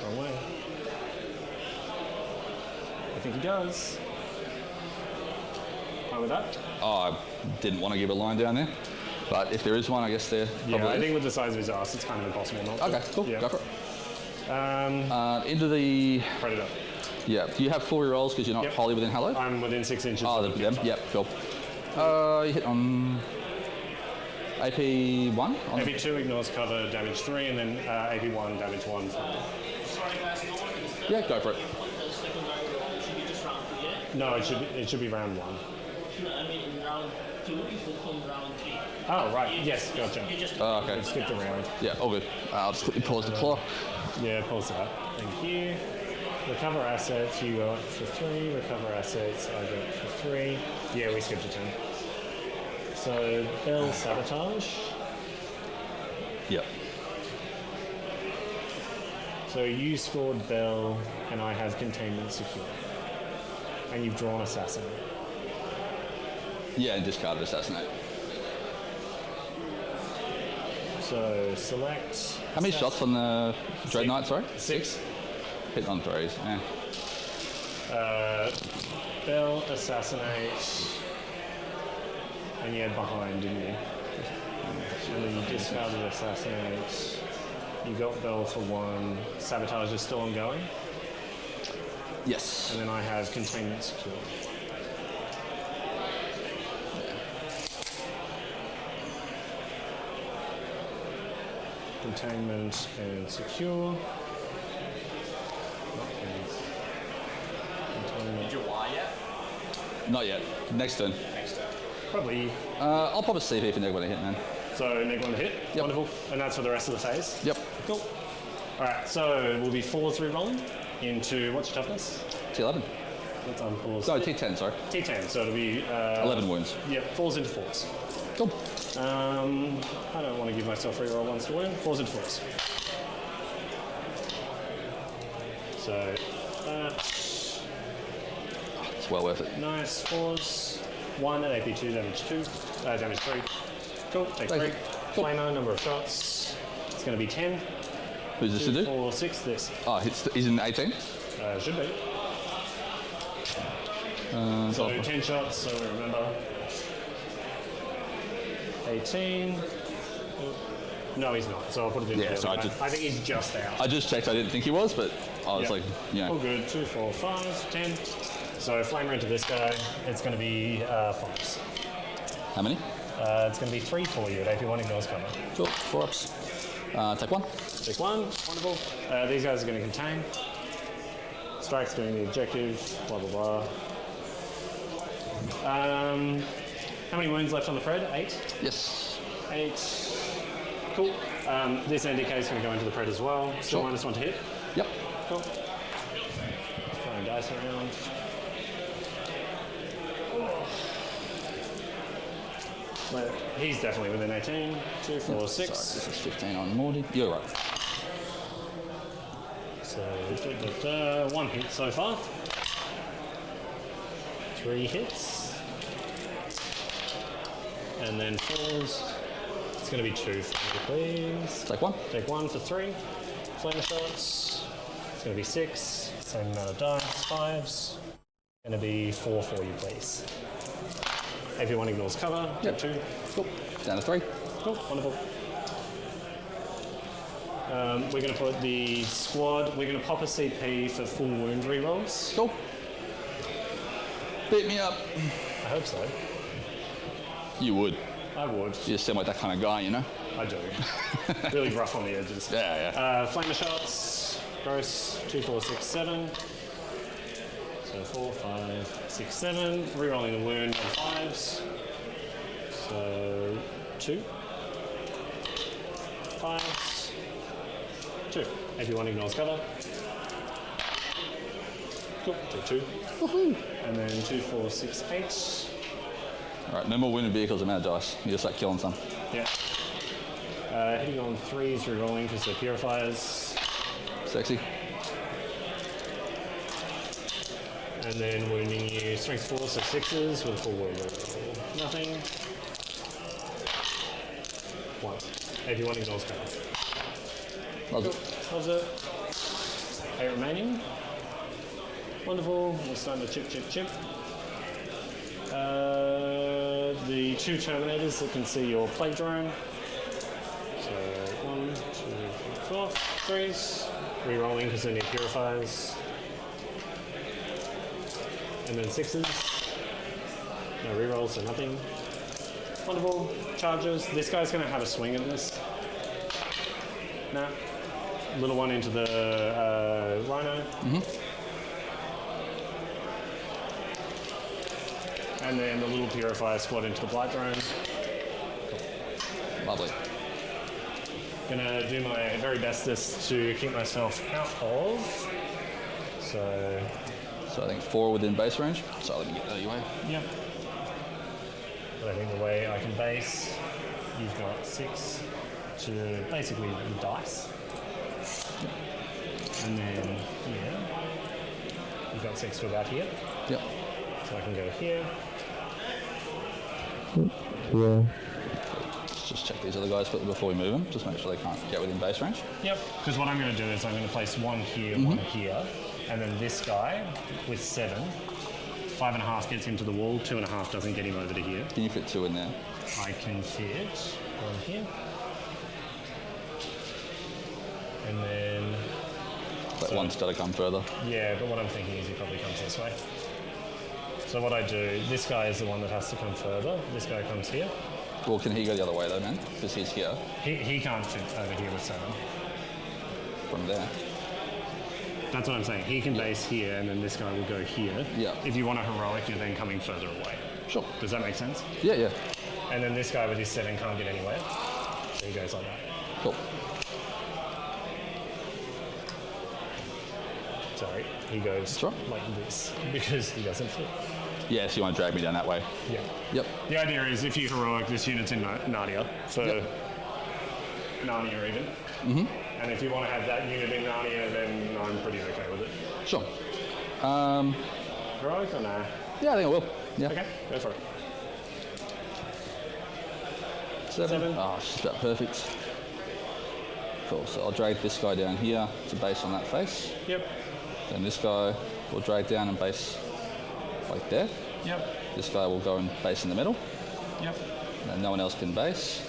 Wrong way. I think he does. Fine with that? Oh, I didn't want to give a line down there, but if there is one, I guess there Yeah, probably I is. think with the size of his ass, it's kind of impossible not to. Okay, cool. Yeah. Go for it. Into the. Predator. Yeah. Do you have 4 rerolls because you're not Yep. wholly within Hello? I'm within 6 inches. Oh, of the them. picture. Yep. Cool. You hit on AP1. On AP2 ignores cover, damage 3, and then AP1, damage 1. Yeah, go for it. No, it should be round 1. I mean, in round 2, you put on round 3. Oh, right. Yes, gotcha. You just Oh, okay. Skipped a round. Yeah, all good. I'll just quickly pause the clock. Yeah, pause that. Thank you. Recover assets, you go up for 3. Recover assets, I go up for 3. Yeah, we skipped a 10. So, Bell Sabotage. Yep. So you scored Bell, and I have Containment Secure. And you've drawn Assassin. Yeah, and discarded Assassinate. So, select... How many shots on the Dreadnought, sorry? 6. Hit on 3s, yeah. Bell, Assassinate, And you had behind, didn't you? And then you discarded assassinate. You got Bell for 1. Sabotage is still ongoing. Yes. And then I have containment secure. Containment and secure. Did you wire yet? Not yet. Next turn. Probably. I'll pop a CP for Neg when I hit, man. So Neg 1 to hit. Yep. Wonderful. And that's for the rest of the phase. Yep. Cool. All right. So we'll be 4s re-rolling into what's your toughness? T11. Let's unpause. No, T10, sorry. T10. So it'll be 11 wounds. Yep. 4s into 4s. Cool. I don't want to give myself re-roll once to win. 4s into 4s. So It's well worth it. nice 4s. 1 at AP 2, damage 2, damage 3. Cool. Take 3. Cool. Flamer, number of shots. It's going to be 10. Who's this 2, to do? 4, 6. This Oh, he's in 18? should be. So 10 shots. So remember. 18. No, he's not. So I'll put it in. Yeah, the so other I guy. just- I think he's just out. I just checked. I didn't think he was, but I was Yep. like, you know. All good. 2, 4, 5, 10. So flamer into this guy. It's going to be 5s. How many? It's going to be 3 for you at AP1 ignores cover. Cool. 4 ups. Take 1. Take 1. Wonderful. These guys are going to contain. Strike's doing the objective. Blah, blah, blah. How many wounds left on the Pred? 8? Yes. 8. Cool. This NDK is going to go into the Pred as well. Still Sure. -1 to hit. Yep. Cool. Throwing dice around. Well, he's definitely within 18. 2, 4, 6. Sorry, this is 15 on Morty. You're right. So, 1 hit so far. 3 hits. And then 4s. It's going to be 2 for you, please. Take 1. Take 1 for 3. Flame shots. It's going to be 6. Same amount of dice. 5s. Going to be 4 for you, please. AP1 ignores cover. Yep. Take 2. Cool. Down to 3. Cool. Wonderful. We're going to put the squad. We're going to pop a CP for full wound rerolls. Cool. Beat me up. I hope so. You would. I would. You seem like that kind of guy, you know? I do. Really rough on the edges. Yeah, yeah. Flamer shots. Gross. 2, 4, 6, 7. So 4, 5, 6, 7. Rerolling the wound on 5s. So 2. 5s. 2. AP1 ignores cover. Cool. Take 2. Woohoo. And then 2, 4, 6, 8. Alright, no more wounded vehicles, I'm out of dice. You just like killing some. Yeah. Hitting on 3s, rerolling because they're purifiers. Sexy. And then wounding you strength 4, so 6s with a full wound. Nothing. 1. AP1 ignores cover. Loves it. Loves it. 8 remaining. Wonderful. We're starting to chip, chip, chip. The 2 Terminators that can see your plate drone. So 1, 2, 3, 4, 3s. Rerolling because they need purifiers. And then 6s. No rerolls, so nothing. Wonderful. Charges. This guy's going to have a swing at this. Nah. Little one into the Rhino. And then the little purifier squad into the Blight Drone. Lovely. Gonna do my very bestest to keep myself out of. So, So I think 4 within base range. So let me get that your way. yeah. But I think the way I can base, you've got 6 to basically the dice. And then here, you've got 6 for that here. Yep. So I can go here. Let's just check these other guys quickly before we move them. Just make sure they can't get within base range. Yep. Because what I'm going to do is I'm going to place 1 here, 1 here, and then this guy with 7 5.5 gets him to the wall, 2.5 doesn't get him over to here. Can you fit 2 in there? I can fit one here. And then... But one's got to come further. Yeah, but what I'm thinking is he probably comes this way. So what I do, this guy is the one that has to come further. This guy comes here. Well, can he go the other way though, man? Because he's here. He can't fit over here with 7. From there. That's what I'm saying. He can base here, and then this guy will go here. Yeah. If you want a heroic, you're then coming further away. Sure. Does that make sense? Yeah, yeah. And then this guy with his 7 can't get anywhere. So he goes like that. Cool. Sorry, he goes That's right. like this because he doesn't fit. Yeah, so you want to drag me down that way? Yeah. Yep. The idea is if you heroic, this unit's in Narnia for Narnia even. Mm-hmm. And if you want to have that unit in Narnia, then I'm pretty okay with it. Sure. Heroic or no? Yeah, I think I will. Yeah. Okay, go for it. 7. Oh, it's just about perfect. Cool, so I'll drag this guy down here to base on that face. Yep. Then this guy will drag down and base like there. Yep. This guy will go and base in the middle. Yep. And no one else can base.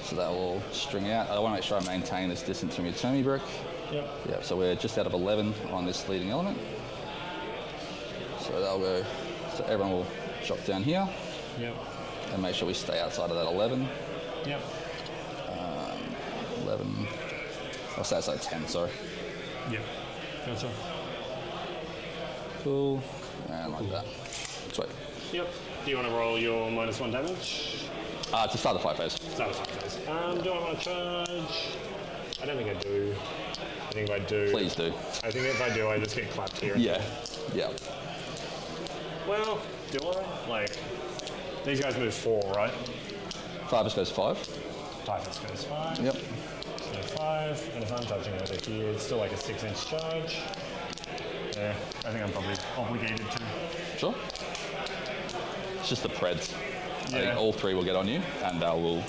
So that will string out. I want to make sure I maintain this distance from your Termi brick. Yep. Yep, so we're just out of 11 on this leading element. So that'll go, so everyone will drop down here. Yep. And make sure we stay outside of that 11. Yep. 11, I'll say it's like 10, sorry. Yep. Gotcha. Cool, and like that. Sweet. Yep. Do you want to roll your -1 damage? To start the fight phase. Start the 5 phase. Do I want to charge? I don't think I do. I think if I do... Please do. I think if I do, I just get clapped here. Yeah, yeah. Well, do I? Like, these guys move 4, right? 5 just goes 5. 5 just goes 5. Yep. So 5, and if I'm touching over here, it's still like a 6-inch charge. Yeah, I think I'm probably obligated to. Sure. It's just the preds. I Yeah. think all 3 will get on you, and they will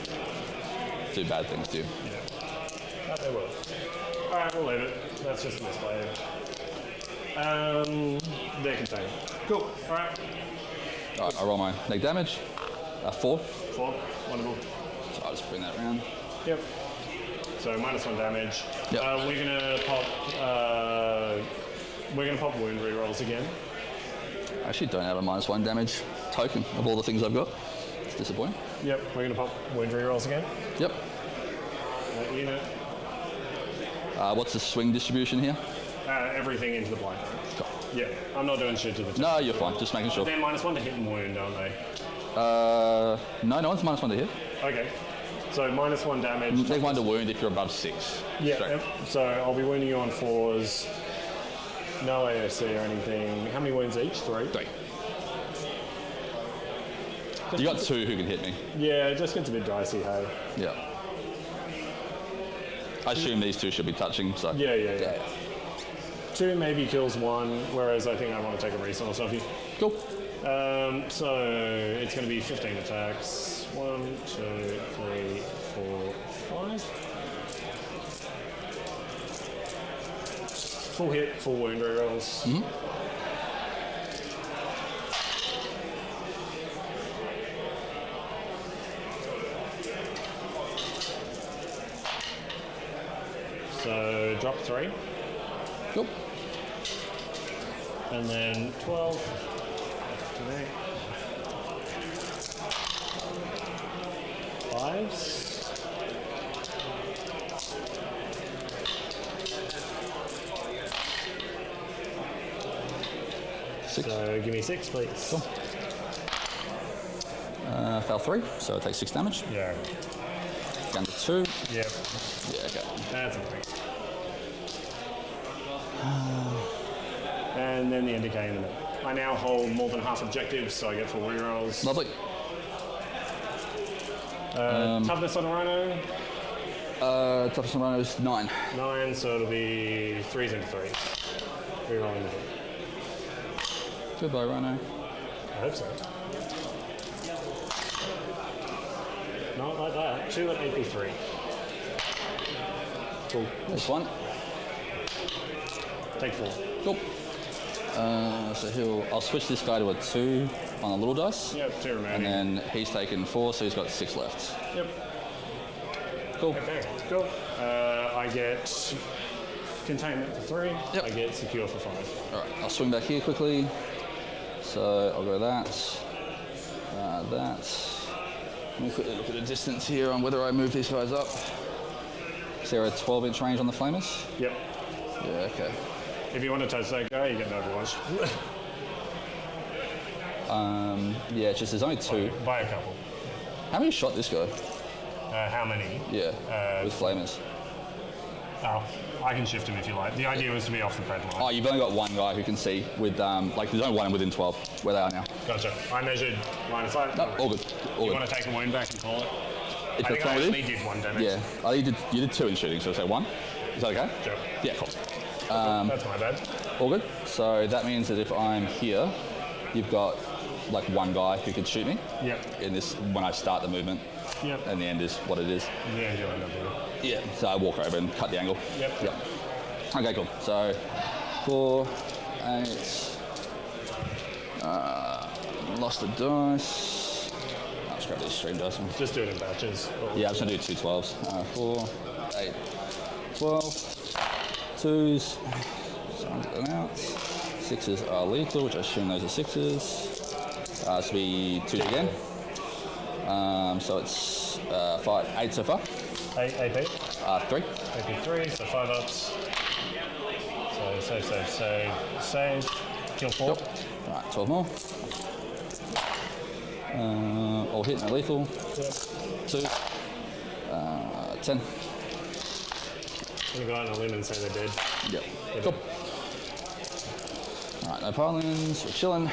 do bad things to you. Yeah. That they will. Alright, we'll leave it. That's just a display. They're contained. Cool. Alright. Alright, I roll my neg damage. 4. 4. Wonderful. So I'll just bring that around. Yep. So -1 damage. Yep. We're gonna pop wound rerolls again. I actually don't have a -1 damage token of all the things I've got. It's disappointing. Yep. We're gonna pop wound rerolls again. Yep. That unit. What's the swing distribution here? Everything into the blind. Cool. Yeah. I'm not doing shit to the top. No, you're fine. Just making sure. They're -1 to hit and wound, aren't they? No one's -1 to hit. Okay. So -1 damage. Take 1 to wound if you're above 6. Yeah. Straight. Yep. So I'll be wounding you on 4s. No AOC or anything. How many wounds each? 3? 3. You got 2 who can hit me. Yeah, it just gets a bit dicey, hey? Yeah. I assume these 2 should be touching, so. Yeah. 2 maybe kills 1, whereas I think I want to take a resource off you. Cool. So it's going to be 15 attacks. 1, 2, 3, 4, 5. Full hit, full wound rerolls. Mm-hmm. So drop 3. Cool. And then 12. Today. 5s. Six. So give me 6, please. Cool. Fell 3, so it takes 6 damage. Yeah. Down to 2. Yep. Yeah, okay. That's okay. And then the NDK in the middle. I now hold more than half objectives, so I get 4 rerolls. Lovely. Toughness on a rhino, Toughness on Rhino is 9. 9, so it'll be 3s into 3s. Rerolling the hit. Goodbye, Rhino. I hope so. Not like that. 2 at AP3. Cool. This one. Take 4. Cool. So I'll switch this guy to a 2 on a little dice. Yep, 2 remaining. And then he's taken 4, so he's got 6 left. Yep. Cool. Okay, cool. I get containment for 3. Yep. I get secure for 5. All right, I'll swing back here quickly. So I'll go that. Let me quickly look at the distance here on whether I move these guys up. Is there a 12-inch range on the flamers? Yep. Yeah, okay. If you want to touch that guy, you get no advantage. Yeah, it's just there's only 2. Buy a couple. How many shot this guy? How many? Yeah, with flamers. Oh, I can shift him if you like. The idea was to be off the pred line. Oh, you've only got one guy who can see with, like, there's only one within 12, where they are now. Gotcha. I measured line of sight. No, all good. All You good. want to take a wound back and call it? If I you're think I fine with only it? did 1 damage. Yeah, you did 2 in shooting, so say 1. Is that okay? Sure. Yeah, cool. That's my bad. All good. So that means that if I'm here, you've got like one guy who can shoot me. Yep. In this, when I start the movement. Yep. And the end is what it is. Yeah, you'll end up here. Yeah. So I walk over and cut the angle. Yep. Okay, cool. So 4, 8. Lost a dice. I'll just grab these stream dice. Just do it in batches. Yeah, I'm just gonna do 2 12s. 4, 8, 12. 2s. So I'll get them out. 6s are lethal, which I assume those are 6s. This will be 2s again. So it's 8 so far. 8 AP. 3. AP 3, so 5 ups. So save. Kill 4. Alright, 12 more. All hit, no lethal. Yep. 2. 10. You go out on a limb and say they're dead. Yep. Cool. Alright, no pilings, we're chilling.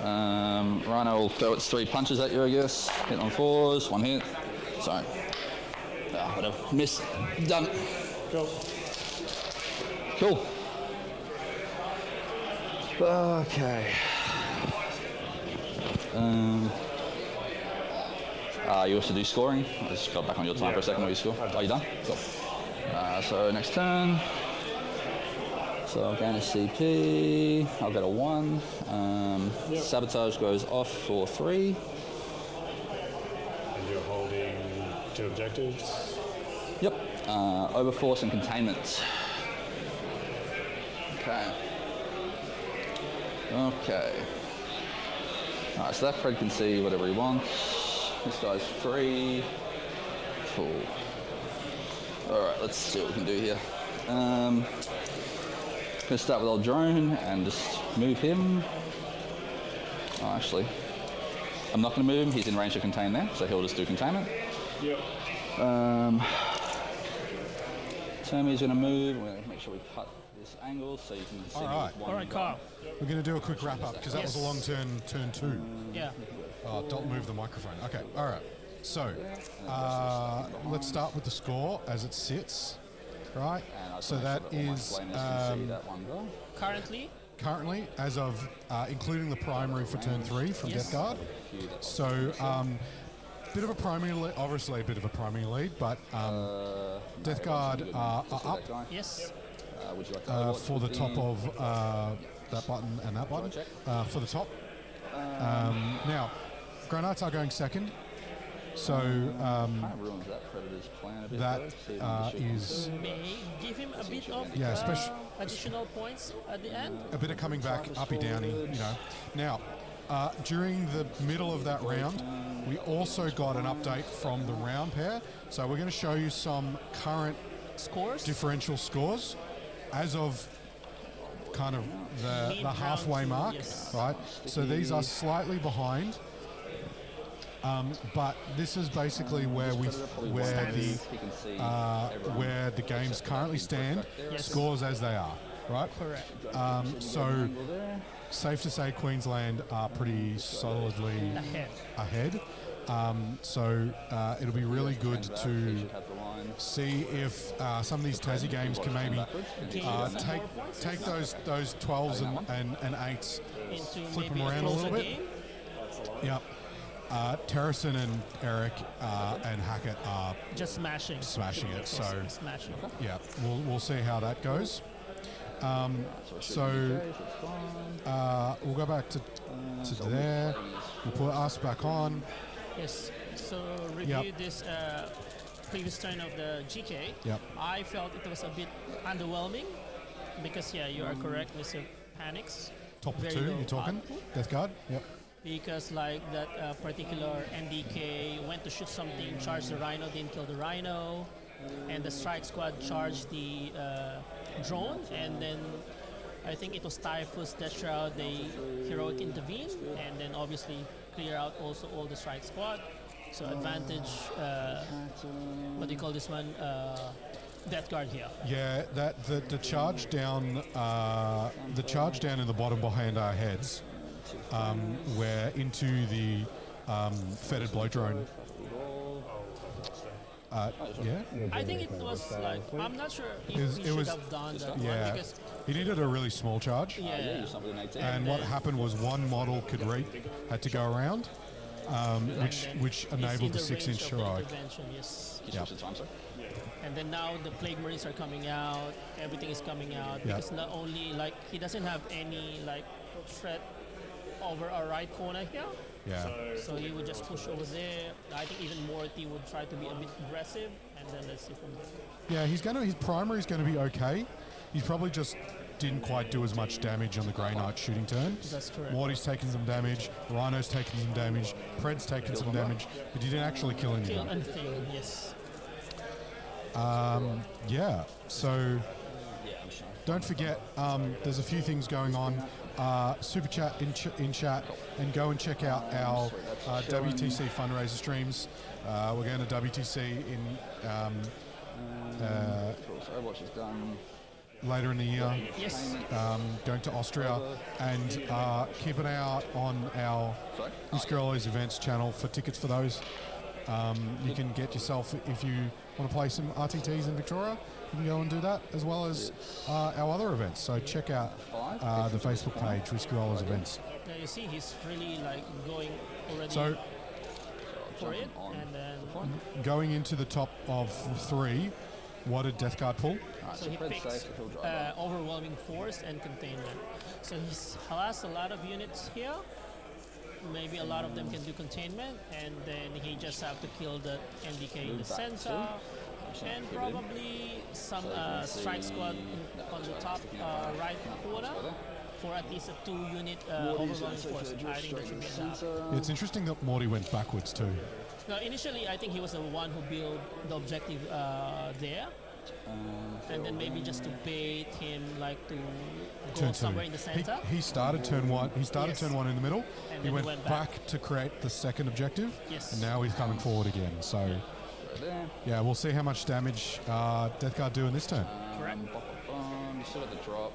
Rhino will throw its 3 punches at you, I guess. Hit on 4s, 1 hit. Sorry. Whatever. Miss. Done. Cool. Cool. Okay. You also do scoring. I just got back on your time for a second. What you score? Oh, you done? Cool. So next turn. So I'll gain a CP. I'll get a 1. Sabotage goes off for 3. And you're holding 2 objectives. Yep. Overforce and containment. Okay. Alright, so that Fred can see whatever he wants. This guy's free. Cool. Alright, let's see what we can do here. Gonna start with old drone and just move him. Oh, actually, I'm not gonna move him. He's in range to contain there, so he'll just do containment. Yep. Termy's gonna move. We're gonna make sure we cut this angle so you can see. All right, Carl. We're going to do a quick wrap up because that was a long turn 2. Yeah. Don't move the microphone. Okay, all right. So let's start with the score as it sits, right? So that is currently, as of including the primary for turn 3 from Death Guard. So bit of a primary lead, obviously a bit of a primary lead, but Death Guard are up. Yes. Would you like for the top of that button and that button. For the top. Now, Granites are going second. So ruins that Predator's plan a bit. that is May give him a bit of additional points at the end. a bit of coming back, uppy downy, you know. Now, during the middle of that round, we also got an update from the round pair. So we're going to show you some current differential scores as of kind of the halfway mark, right? So these are slightly behind, but this is basically where the games currently stand, scores as they are, right? Correct. So safe to say Queensland are pretty solidly ahead. So it'll be really good to see if some of these Tassie games can maybe take those 12s and 8s, flip them around a little bit. Yep. Terracin and Eric and Hackett are just smashing it. So smashing. yeah, we'll see how that goes. So we'll go back to there. We'll put us back on. Yes. So review this previous turn of the GK. Yep. I felt it was a bit underwhelming because you are correct, Mr. Panics. Top of Very 2, low you're talking? output. Death Guard? Yep. Because like that particular NDK went to shoot something, charged the Rhino, didn't kill the Rhino, and the strike squad charged the drone, and then I think it was Typhus, Death Shroud, they heroic intervened, and then obviously clear out also all the strike squad. So advantage, what do you call this one? Death Guard here. Yeah, the charge down, in the bottom behind our heads, where into the fetid blow drone. Yeah. I think it was like, I'm not sure if It he was- should have done that Yeah. one because He needed a really small charge. yeah. And what happened was one model had to go around, which It's enabled in the 6-inch range of the heroic. intervention, yes. Yeah. And then now the Plague Marines are coming out, everything is coming out Yeah. because not only like he doesn't have any like threat over our right corner here, Yeah. so he would just push over there. I think even Morty would try to be a bit aggressive, and then let's see from there. Yeah, his primary is going to be okay. He probably just didn't quite do as much damage on the Grey Knight shooting turn. That's correct. Morty's taken some damage, Rhino's taken some damage, Pred's taken some damage, but he didn't actually kill Kill anyone. anything, yes. Yeah, so don't forget, there's a few things going on. Super chat in chat, and go and check out our WTC fundraiser streams. We're going to WTC in Overwatch is done. later in the year. Yes. Going to Austria, and keep an eye out on our Whiskerollies events channel for tickets for those. You can get yourself, if you want to play some RTTs in Victoria, you can go and do that, as well as our other events. So check out the Facebook page, Whiskerollies events. Now you see he's really like going already So for it, and then going into the top of 3, what did Death Guard pull? so he picks overwhelming force and containment. So he has a lot of units here. Maybe a lot of them can do containment, and then he just have to kill the NDK in the center, and probably some strike squad on the top right corner for at least a 2-unit overwhelming force. I think that should be enough. It's interesting that Morty went backwards too. Now, initially, I think he was the one who built the objective there, and then maybe just to bait him, like to go Turn 2. somewhere in the center. He started turn 1. He started Yes. turn 1 in the middle. And He then went, he went back to create the second objective. Yes. And now he's coming forward again. So yeah, we'll see how much damage Death Guard do in this turn. Correct. You still got the drop.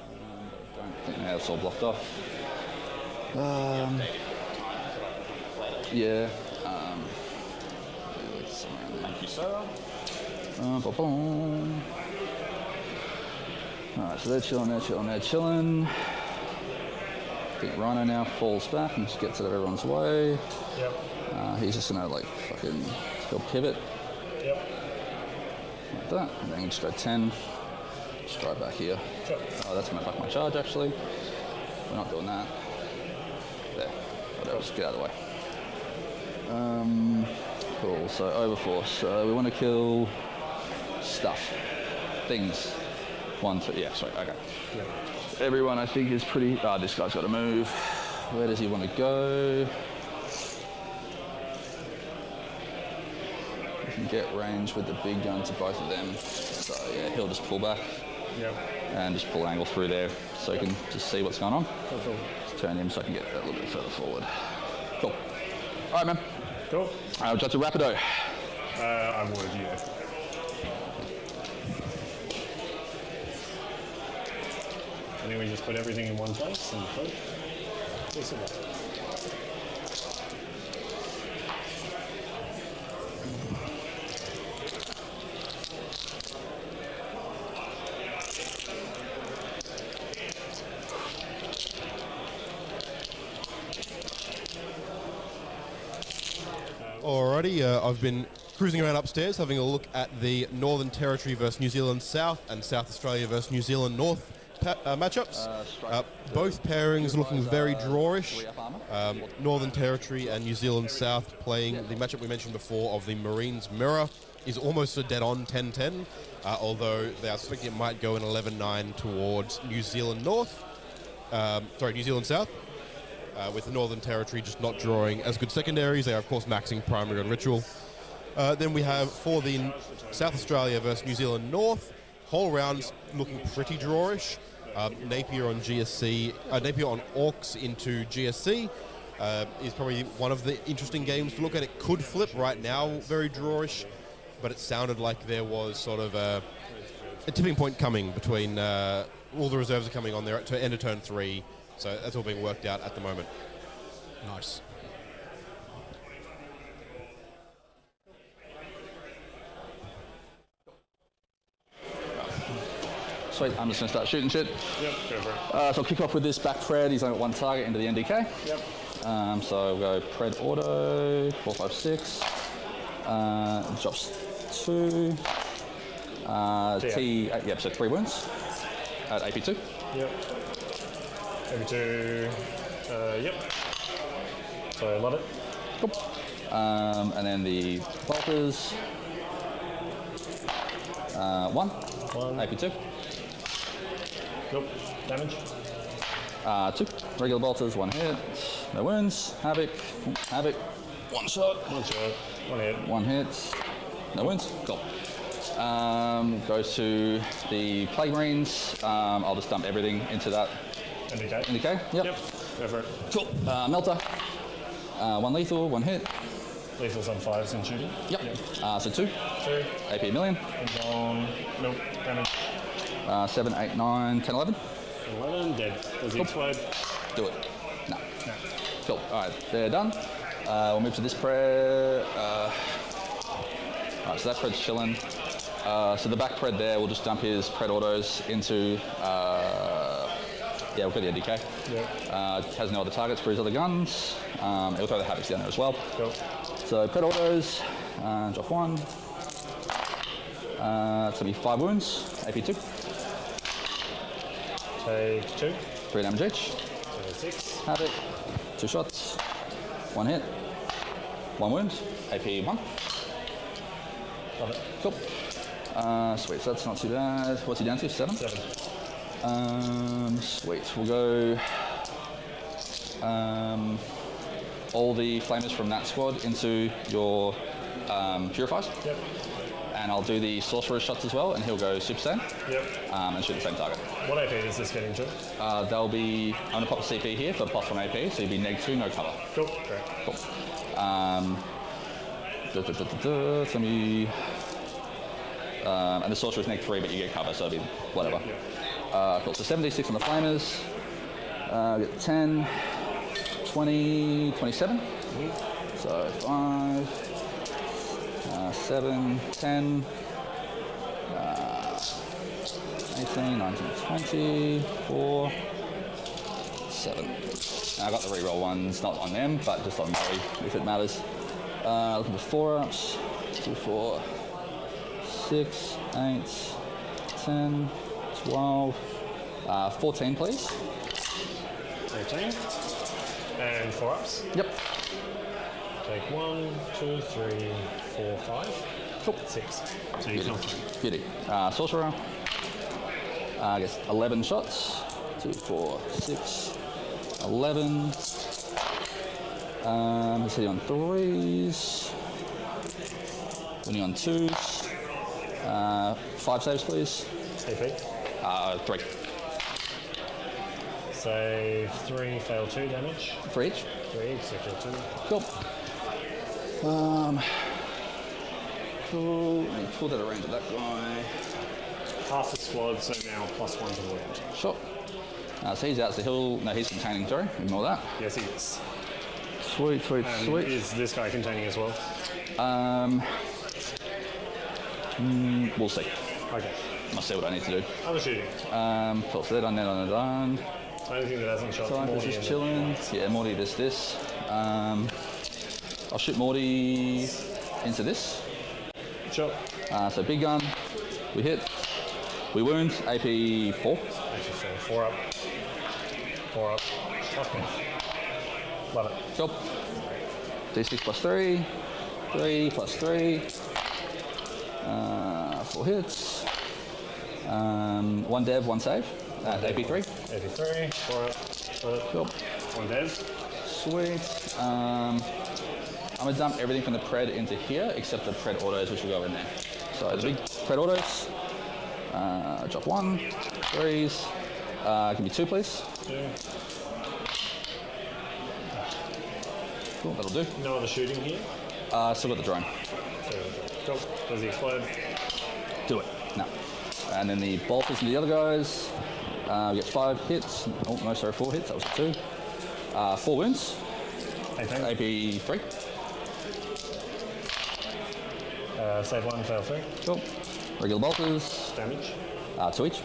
I don't think it's all blocked off. Yeah. Thank you, sir. Alright, so they're chilling. I think Rhino now falls back and just gets out of everyone's way. Yep. He's just gonna like fucking go pivot Yep. like that, and then just go 10. Just drive back here. Sure. Oh, that's gonna fuck my charge actually. We're not doing that. There. Whatever, just get out of the way. Cool, so overforce. So we want to kill stuff. Things. 1, 2, yeah, sorry, okay. Yep. Everyone I think is pretty, this guy's got to move. Where does he want to go? We can get range with the big gun to both of them. So yeah, he'll just pull back Yep. and just pull angle through there so you can just see what's going on. Cool. Just turn him so I can get that a little bit further forward. Cool. All right, man. Cool. We'll jump to Rapido. I would, yeah. I think we just put everything in one place and put this in there. Alrighty, I've been cruising around upstairs, having a look at the Northern Territory versus New Zealand South and South Australia versus New Zealand North matchups. Both pairings looking very drawish. Northern Territory and New Zealand South playing the matchup we mentioned before of the Marines Mirror is almost a dead-on 10-10, although they are suspecting it might go in 11-9 towards New Zealand North. New Zealand South. With the Northern Territory just not drawing as good secondaries. They are, of course, maxing primary on Ritual. Then we have for the South Australia versus New Zealand North, whole rounds looking pretty drawish. Napier on GSC, Napier on Orcs into GSC is probably one of the interesting games to look at. It could flip right now, very drawish, but it sounded like there was sort of a tipping point coming between all the reserves are coming on there to end of turn 3, so that's all being worked out at the moment. Nice. Sweet, I'm just going to start shooting shit. Yep, go for it. So I'll kick off with this back pred. He's only got one target into the NDK. Yep. So we'll go pred auto, 4, 5, 6. Drops 2. T, yep, so 3 wounds at AP2. Yep. AP2, yep. So love it. Cool. And then the bolters. 1. AP2. Nope. Damage. 2. Regular bolters, 1 hit. No wounds. Havoc. Havoc. 1 shot. 1 shot. 1 hit. 1 hit. No wounds. Cool. Goes to the Plague Marines. I'll just dump everything into that. NDK. NDK? Yep. Go for it. Cool. Melter. 1 lethal, 1 hit. Lethal's on 5s in shooting. Yep. So 2. 2. AP a million. And on. Nope. Damage. 7, 8, 9, 10, 11. 11. Dead. Does he explode? Do it. No. No. Cool. All right, they're done. We'll move to this pred. All right, so that pred's chilling. So the back pred there, we'll just dump his pred autos into. We'll put the NDK. Yep. Has no other targets for his other guns. He'll throw the Havocs down there as well. Cool. So pred autos, drop 1. It's going to be 5 wounds, AP2. Take 2. 3 damage each. So 6. Havoc, 2 shots, 1 hit, 1 wound, AP 1. Love it. Cool. Sweet, so that's not too bad. What's he down to? 7? 7. Sweet, we'll go all the flamers from that squad into your purifiers. Yep. And I'll do the sorcerer shots as well, and he'll go super saiyan. Yep. And shoot the same target. What AP is this getting to? They'll be, I'm going to pop a CP here for +1 AP, so you'll be -2, no cover. Cool. Great. Cool. It's going to be, and the sorcerer is -3, but you get cover, so it'll be whatever. Cool, so 7d6 on the flamers. Get 10, 20, 27. So 5, 7, 10, 18, 19, 20, 4, 7. I got the reroll ones, not on them, but just on Murray, if it matters. Looking for 4-ups. 2, 4, 6, 8, 10, 12, 14, please. 14. And 4-ups. Yep. Take 1, 2, 3, 4, 5. Cool. 6. So you kill 3. Beauty. Sorcerer. I guess 11 shots. 2, 4, 6, 11. He's hitting on 3s. Winning on 2s. 5 saves, please. AP. 3. Save 3, fail 2 damage. 3 each. 3 each, so kill 2. Cool. Cool. Let me pull that range of that guy. Half the squad, so now +1 to the range. Sure. So he's out, so he's containing, sorry. Ignore that. Yes, he is. Sweet, sweet, And sweet. is this guy containing as well? We'll see. Okay. I'll see what I need to do. Other shooting. Cool, so they're done, Only thing that hasn't shot Time is Morty just in chilling. Yeah, Morty does this. I'll shoot Morty into this. Sure. So big gun, we hit, we wound, AP 4. Actually, 4 up. 4 up. Okay. Love it. Cool. D6 plus 3, 3 plus 3, 4 hits, 1 dev, 1 save, AP 3. AP 3, 4 up. Love it. Cool. 1 dev. Sweet. I'm gonna dump everything from the pred into here except the pred autos, which will go in there. So the big pred autos, drop 1, 3s, give me 2 please. 2. Cool, that'll do. No other shooting here? Still got the drone. Cool. Does he explode? Do it. No. And then the bolters and the other guys, we get 5 hits. Oh, no, sorry, 4 hits. That was 2. 4 wounds. AP 3. Save 1, fail 3. Cool. Regular bolters. Damage. 2 each.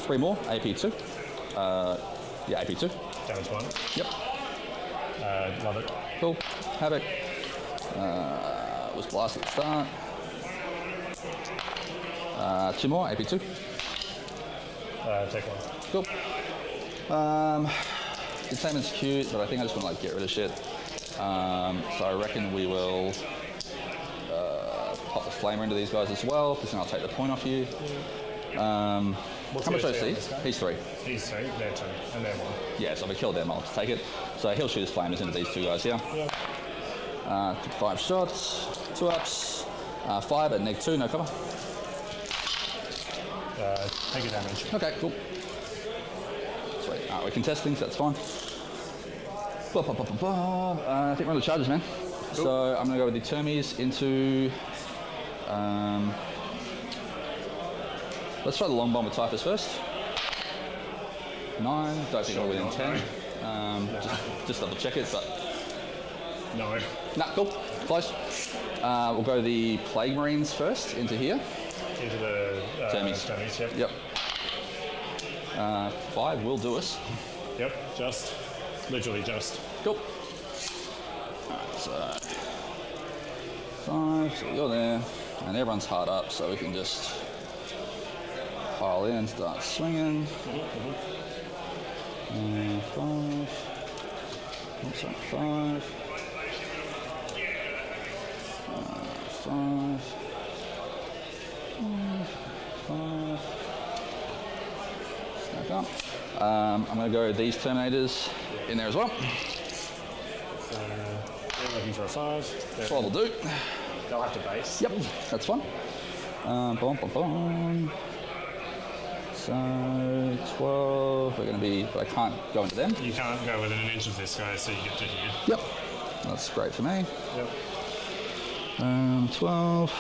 3 more. AP 2. Yeah, AP 2. Damage 1. Yep. Love it. Cool. Havoc. Was blast at the start. 2 more. AP 2. Take 1. Cool. Containment's cute, but I think I just want to like get rid of shit. So I reckon we will pop the flamer into these guys as well, because then I'll take the point off you. How much do I see? He's 3. He's 3, they're 2, and they're 1. Yeah, so if I kill them, I'll take it. So he'll shoot his flamers into these 2 guys here. Yeah. 5 shots, 2 ups, 5 at neg 2, no cover. Take a damage. Okay, cool. Sweet. Alright, we're contesting, so that's fine. I think we're on the charges, man. Cool. So I'm going to go with the Termies into... let's try the long bomb with Typhus first. 9, don't think we're within 10. Just double check it, but... No. Nah, cool. Close. We'll go the Plague Marines first into here. Into the Termies. Yep. 5 will do us. Yep, just. Literally just. Cool. Alright, so 5, so we go there, and everyone's hard up, so we can just pile in and start swinging. 5. Also 5. 5. 5. Stack up. I'm going to go these Terminators in there as well. They're looking for a 5. 5 will do. They'll have to base. Yep, that's fine. So 12, we're going to be, but I can't go into them. You can't go within an inch of this guy, so you get to here. Yep, that's great for me. Yep. 12.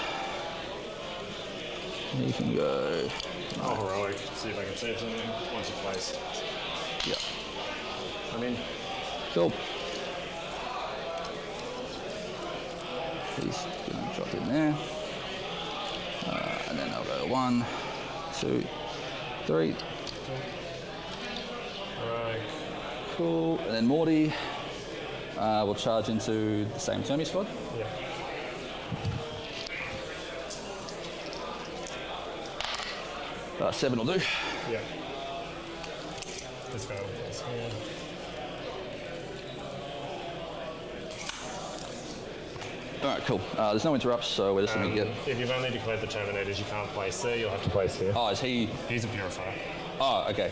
You can go. Oh, heroic. See if I can save something once you place. Yep. I'm in. Cool. He's going to drop in there. And then I'll go 1, 2, 3. Heroic. Cool. And then Morty will charge into the same Termi squad. Yeah. Uh, 7 will do. Yeah. Let's go with this here. Alright, cool. There's no interrupts, so we're just going to get... If you've only declared the Terminators, you can't place there, you'll have to place here. Oh, is he... He's a Purifier. Oh, okay.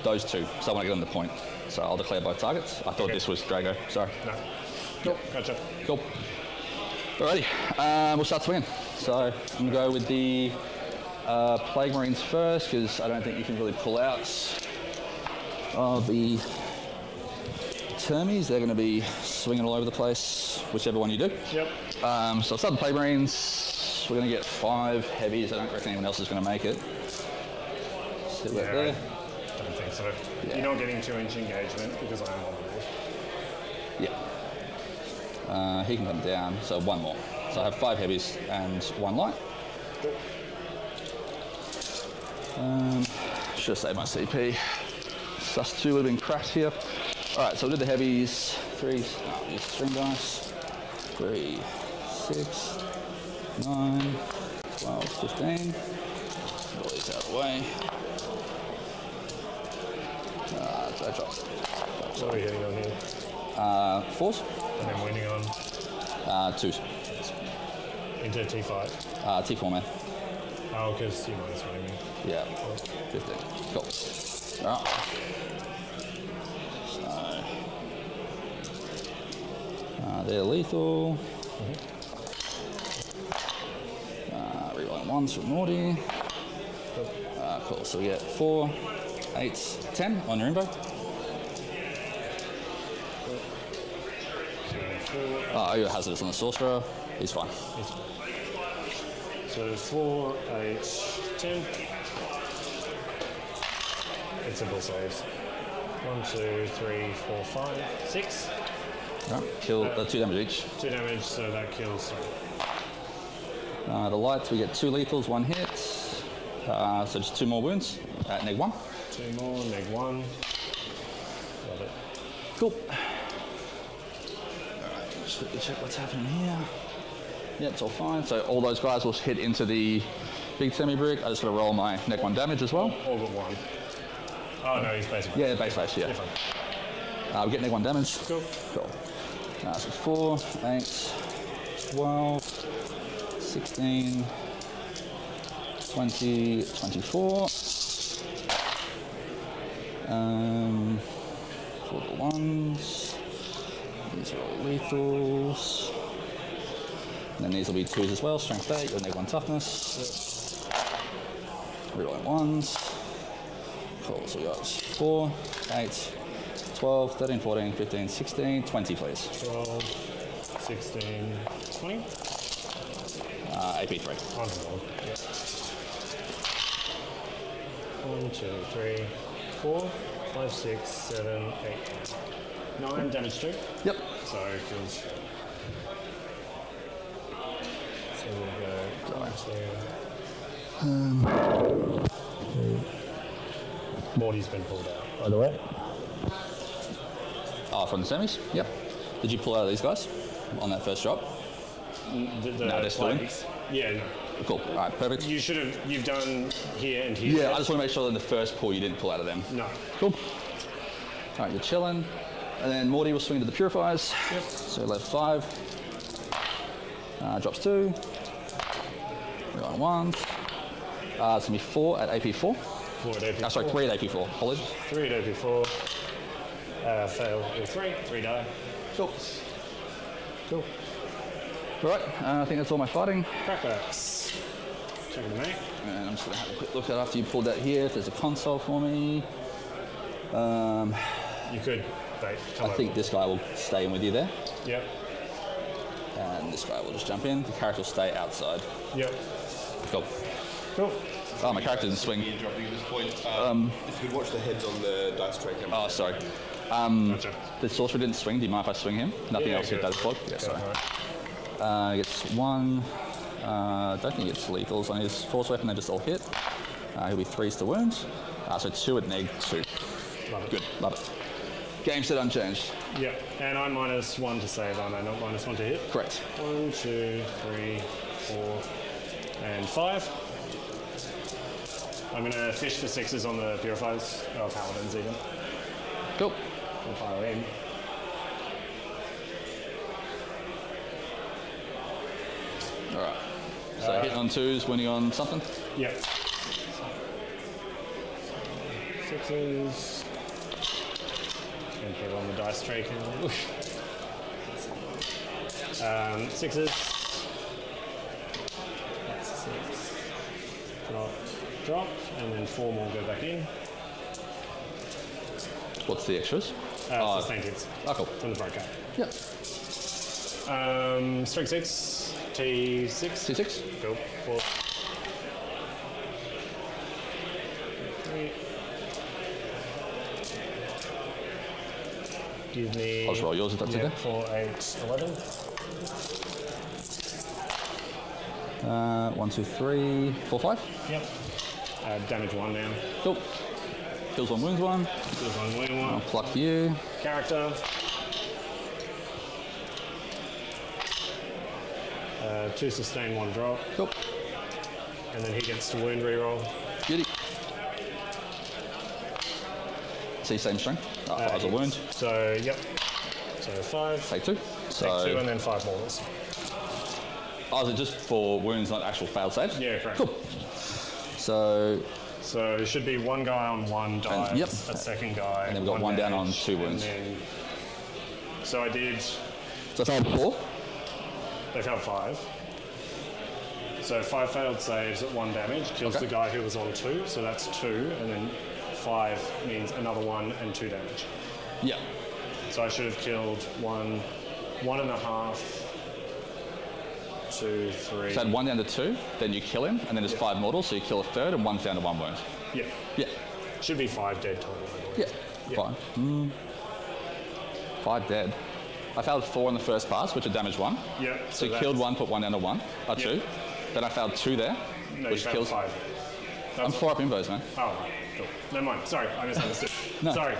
Those 2. So I want to get on the point. So I'll declare both targets. I thought this was Drago. Sorry. No. Cool. Gotcha. Cool. Alrighty. We'll start swinging. So I'm going to go with the Plague Marines first, because I don't think you can really pull out the Termies. They're going to be swinging all over the place, whichever one you do. Yep. So I'll start the Plague Marines. We're going to get 5 heavies. I don't reckon anyone else is going to make it. Sit right there. I don't think so. Yeah. You're not getting 2-inch engagement because I am on the board. Yeah. He can come down, so 1 more. So I have 5 heavies and 1 light. Should have saved my CP. Sus 2 would have been cracked here. Alright, so we'll do the heavies. 3, use string dice. 3, 6, 9, 12, 15. All these out of the way. So I drop. What are we hitting on here? 4s. And then winning on 2s. into T5. T4 man. Oh, because you minus winning. Yeah. 15. Cool. Alright. So they're lethal. Rerolling 1s from Morty. Cool. So we get 4, 8, 10 on your info. You're hazardous on the sorcerer. He's fine. So 4, 8, 10. It's simple saves. 1, 2, 3, 4, 5, 6. Alright. Kill 2 damage each. 2 damage, so that kills 3. The lights, we get 2 lethals, 1 hit. So just 2 more wounds at -1. 2 more, -1. Love it. Cool. Just quickly check what's happening here. Yeah, it's all fine. So all those guys will hit into the big semi-brick. I just got to roll my -1 damage as well. All but 1. Oh no, he's basically. Yeah, base face, yeah. We get -1 damage. Cool. Cool. So 4, 8, 12, 16, 20, 24. For the 1s. These are all lethals. And then these will be 2s as well. Strength 8, your -1 toughness. Rerolling 1s. Cool, so we got 4, 8, 12, 13, 14, 15, 16, 20 please. 12, 16, 20. AP3. On the board. Yep. 1, 2, 3, 4, 5, 6, 7, 8, 9 damage too. Yep. So it kills. So we'll go Morty's been pulled out, by the way. From the semis? Yep. Did you pull out of these guys on that first drop? The No, they're still in? plagues. Yeah, no. Cool. All right, perfect. You've done here and here. Yeah, I just want to make sure that in the first pull you didn't pull out of them. No. Cool. All right, you're chilling. And then Morty will swing to the purifiers. Yep. So left 5. Drops 2. We're on 1. It's going to be 4 at AP4. 4 at AP4. Sorry, 3 at AP4. Apologies. 3 at AP4. Fail all 3 die. Cool. Cool. All right, I think that's all my fighting. Crackbacks. Check it, mate. And I'm just going to have a quick look at after you pulled that here, if there's a console for me. You could come I think this guy will stay in with you there. Yep. And this guy will just jump in. The character will stay outside. Yep. Cool. Cool. Oh, my character didn't swing. Interrupting at this point. If you could watch the heads on the dice tray camera. Oh, sorry. Gotcha. The sorcerer didn't swing. Do you mind if I swing him? Nothing else hit that block? Yeah, sorry. He gets 1. I don't think he gets lethals on his force weapon. They just all hit. He'll be 3s to wound. So 2 at -2. Love it. Good. Love it. Game set unchanged. Yep. And I'm -1 to save, aren't I? Not -1 to hit. Correct. 1, 2, 3, 4, and 5. I'm gonna fish for 6s on the purifiers, or paladins even. Cool. And fire in. All right. So hitting on 2s, winning on something. Yep. 6s. And put it on the dice tray camera. 6s. That's 6. Drop, and then 4 more go back in. What's the extras? Sustained hits Oh, cool. from the broker. Yep. Strength 6, T6. T6. Cool. 4. 3. Give me. I'll just roll yours if that's okay. 4, 8, 11. 1, 2, 3, 4, 5. Yep. Damage 1 now. Cool. Kills 1, wounds 1. Kills 1, wound 1. I'll pluck you. Character. 2 sustain, 1 drop. Cool. And then he gets to wound reroll. Beauty. See, same string. Oh, that was a wound. So, yep. So 5. Take 2. So, Take 2 and then 5 mortals. oh, is it just for wounds, not actual failed saves? Yeah, correct. Cool. So, So it should be 1 guy on 1 die, yep. a second guy. And then we've got 1 down on damage, 2 wounds. And then, so I did. so I failed 4. They failed 5. So 5 failed saves at 1 damage kills Okay. the guy who was on 2. So that's 2, and then 5 means another 1 and 2 damage. Yeah. So I should have killed 1, 1.5, 2, 3. So add 1 down to 2, then you kill him, and then there's 5 mortals, so you kill a third, and 1's down to 1 wound. Yeah. Yeah. Should be 5 dead total, I believe. Yeah. Fine. 5 dead. I failed 4 in the first pass, which are damage 1. Yeah. So you killed 1, put 1 down to 1, 2. Yeah. Then I failed 2 there, No, which you kills. failed 5. I'm 4 up invos, man. Oh, right. Cool. Never mind. Sorry, I misunderstood. No. Sorry.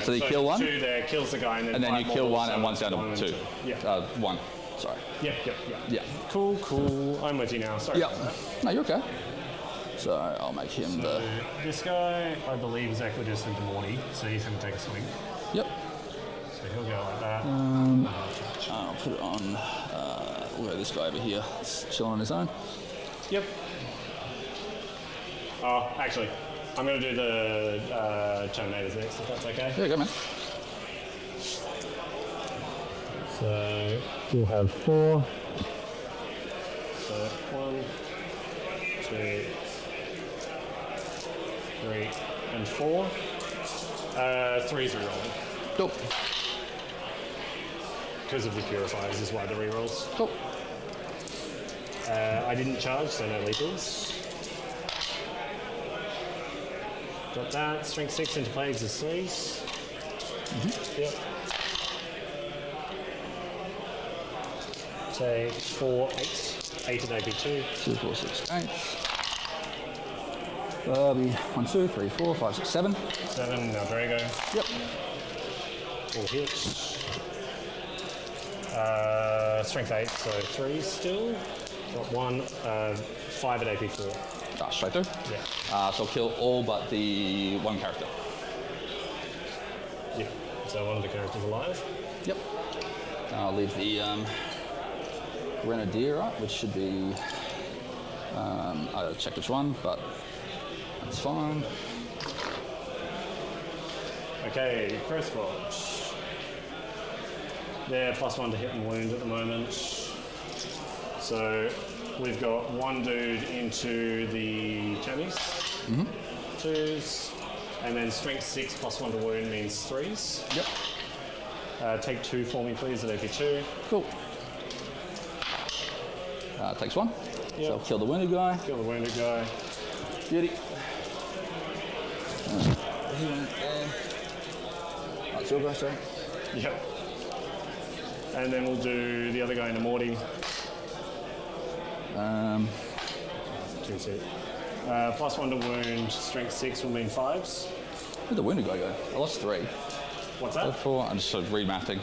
So you kill 1, 2 there kills the guy, and then and then 5 you kill mortals, 1, and so 1's down 1 and to 2. 2. Yeah. 1. Sorry. Yeah. Yeah. Cool, cool. I'm with you now. Sorry. Yeah. about that. No, you're okay. So I'll make him the. This guy, I believe, is equidistant to Morty, so he's going to take a swing. Yep. So he'll go like that. I'll put it on. We'll go this guy over here. It's chilling on his own. Yep. Oh, actually, I'm going to do the Terminators next, if that's okay. There you go, man. So we'll have 4. So 1, 2, 3, and 4. 3's rerolling. Cool. Because of the purifiers is why the rerolls. Cool. I didn't charge, so no lethals. Got that. Strength 6 into plagues is 3s. Yep. Take 4, 8. 8 at AP2. 2, 4, 6, 8. That'll be 1, 2, 3, 4, 5, 6, 7. 7, now Drago. Yep. All hits. Strength 8, so 3 still. Got 1, 5 at AP4. Straight through. Yeah. So I'll kill all but the 1 character. Yeah. So one of the characters alive. Yep. I'll leave the Grenadier up, which should be. I gotta check which one, but that's fine. Okay, Crosswatch. They're +1 to hit and wound at the moment. So we've got 1 dude into the Tammys. 2s. And then strength 6 +1 to wound means 3s. Yep. Take 2 for me, please, at AP2. Cool. Takes 1. Yep. So I'll kill the wounded guy. Kill the wounded guy. Beauty. He went there. That's your guy, sorry. Yep. And then we'll do the other guy into Morty. 2 2. +1 to wound, strength 6 will mean 5s. Where'd the wounded guy go? I lost 3. What's that? 4. I'm just sort of remathing.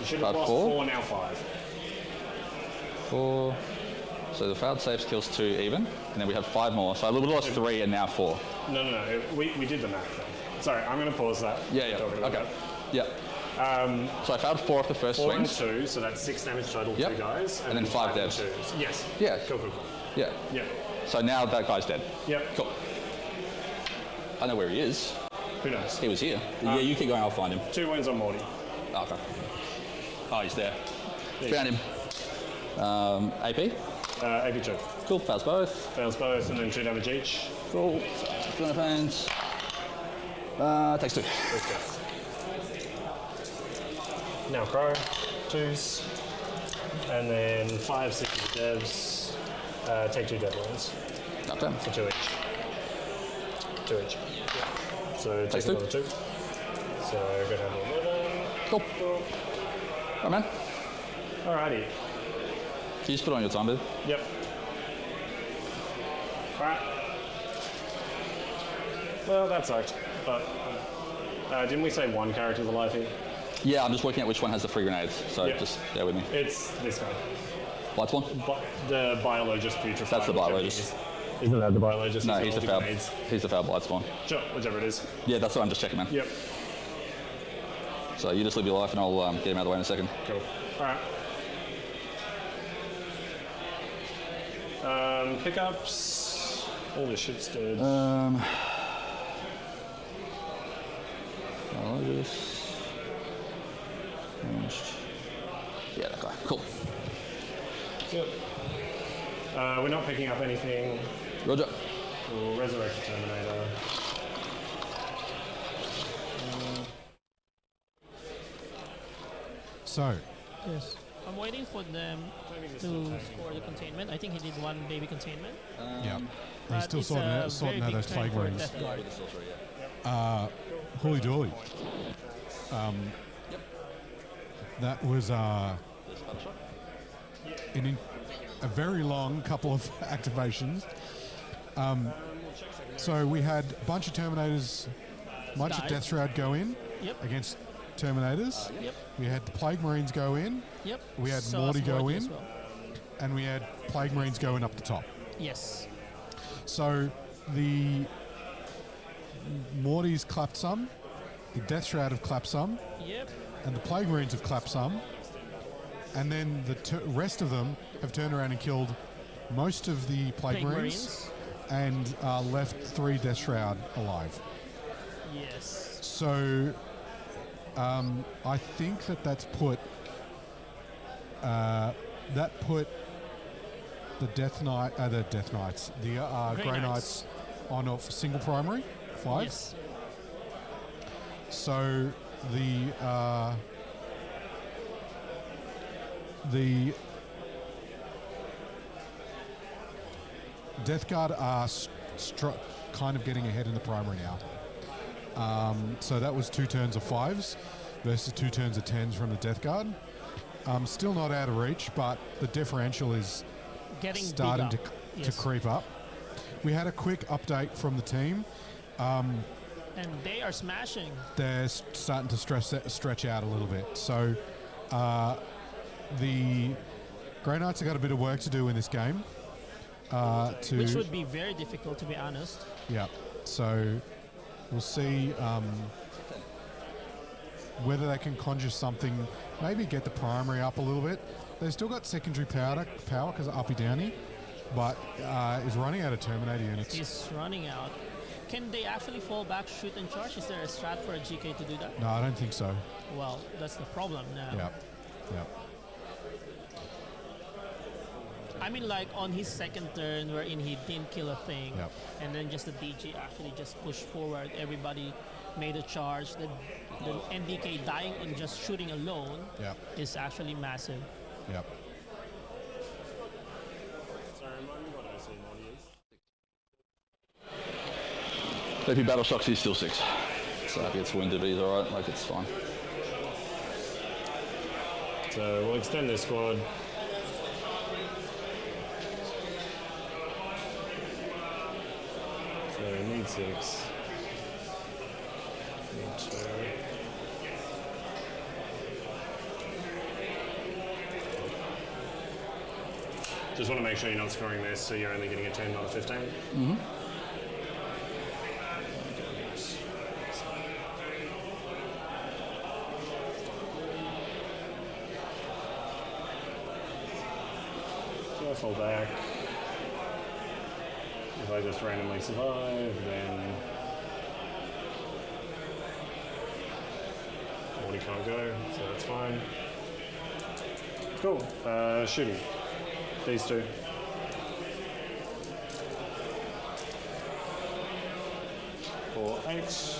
You should have lost 4, now 5. 4. So the failed saves kills 2 even, and then we have 5 more. So I lost 3 and now 4. No. We did the math then. Sorry, I'm going to pause that. Yeah. Talking about Okay. that. Yeah. So I failed 4 off the first 4 and swings. 2, so that's 6 damage total, Yep. 2 guys. And then 5 and devs. 2s. Yes. Yeah. Cool. Yeah. Yep. So now that guy's dead. Yep. Cool. I know where he is. Who knows? He was here. Yeah, you keep going. I'll find him. 2 wounds on Morty. Okay. Oh, he's there. There. Found him. AP. AP2. Cool. Fails both. Fails both, and then 2 damage each. Cool. Feeling pains. Takes 2. Let's go. Now Crow. 2s. And then 5, 6 of the devs. Take 2 dead wounds. Okay. So 2 each. 2 each. So Takes take 2. another 2. So go down to 11. Cool. Right, man. Alrighty. Can you just put on your time, dude? Yep. Alright. Well, that sucked. But didn't we say 1 character's alive here? Yeah, I'm just working out which one has the free grenades, so Yeah. just bear with me. It's this guy. Lights one? The biologist putrefied. That's the whichever biologist. he is. Isn't that the biologist? No, He's he's got the all fab. grenades. He's the fab lights one. Sure, whichever it is. Yeah, that's what I'm just checking, man. Yep. So you just live your life, and I'll get him out of the way in a second. Cool. All right. Pickups. All this shit's dead. Biologist. Yeah, that guy. Cool. Yep. We're not picking up anything. Roger. We'll resurrect the Terminator. So, Yes. I'm waiting for them to score the containment. I think he did one baby containment. yeah, he's But still it's sorting a out, sorting very out big those turn plague for marines. Death Guard. Holy dooly. That was a very long couple of activations. So we had a bunch of Terminators, a bunch of Died. Death Shroud go in Yep. against Terminators. Yep. We had the Plague Marines go in, Yep. We had So Morty us go Morty in. as well. and we had Plague Marines going up the top. Yes. So the Mortys clapped some, the Death Shroud have clapped some, Yep. and the Plague Marines have clapped some, and then the rest of them have turned around and killed most of the Plague Marines and left 3 Death Shroud alive. Yes. So I think that's put the Death Knights, the Grey Knights on a single primary 5. Yes. So the Death Guard are kind of getting ahead in the primary now. So that was 2 turns of 5s versus 2 turns of 10s from the Death Guard. Still not out of reach, but the differential is Getting starting bigger. to creep up. We had a quick update from the team. And they are smashing. They're starting to stretch out a little bit. So the Grey Knights have got a bit of work to do in this game. Which would be very difficult, to be honest. Yeah. So we'll see whether they can conjure something, maybe get the primary up a little bit. They've still got secondary power because of uppy downy, but is running out of Terminator units. He's running out. Can they actually fall back, shoot and charge? Is there a strat for a GK to do that? No, I don't think so. Well, that's the problem now. Yeah. Yeah. I mean, like on his second turn, wherein he didn't kill a thing, Yep. and then just the DG actually just pushed forward. Everybody made a charge. The NDK dying and just shooting alone Yep. is actually massive. Yep. Sorry, remind me what I see Morty is. BP Battle Shocks, he's still 6. So if he gets wounded, he's alright, like it's fine. So we'll extend this squad. So need 6. Need 2. Just want to make sure you're not scoring this, so you're only getting a 10, not a 15. Mm-hmm. So I fall back. If I just randomly survive, then Morty can't go, so that's fine. Cool. Shooting. These 2. For 8.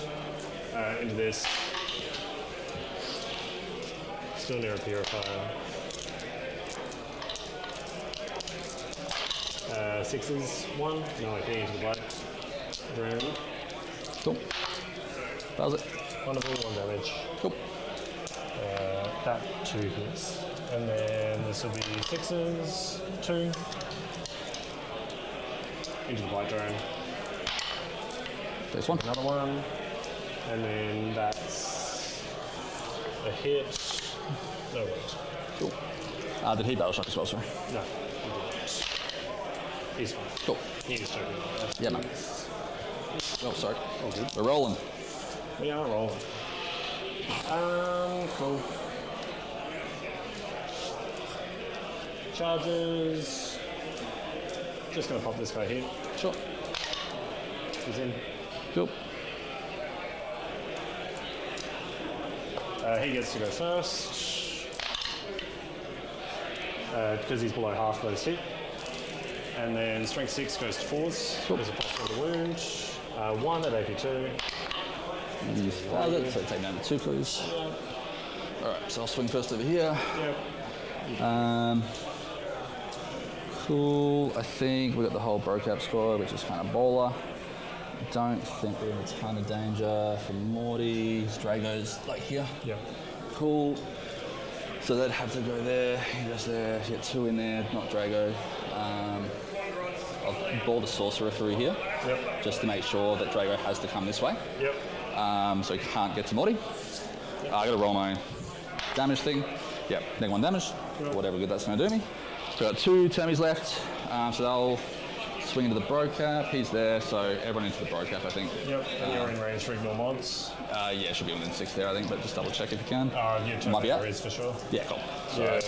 Into this. Still near a purifier. 6s. 1. No IP into the black. Drown. Cool. Does it? Wonderful. 1 damage. Cool. That 2 hits. And then this will be 6s. 2. Into the black drone. This one. Another 1. And then that's A hit. No worries. Cool. Did he battle shock as well, sorry? No. He didn't. He's fine. Cool. He is joking. Yeah, man. Oh, sorry. All good. We're rolling. We are rolling. Cool. Charges. Just gonna pop this guy here. Sure. He's in. Cool. He gets to go first. Because he's below half those hit. And then strength 6 goes to 4s. Cool. There's a plus 1 to wound. 1 at AP2. So take down the 2, please. Alright, so I'll swing first over here. Yep. Cool. I think we got the whole Brocap squad, which is kind of baller. I don't think we're in a ton of danger from Morty. Drago's like here. Yep. Cool. So they'd have to go there. He goes there. Get 2 in there, not Drago. I'll ball the Sorcerer through here. Yep. Just to make sure that Drago has to come this way. Yep. So he can't get to Morty. I gotta roll my damage thing. Yep, -1 damage. Whatever good that's gonna do me. So I've got 2 Termies left. So they'll swing into the Brocap. He's there, so everyone into the Brocap, I think. Yep. And you're in range for ignore mods. Yeah, should be within 6 there, I think, but just double check if you can. Your Might be turn out. is for sure. Yeah, cool. Yeah,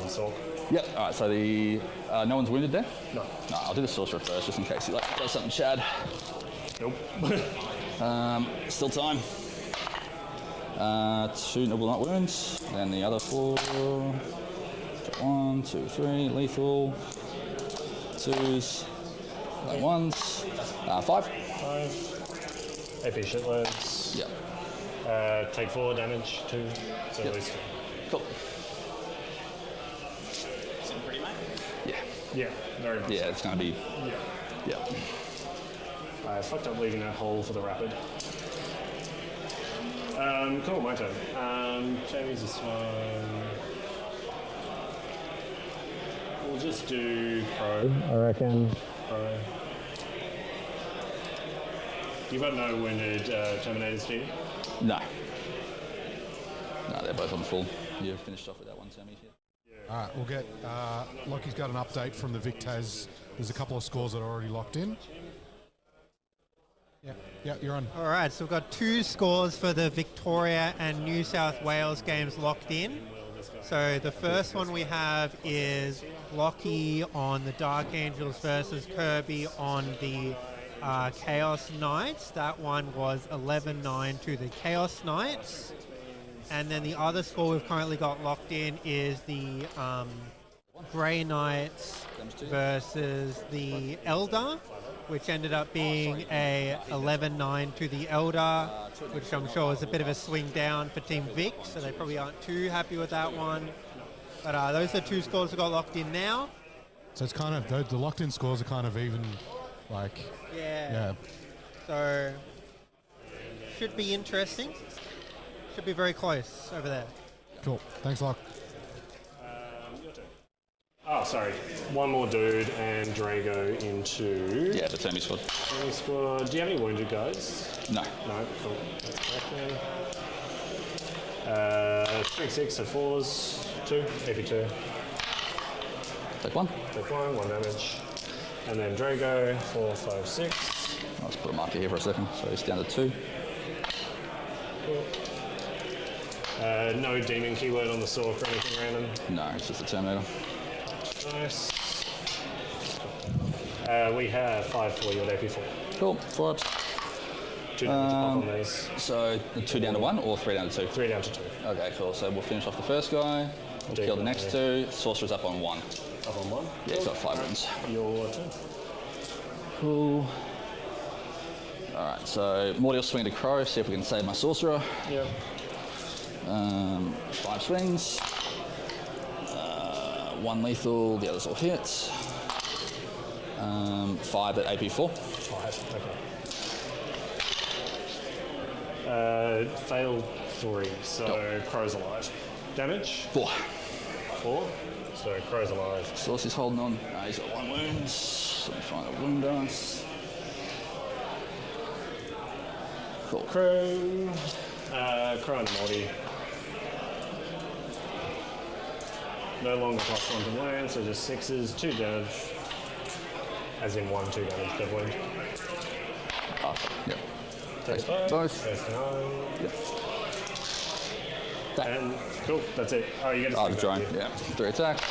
Assault. Yep, alright, so the no one's wounded there? No. No, I'll do the Sorcerer first, just in case he does something Chad. Nope. Still time. 2 noble not wounds, then the other 4. 1, 2, 3, lethal. 2s, like 1s. 5. 5. AP shitloads. Yep. Take 4 damage, 2. So at least 2. Cool. Seem pretty mate. Yeah. Yeah, very much. Yeah, it's gonna be. Yeah. Yeah. I fucked up leaving that hole for the rapid. Cool, my turn. Jamie's this one. We'll just do Pro, I reckon. Pro. You've got no wounded Terminators, do you? No. No, they're both on full. You've finished off with that one, Sammy. All right, we'll get. Lockie's got an update from the VicTAS. There's a couple of scores that are already locked in. Yeah, you're on. All right, so we've got 2 scores for the Victoria and New South Wales games locked in. So the first one we have is Lockie on the Dark Angels versus Kirby on the Chaos Knights. That one was 11-9 to the Chaos Knights. And then the other score we've currently got locked in is the Grey Knights versus the Elder, which ended up being a 11-9 to the Elder, which I'm sure is a bit of a swing down for Team Vic, so they probably aren't too happy with that one. But those are 2 scores we got locked in now. So it's kind of, the locked in scores are kind of even, like... Yeah. So, should be interesting. Should be very close over there. Cool. Thanks, Lock. Your turn. Oh, sorry. One more dude and Drago into... Yeah, the Termy squad. Termy squad. Do you have any wounded guys? No. No, cool. That's correct then. Strength 6, so 4s. 2, AP2. Take 1. Take 1 damage. And then Drago, 4, 5, 6. I'll just put a marker here for a second, so he's down to 2. Cool. No demon keyword on the Sork or anything random? No, it's just a Terminator. Nice. We have 5 for you at AP4. Cool, 4 ups. 2 damage pop on these. So, 2 down to 1 or 3 down to 2? 3 down to 2. Okay, cool. So we'll finish off the first guy. We'll kill the next 2. Sorcerer's up on 1. Up on 1? Yeah, he's got 5 wounds. Your turn. Cool. Alright, so Morty will swing to Crow, see if we can save my Sorcerer. Yep. 5 swings. 1 lethal, the others all hit. 5 at AP4. 5, okay. Failed 3, so Crow's alive. Damage? 4. 4, so Crow's alive. Saucy's holding on. He's got 1 wound. Let me find a wound dice. Cool. Crow. Crow and Morty. no longer plus 1 to wound, so just 6s, 2 damage. As in 1, 2 damage per wound. Yep. Takes Both. 5. Takes 9. And cool, that's it. Oh, you get a The drone, yeah. 3 attacks.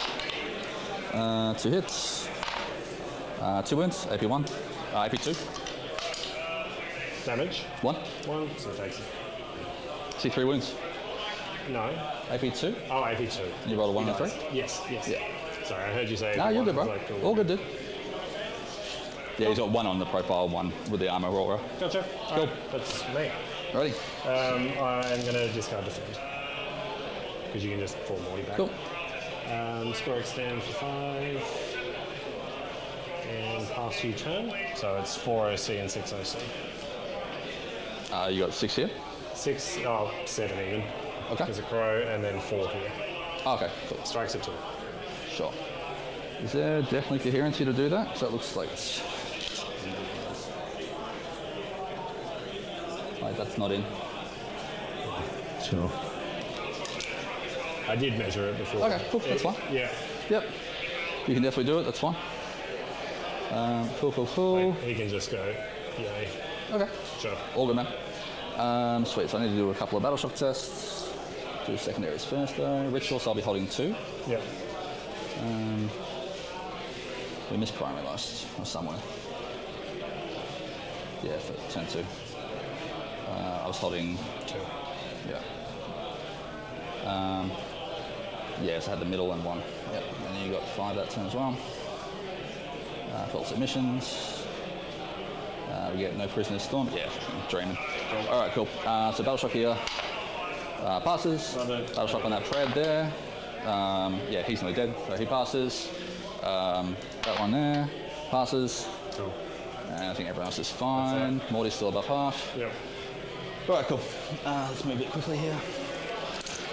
2 hits. 2 wounds, AP1. AP2. Damage. 1. 1, so it takes it. See 3 wounds. No. AP2. Oh, AP2. You rolled a 1 and a 3? Yes, yes. Yeah. Sorry, I heard you say. No, you're AP1. good, bro. Like, All good, dude. Yeah, he's got 1 on the profile, 1 with the armor roller. Gotcha. Cool. Right, that's me. Ready? I'm going to discard defend. Because you can just pull Morty back. Cool. Score extend for 5. And pass you turn. So it's 4 OC and 6 OC. You got 6 here? 7 even. Okay. There's a crow and then 4 here. Okay, cool. Strikes at 2. Sure. Is there definitely coherency to do that? So it looks like it's... Like that's not in. Sure. I did measure it before. Okay, cool, that's fine. Yeah. Yep. You can definitely do it, that's fine. Cool. Like, he can just go, yay. Okay. Sure. All good, man. Sweet, so I need to do a couple of battle shock tests. Do secondaries first though. Ritual, so I'll be holding 2. Yep. We missed primary last, or somewhere. Yeah, for turn 2. I was holding 2. Yeah. So I had the middle and 1. Yep. And then you got 5 that turn as well. False submissions. We get no prisoners storm. Yeah, I'm dreaming. All right, cool. So battle shock here. Passes. Battle shock on that Fred there. Yeah, he's nearly dead, so he passes. That one there passes. Cool. And I think everyone else is fine. Morty's still above half. Yep. All right, cool. Let's move a bit quickly here.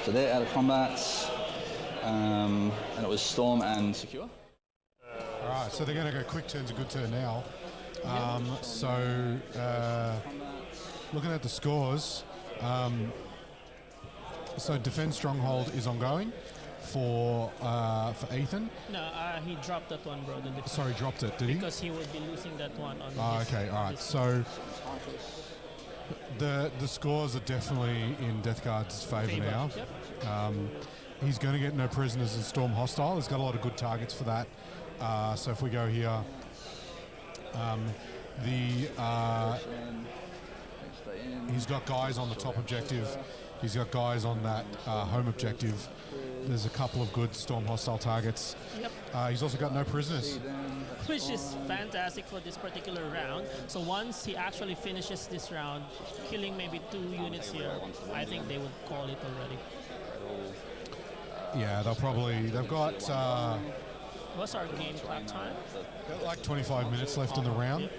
So they're out of combat. And it was Storm and Secure. All right, so they're going to go quick turn's a good turn now. Looking at the scores, so Defend Stronghold is ongoing for Ethan. No, he dropped that one, bro. Sorry, dropped it, did he? Because he would be losing that one on Okay, all right. So the scores are definitely in Death Guard's favour now. Yep. He's going to get no prisoners in Storm Hostile. He's got a lot of good targets for that. So if we go here, he's got guys on the top objective. He's got guys on that home objective. There's a couple of good Storm Hostile targets. Yep. He's also got no prisoners. Which is fantastic for this particular round. So once he actually finishes this round, killing maybe 2 units here, I think they would call it already. Yeah, they've got What's our game clock time? like 25 minutes left in the round.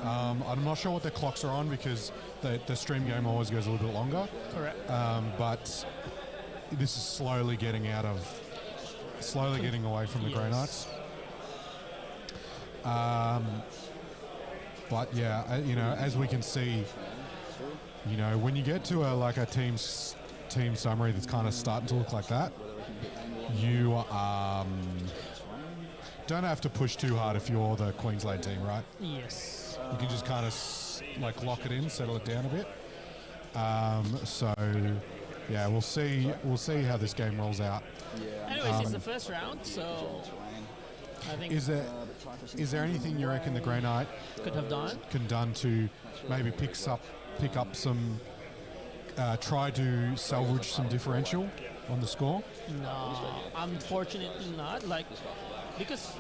I'm not sure what their clocks are on because the stream game always goes a little bit longer. Correct. But this is slowly getting away from the Grey Knights. But yeah, as we can see, when you get to a team summary that's kind of starting to look like that, you don't have to push too hard if you're the Queensland team, right? Yes. You can just kind of lock it in, settle it down a bit. So yeah, we'll see how this game rolls out. Anyways, it's the first round, so I think Is there anything you reckon the Grey Knight could have done? can done to maybe pick up some, try to salvage some differential on the score? No, unfortunately not. Because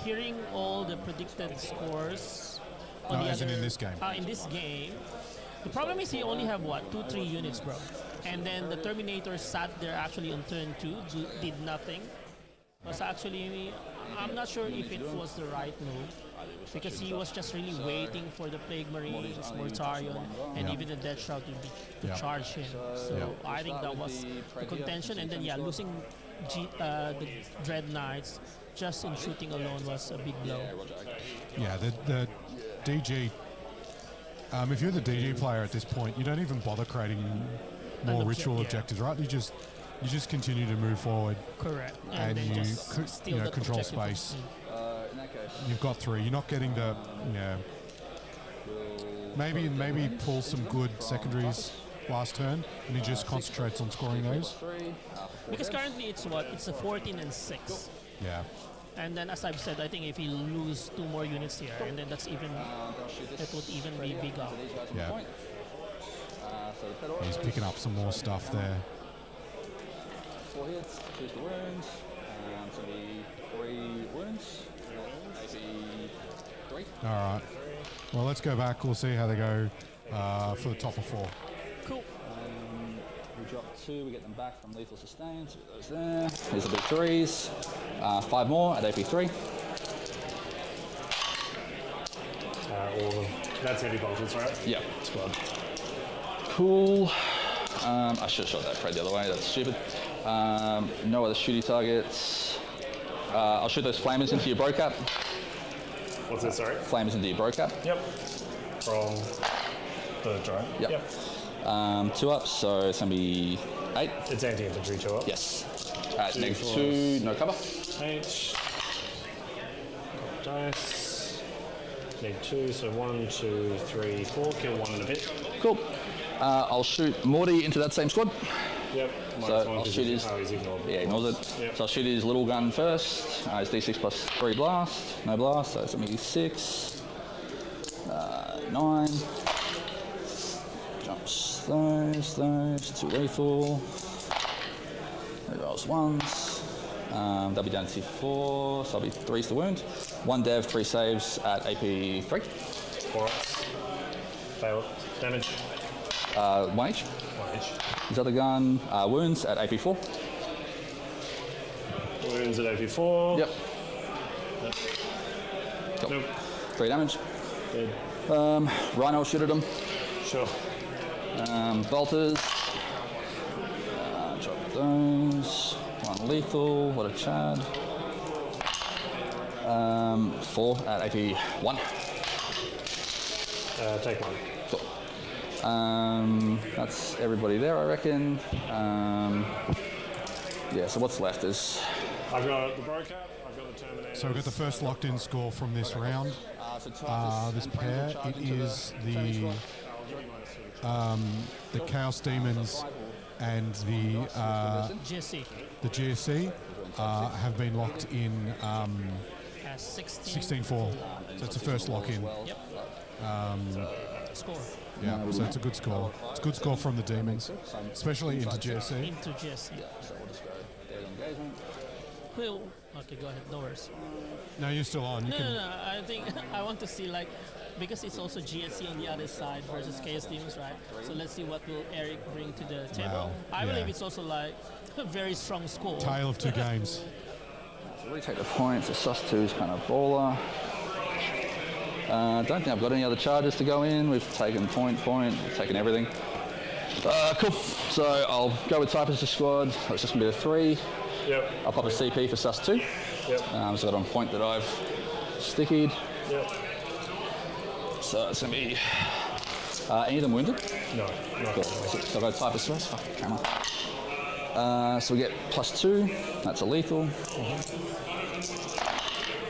hearing all the predicted scores on No, the as in other, in this game. In this game, the problem is he only have 2-3 units, bro. And then the Terminator sat there actually on turn 2, did nothing. Was actually, I'm not sure if it was the right move, because he was just really waiting for the Plague Marines, Mortarion, and even the Death Shroud to charge him. So I think that was the contention. And then losing the Dread Knights just in shooting alone was a big blow. Yeah, the DG. If you're the DG player at this point, you don't even bother creating more ritual objectives, right? You just You just continue to move forward, Correct. and then you just steal the control objective. space. In that case, You've got 3. You're not getting the, maybe pull some good secondaries last turn, and he just concentrates on scoring those. Because currently it's what? It's a 14 and 6. Yeah. And then as I've said, I think if he lose 2 more units here, and then that's even, it would even be bigger. Yeah. He's picking up some more stuff there. 4 hits, 2 for wounds, it's going to be 3 wounds, maybe 3. All right. Well, let's go back. We'll see how they go for the top of 4. Cool. We drop 2, we get them back from lethal sustain, so those there. These will be 3s, 5 more at AP3. All of them. That's heavy bolters, right? Yep. Squad. Cool. I should have shot that Fred the other way, that's stupid. No other shooty targets. I'll shoot those flamers into your bro cap. What's this, sorry? Flamers into your bro cap. Yep. From the drive. Yep. 2 up, so it's going to be 8. It's anti-infantry 2 up. Yes. At -2, no cover. 8. Dice. Need 2, so 1, 2, 3, 4. Kill 1 in a bit. Cool. I'll shoot Morty into that same squad. Yep. So I'll shoot his. Oh, he's ignored. Yeah, ignores it. Yep. So I'll shoot his little gun first. It's D6 plus 3 blast. No blast, so it's going to be 6. 9. Jumps those. 2 lethal. He rolls 1s. That'll be down to 4, so I'll be 3s to wound. 1 dev, 3 saves at AP 3. 4 ups. Fail it. Damage. 1 each. 1 each. His other gun, wounds at AP 4. Wounds at AP 4. Yep. Nope. 3 damage. Dead. Rhino will shoot at him. Sure. Bolters. Drop those. 1 lethal. What a Chad. 4 at AP 1. Take 1. Cool. That's everybody there, I reckon. Yeah, so what's left is... I've got the Bro Cap, I've got the Terminator. So we've got the first locked-in score from this round. This pair, it is the Chaos Demons and the GSC GSC have been locked in has 16. 16-4. So it's the first lock-in. Yep. Score. Yeah, so it's a good score. It's a good score from the Demons, especially into GSC. Into GSC. So we'll just go dead engagement. Cool. Okay, go ahead. No worries. No, you're still on. You No. I think I want to see because it's also GSC on the other side versus Chaos Demons, right? So let's see what will Eric bring to the table. Wow, I yeah. believe it's also a very strong score. Tale of 2 games. So we take the points. The sus 2 is kind of baller. Don't think I've got any other charges to go in. We've taken point, we've taken everything. Cool. So I'll go with Typist squad. It's just going to be a 3. Yep. I'll pop a CP for sus 2. Yep. So I've got on point that I've stickied. Yep. So it's going to be... any of them wounded? No. Cool. So I'll go Typist first. Fuck, camera. So we get +2. That's a lethal.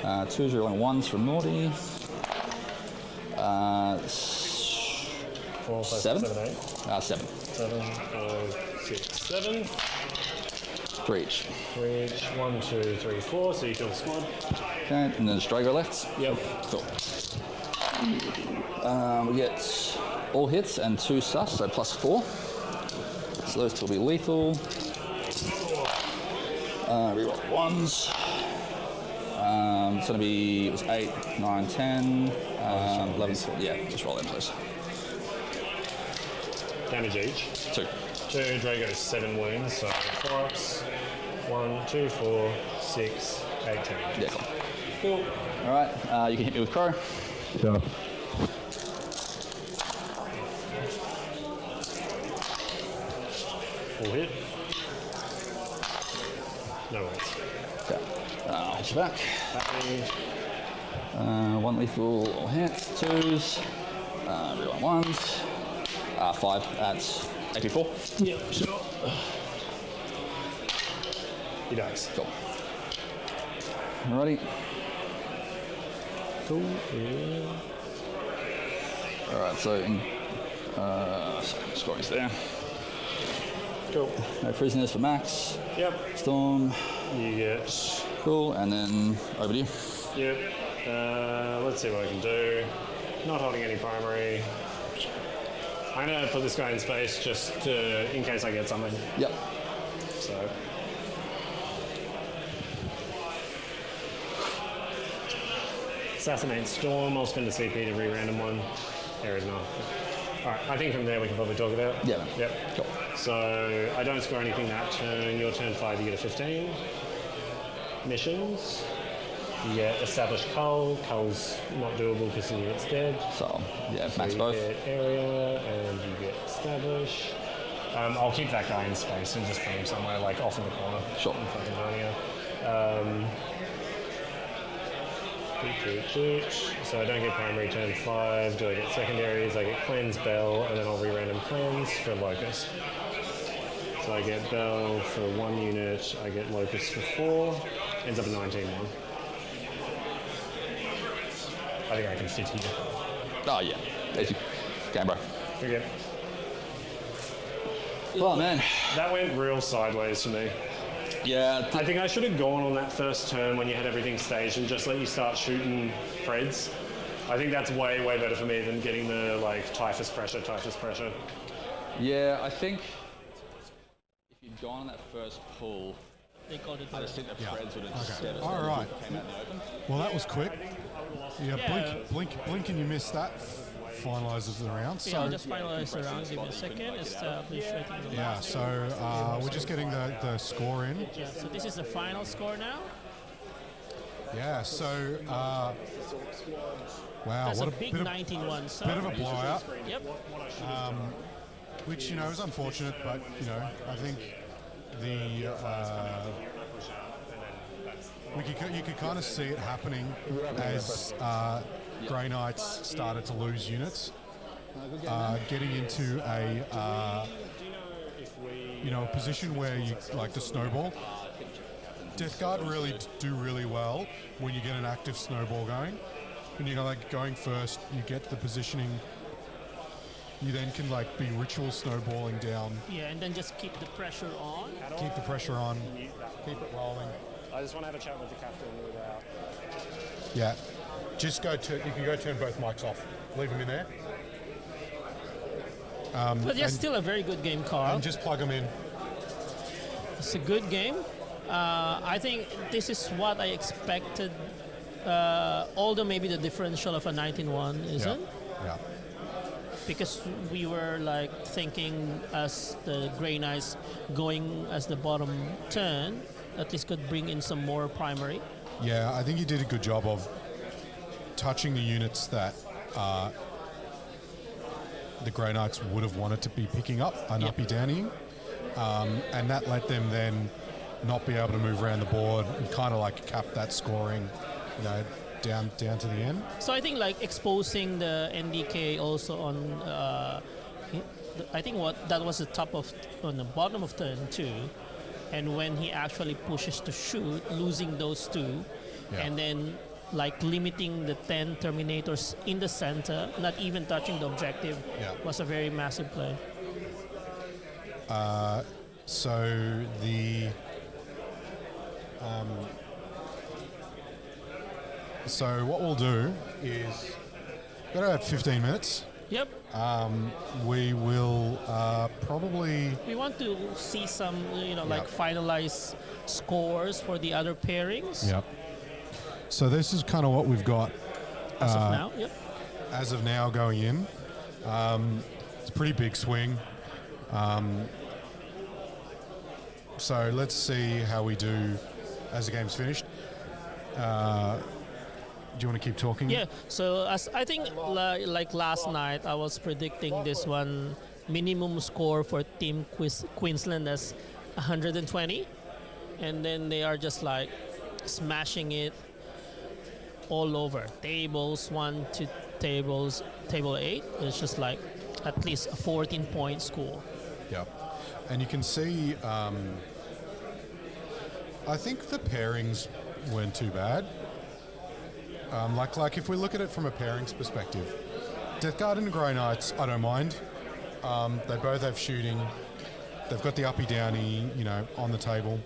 2s rolling 1s from Morty. 4, 5, 7? 7, 8. 7. 7, 5, 6, 7. 3 each. 3 each. 1, 2, 3, 4. So you kill the squad. Okay, and then Strago left. Yep. Cool. We get all hits and 2 sus, so +4. So those 2 will be lethal. Reroll 1s. It's going to be, it was 8, 9, 10, 11, 12. Yeah, just roll them, please. Damage each. 2. 2 Dragos, 7 wounds, so 4 ups. 1, 2, 4, 6, 8, 10. Yeah, cool. All right, you can hit me with Crow. Sure. Full hit. No worries. Okay. I'll hit you back. Happy. 1 lethal all hits, 2s. Reroll 1s. 5 at AP4. Yep, sure. He does. Cool. Alrighty. Cool. Yeah. Alright, so scoring's there. Cool. No prisoners for Max. Yep. Storm. You get. Cool, and then over to you. Yep. Let's see what I can do. Not holding any primary. I'm gonna put this guy in space just to, in case I get something. Yep. So. Assassinate Storm. I'll spend a CP to re-random one. There is none. Alright, I think from there we can probably talk about. Yeah. Yep. Cool. So I don't score anything that turn. Your turn 5, you get a 15. Missions. You get Established Cull. Cull's not doable because the unit's dead. So, yeah, So max you both. get Area and you get Establish. I'll keep that guy in space and just put him somewhere like off in the corner. Sure. In Tasmania. So I don't get primary turn 5. Do I get secondaries? I get Cleanse Bell, and then I'll re-random Cleanse for Locust. So I get Bell for 1 unit, I get Locust for 4, ends up at 19 1. I think I can fit here. Oh, yeah. Easy. Game, bro. Okay. Well, man. That went real sideways for me. Yeah. I think I should have gone on that first turn when you had everything staged and just let you start shooting Preds. I think that's way, way better for me than getting the like typhus pressure. Yeah, I think if you'd gone on that first pull, They called it. I just think the Preds would have just Okay. devastated All right. came out in the open. Well, that was quick. Yeah, Yeah. blink and you missed that. Finalises the round. Yeah, So I'll just finalize the round. Give me a second. Establish rating the yeah, so we're just getting the score in. Yeah, so this is the final score now. Yeah, so wow, That's what a big 19-1. So bit of a blowout, Yep. which is unfortunate, but I think the you could kind of see it happening as Grey Knights started to lose units, getting into a a position where you like to snowball. Death Guard do really well when you get an active snowball going. When you're like going first, you get the positioning. You then can like be ritual snowballing down, Yeah, and then just keep the pressure on. keep the pressure on, keep it rolling. I just want to have a chat with the captain without. Yeah, just you can go turn both mics off. Leave them in there. But yeah, and- still a very good game, Carl. And just plug them in. It's a good game. I think this is what I expected. Although maybe the differential of a 19-1 isn't. Yeah. Because we were like thinking as the Grey Knights going as the bottom turn, at least could bring in some more primary. Yeah, I think you did a good job of touching the units that the Grey Knights would have wanted to be picking up and not be downing, and that let them then not be able to move around the board and kind of like cap that scoring, down to the end. So I think like exposing the NDK also on, I think that was on the bottom of turn 2, and when he actually pushes to shoot, losing those 2, and then like limiting the 10 Terminators in the center, not even touching the objective, was a very massive play. So the so what we'll do is got about 15 minutes. Yep. We will probably. We want to see some, like finalized scores for the other pairings. Yep. So this is kind of what we've got As of now, yep. as of now going in. It's a pretty big swing. So let's see how we do as the game's finished. Do you want to keep talking? Yeah, so as I think like last night, I was predicting this one minimum score for Team Queensland as 120, and then they are just like smashing it all over. Tables 1 to table 8. It's just like at least a 14-point score. Yep. And you can see I think the pairings weren't too bad. Like if we look at it from a pairings perspective, Death Guard and Grey Knights, I don't mind. They both have shooting. They've got the uppy downy, on the table.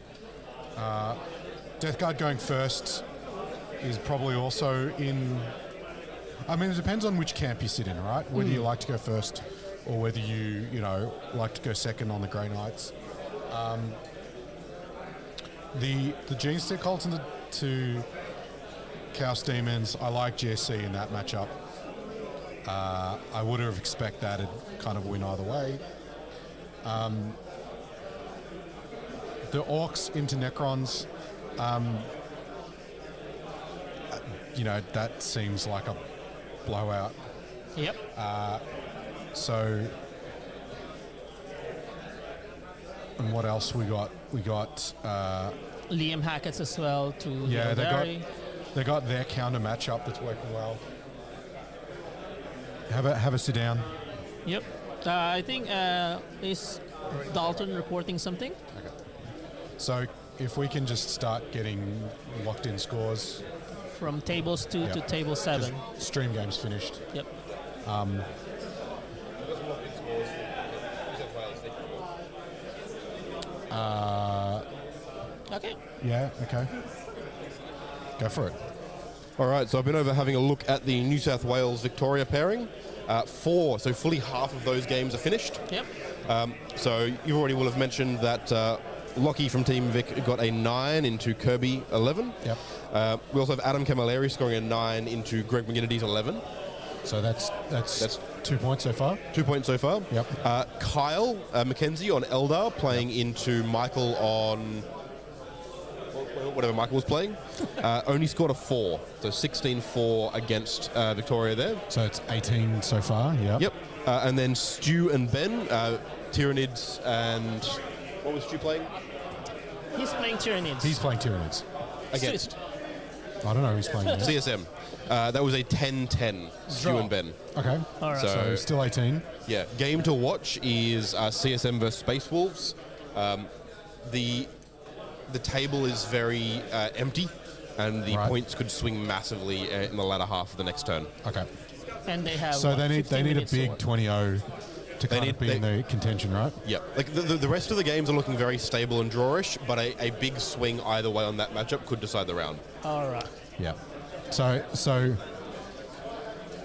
Death Guard going first is probably also in. I mean, it depends on which camp you sit in, right? Whether you like to go first or whether you like to go second on the Grey Knights. The Gene Stick holds to Chaos Demons. I like GSC in that matchup. I would have expected that to kind of win either way. The Orcs into Necrons, that seems like a blowout. Yep. So, and what else we got? We got Liam Hackett's as well to they got their counter matchup that's working well. Have a sit down. Yep. I think is Dalton reporting something? Okay. So if we can just start getting locked in scores. From tables 2 to table 7. Stream game's finished. Yep. Okay. Yeah, okay. Go for it. All right, so I've been over having a look at the New South Wales Victoria pairing. So fully half of those games are finished. Yep. So you already will have mentioned that Lockie from Team Vic got a 9 into Kirby 11. Yep. We also have Adam Camilleri scoring a 9 into Greg McGinnity's 11. So that's 2 points so far. 2 points so far. Yep. Kyle McKenzie on Eldar playing into Michael on whatever Michael was playing. Only scored a 4. So 16-4 against Victoria there. So it's 18 so far, yeah. Yep. And then Stu and Ben, Tyranids and... What was Stu playing? He's playing Tyranids. He's playing Tyranids. Against? I don't know who's playing against. CSM. That was a 10-10, Stu and Ben. Okay. All right. So still 18. Yeah. Game to watch is CSM versus Space Wolves. The table is very empty, and the points could swing massively in the latter half of the next turn. Okay. And they have. So they need a big 20-0 to They kind of need- be in the contention, right? Yeah, like the rest of the games are looking very stable and drawish, but a big swing either way on that matchup could decide the round. All right. Yeah. So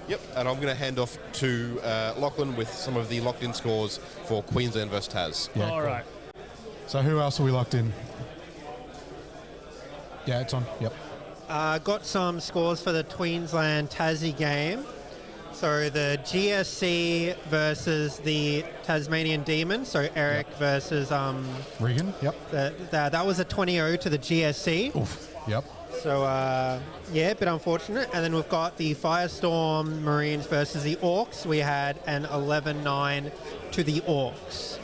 Yep, and I'm going to hand off to Lachlan with some of the locked-in scores for Queensland versus TAS. yeah. All cool. right. So who else are we locked in? Yeah, it's on. Yep. Got some scores for the Queensland Tassie game. So the GSC versus the Tasmanian Demons. So Eric versus Regan. Yep. that was a 20-0 to the GSC. Oof. Yep. So a bit unfortunate. And then we've got the Firestorm Marines versus the Orcs. We had an 11-9 to the Orcs.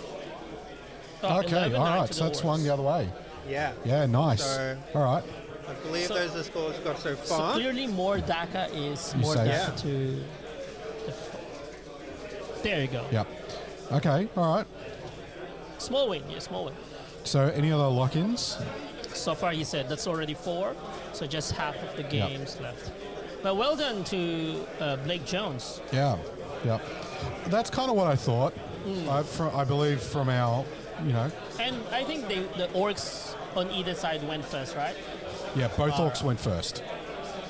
Oh, Okay. 11-9 All right. to So the it swung the other way. Yeah. Yeah. Nice. So- All right. I believe So- those are the scores we've got so So far. clearly, more DACA is You more say- DACA to. There you go. Yep. Okay. All right. Small win, yeah, small win. So any other lock-ins? So far, he said that's already 4, so just half of the games left. But well done to Blake Jones. Yeah. Yep. That's kind of what I thought. I believe from our, And I think the Orcs on either side went first, right? yeah, both Orcs went first.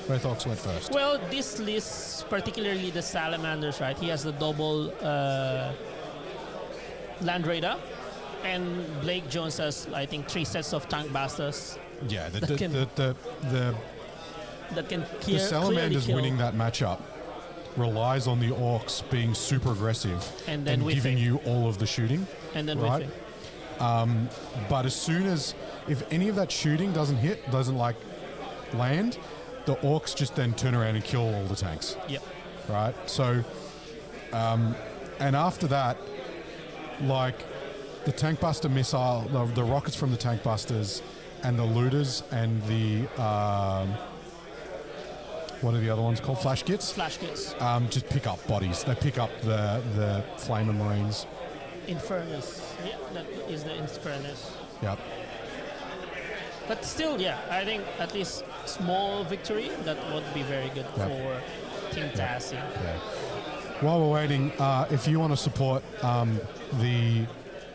Both Orcs went first. Well, this list, particularly the Salamanders, right? He has the double Land Raider. And Blake Jones has, I think, 3 sets of Tank Bastards Yeah. The that can the clearly Salamanders kill. winning that matchup relies on the Orcs being super aggressive And then giving whiffing. you all of the shooting. And then right? whiffing. But as soon as, if any of that shooting doesn't land, the Orcs just then turn around and kill all the tanks. Yep. Right? So, and after that, like the Tank Buster missile, the rockets from the Tank Busters and the looters and the, what are the other ones called? Flash kits? Flash kits. Just pick up bodies. They pick up the Flamer Marines. Infernus. Yeah, that is the Infernus. Yep. But still, yeah, I think at least small victory, that would be very good for Team TAS. Yeah. While we're waiting, if you want to support the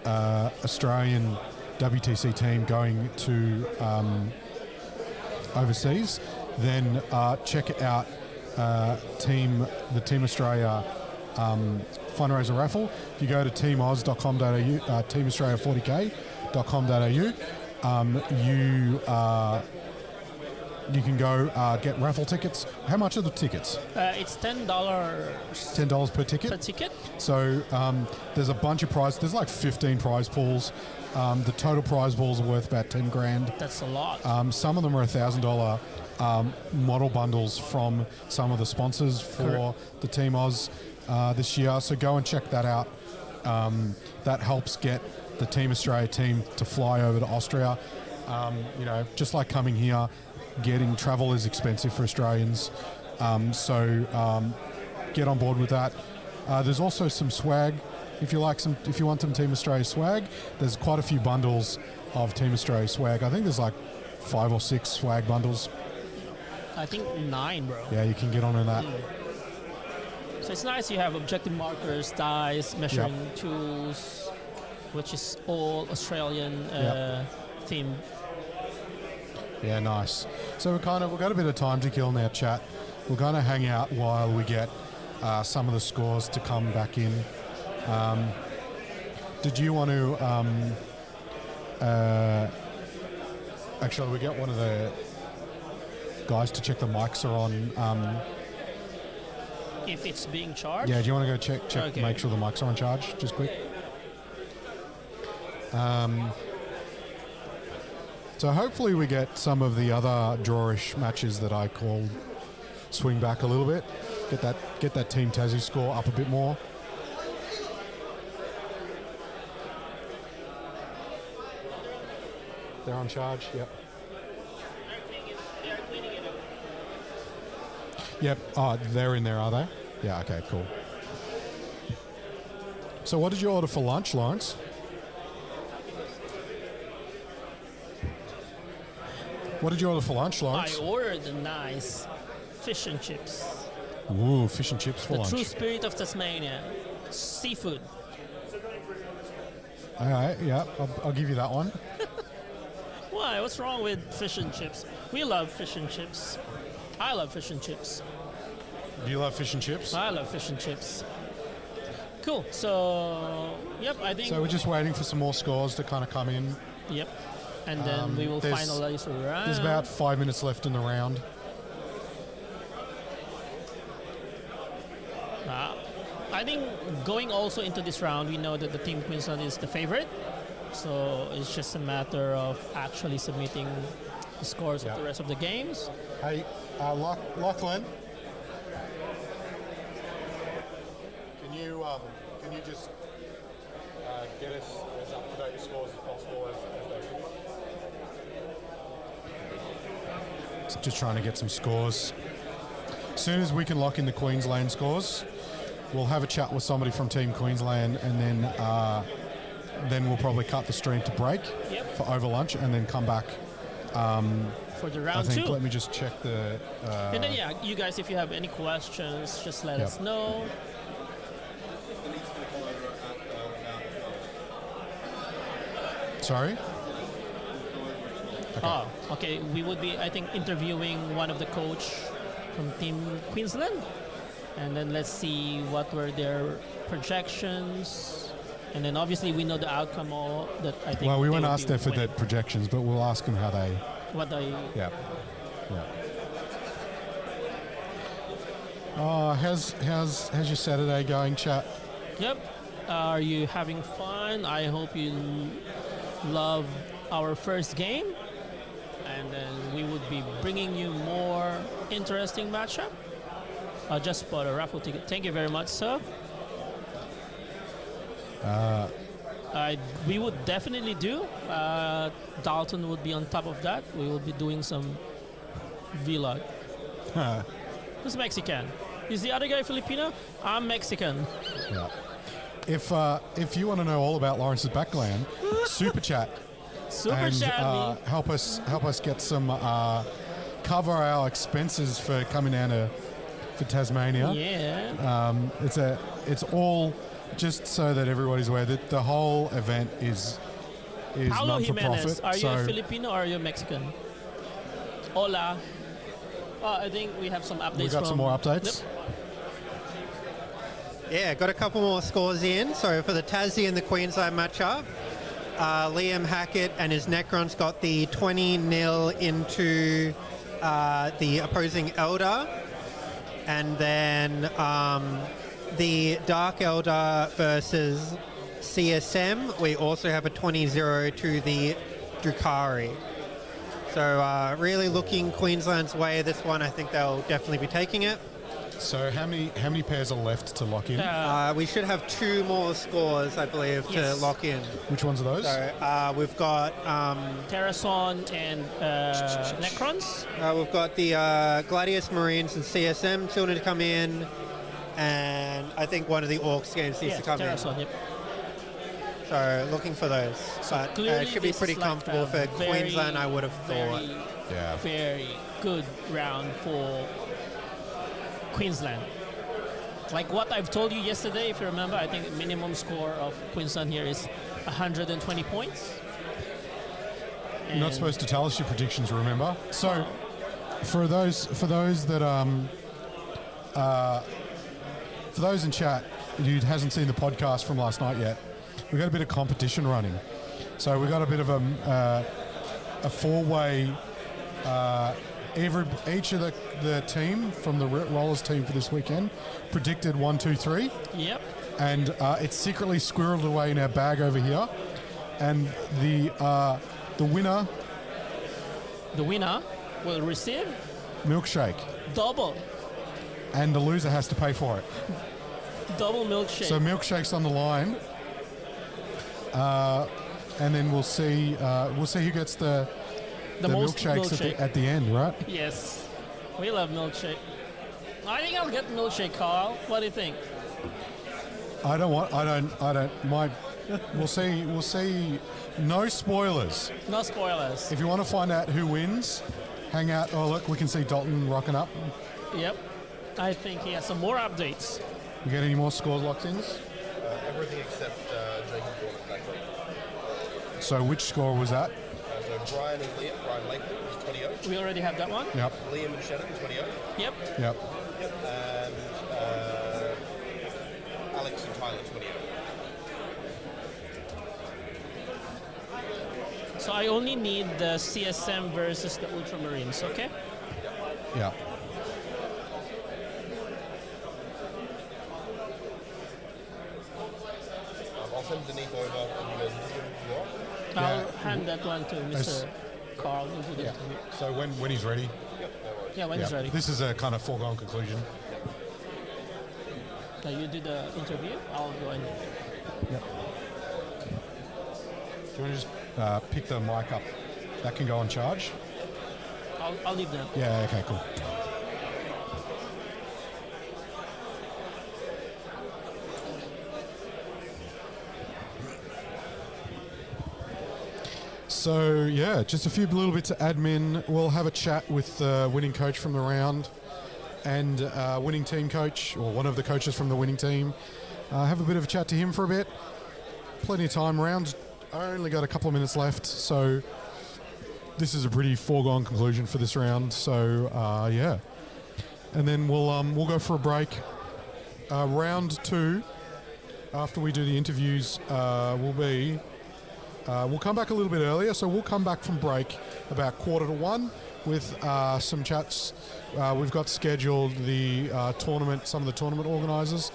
Australian WTC team going to overseas, then check out the Team Australia Fundraiser Raffle. If you go to teamoz.com.au, teamaustralia40k.com.au, you can go get raffle tickets. How much are the tickets? It's $10 $10 per ticket. per ticket. So there's a bunch of prize. There's like 15 prize pools. The total prize pools are worth about 10 grand. That's a lot. Some of them are $1,000 model bundles from some of the sponsors for the Team Oz this year. So go and check that out. That helps get the Team Australia team to fly over to Austria. Just like coming here, getting travel is expensive for Australians. So get on board with that. There's also some swag. If you want some Team Australia swag, there's quite a few bundles of Team Australia swag. I think there's like 5 or 6 swag bundles. I think 9, bro. Yeah, you can get on that. So it's nice you have objective markers, dice, measuring tools, which is all Australian theme. Yeah, nice. So we've got a bit of time to kill now, chat. We're going to hang out while we get some of the scores to come back in. Did you want to... actually, we get one of the guys to check the mics are on. If it's being charged? Yeah, do you want to go check Okay. make sure the mics are on charge, just quick? So hopefully we get some of the other drawish matches that I called swing back a little bit. Get that Team Tassie score up a bit more. They're on charge, yep. Yep, they're in there, are they? Yeah, okay, cool. So what did you order for lunch, Lawrence? What did you order for lunch, Lawrence? I ordered a nice fish and chips. Ooh, fish and chips for The lunch. true spirit of Tasmania. Seafood. All right, yeah, I'll give you that one. Why? What's wrong with fish and chips? We love fish and chips. I love fish and chips. Do you love fish and chips? I love fish and chips. Cool. So, yep, I think... So we're just waiting for some more scores to kind of come in. Yep. And then we will finalize the round. There's about 5 minutes left in the round. I think going also into this round, we know that the Team Queensland is the favorite. So it's just a matter of actually submitting the scores of the rest of the games. Hey, Lachlan, can you just get us as up to date scores as possible as they finish? Just trying to get some scores. As soon as we can lock in the Queensland scores, we'll have a chat with somebody from Team Queensland, and then we'll probably cut the stream to break for over lunch, and then come back. For the round I think, 2. let me just check the... and then, you guys, if you have any questions, just let us know. Sorry? Okay. Okay. We would be, I think, interviewing one of the coach from Team Queensland. And then let's see what were their projections. And then obviously we know the outcome all that I think. Well, we won't ask them for their projections, but we'll ask them how they... What they... Yeah. How's your Saturday going, chat? Yep. Are you having fun? I hope you love our first game. And then we would be bringing you more interesting matchup. I just bought a raffle ticket. Thank you very much, sir. We would definitely do. Dalton would be on top of that. We will be doing some vlog. Who's Mexican? Is the other guy Filipino? I'm Mexican. Yeah. If you want to know all about Lawrence's background, super chat Super and shabby. help us get some cover our expenses for coming down for Tasmania. Yeah. It's all just so that everybody's aware that the whole event is Paulo not for Jimenez, profit. are you a Filipino or are you Mexican? Hola. I think we have some updates. We got some more updates. Yep. Yeah, got a couple more scores in. So for the Tassie and the Queensland matchup, Liam Hackett and his Necrons got the 20-0 into the opposing Elder. And then the Dark Elder versus CSM, we also have a 20-0 to the Drukhari. So really looking Queensland's way this one. I think they'll definitely be taking it. So how many pairs are left to lock in? We should have 2 more scores, I believe, to lock in. Which ones are those? So we've got Terrason and Necrons. we've got the Gladius Marines and CSM still need to come in, and I think one of the Orcs games needs to come Terrason, in. yep. So looking for those, but Clearly it should be this pretty is like comfortable a for very, Queensland, I would have thought. Yeah. Very good round for Queensland. Like what I've told you yesterday, if you remember, I think minimum score of Queensland here is 120 points. You're not supposed to tell us your predictions, remember? So for those that for those in chat who hasn't seen the podcast from last night yet, we've got a bit of competition running. So we've got a bit of a 4-way. Each of the team from the Rollers team for this weekend predicted 1, 2, 3. Yep. And it's secretly squirreled away in our bag over here. And the winner will receive milkshake, double and the loser has to pay for it. Double milkshake. So milkshake's on the line, and then we'll see who gets the most milkshakes at the end, right? Yes, we love milkshake. I think I'll get milkshake, Carl. What do you think? We'll see. No spoilers. No spoilers. If you want to find out who wins, hang out. Oh, look, we can see Dalton rocking up. Yep. I think he has some more updates. You get any more scores locked in? Everything except Jacob Gordon back there. So which score was that? So Brian and Liam, Brian Lakeman was 20-0. We already have that one. Yep. Liam and Shannon 20-0. Yep. Yep. And Alex and Tyler 20-0. So I only need the CSM versus the Ultramarines, okay? Yeah. I'll send Denise over and you guys do I'll hand that one to Mr. Carl. Yeah. So when he's ready. Yeah, when he's ready. This is a kind of foregone conclusion. Now you do the interview. I'll go in. Yep. Do you want to just pick the mic up? That can go on charge. I'll leave them. Yeah. Okay. Cool. So yeah, just a few little bits of admin. We'll have a chat with the winning coach from the round and winning team coach, or one of the coaches from the winning team. Have a bit of a chat to him for a bit. Plenty of time around. I only got a couple of minutes left, so this is a pretty foregone conclusion for this round. So yeah, and then we'll go for a break. Round 2, after we do the interviews, will be. We'll come back a little bit earlier, so we'll come back from break about 1:45 with some chats. We've got scheduled the tournament, some of the tournament organisers,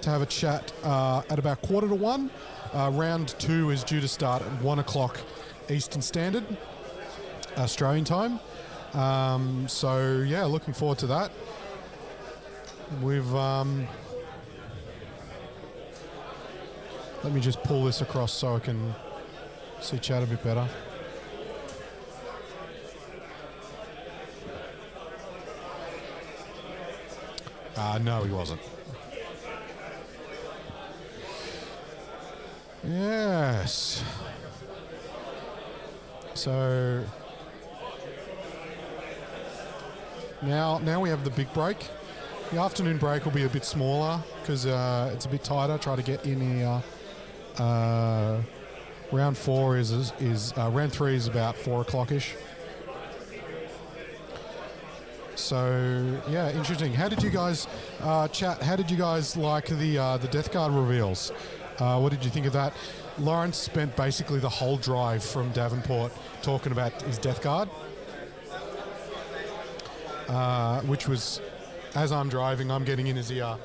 to have a chat at about 1:45. Round 2 is due to start at 1 o'clock Eastern Standard, Australian time. So yeah, looking forward to that. We've let me just pull this across so I can see chat a bit better. No, he wasn't. Yes. So now we have the big break. The afternoon break will be a bit smaller because it's a bit tighter. Try to get in here. Round 4 round 3 is about 4 o'clock-ish. So yeah, interesting. How did you guys chat? How did you guys like the Death Guard reveals? What did you think of that? Lawrence spent basically the whole drive from Davenport talking about his Death Guard, which was, as I'm driving, I'm getting in his ear.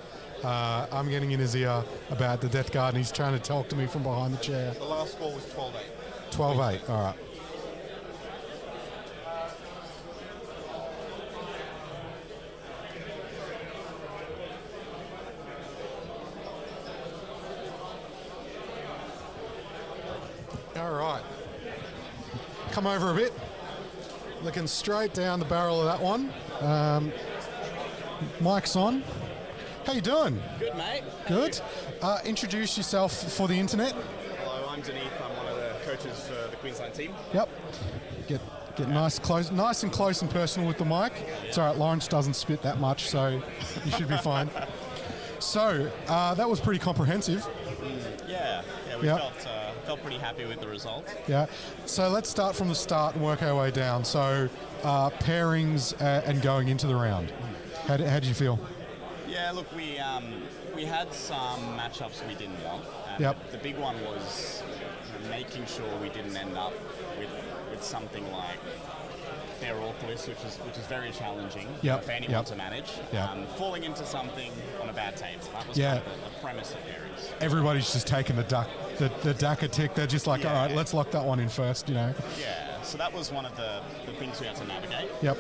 I'm getting in his ear about the Death Guard, and he's trying to talk to me from behind the chair. The last score was 12-8. 12-8, all right. All right. Come over a bit. Looking straight down the barrel of that one. Mic's on. How you doing? Good, mate. Good. Introduce yourself for the internet. Hello, I'm Denise. I'm one of the coaches for the Queensland team. Yep. Get nice and close and personal with the mic. It's all right. Lawrence doesn't spit that much, so you should be fine. So that was pretty comprehensive. Yeah, we felt pretty happy with the results. Yeah. So let's start from the start and work our way down. So pairings and going into the round. How did you feel? Yeah, look, we had some matchups we didn't want. Yep. The big one was making sure we didn't end up with something like their orc list, which is very challenging for anyone to manage. Falling into something on a bad table. That was kind of the premise of pairings. Everybody's just taking the Dakka tick. They're just like, all right, let's lock that one in first, you know. Yeah, so that was one of the things we had to navigate. Yep.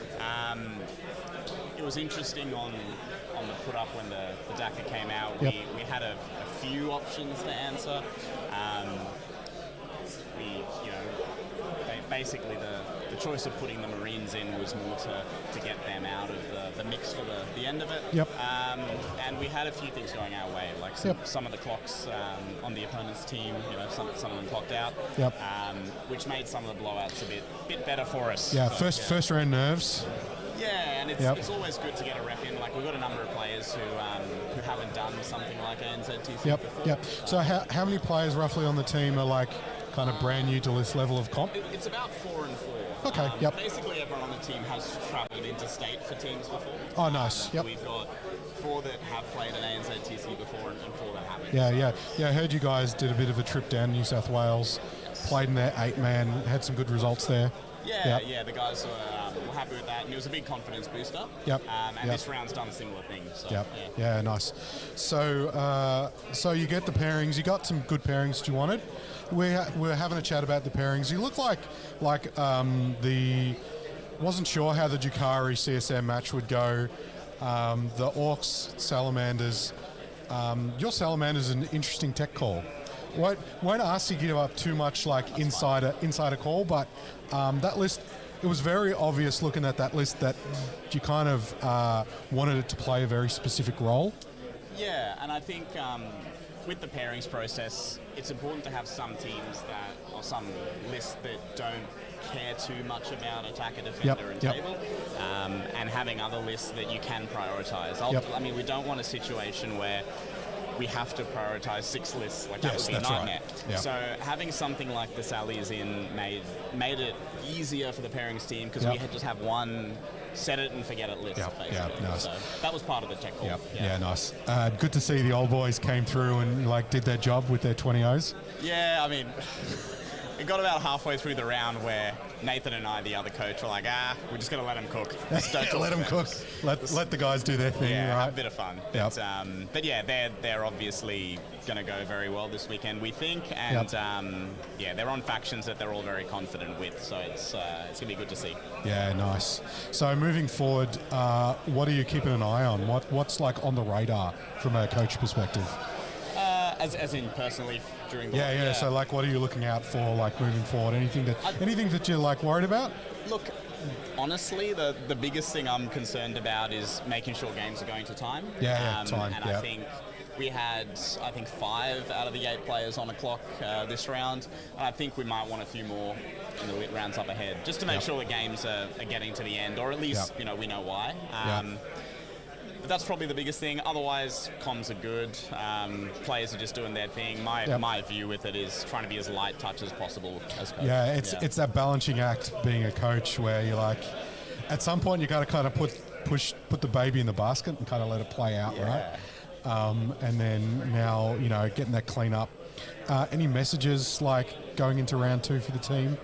It was interesting on the put up when the Dakka came out. Yep. We had a few options to answer. Basically the choice of putting the Marines in was more to get them out of the mix for the end of it. Yep. And we had a few things going our way, like some of the clocks on the opponent's team, some of them clocked out, which made some of the blowouts a bit better for us. Yeah, so, first round nerves. Yeah, and it's always good to get a rep in. Like, we've got a number of players who haven't done something like ANZTC before. Yep. So how many players roughly on the team are like kind of brand new to this level of comp? It's about 4 and 4. Okay, yep. Basically, everyone on the team has travelled interstate for teams before. Oh, nice. Yep. We've got 4 that have played at ANZTC before and 4 that haven't. Yeah, I heard you guys did a bit of a trip down New South Wales, played in their 8-man, had some good results there. Yeah, the guys were happy with that, and it was a big confidence booster. This round's done similar things. So, yeah, nice. So you get the pairings. You got some good pairings that you wanted. We're having a chat about the pairings. You look like wasn't sure how the Jukari CSM match would go. The Orcs, Salamanders. Your Salamander's an interesting tech call. Won't ask you to give up too much like insider call, but that list, it was very obvious looking at that list that you kind of wanted it to play a very specific role. Yeah, and I think with the pairings process, it's important to have some teams or some lists that don't care too much about attacker, defender, and table, and having other lists that you can prioritize. I mean, we don't want a situation where we have to prioritize 6 lists. Like, that would be a nightmare. Right. Yep. So having something like the Sally's in made it easier for the pairings team, because we had just have one set it and forget it list, basically. Nice. So that was part of the tech call. Yeah, nice. Good to see the old boys came through and like did their job with their 20-0s. Yeah, I mean, it got about halfway through the round where Nathan and I, the other coach, were like, we're just going to let them cook. Just don't let them cook. Let the guys do their thing, right? Have a bit of fun. But yeah, they're obviously going to go very well this weekend, we think. And they're on factions that they're all very confident with. So it's going to be good to see. Yeah, nice. So moving forward, what are you keeping an eye on? What's like on the radar from a coach perspective? As in personally during the yeah. So like, what are you looking out for, like moving forward? Anything that you're like worried about? Look, honestly, the biggest thing I'm concerned about is making sure games are going to time. Time. And I think We had, I think, 5 out of the 8 players on a clock this round. And I think we might want a few more in the rounds up ahead, just to make sure the games are getting to the end, or at least, you know, we know why. But that's probably the biggest thing. Otherwise, comms are good. Players are just doing their thing. My view with it is trying to be as light touch as possible as coach. Yeah, it's that balancing act being a coach where you're like, at some point you got to kind of put the baby in the basket and kind of let it play out, right? And then now, you know, getting that clean up. Any messages like going into round 2 for the team?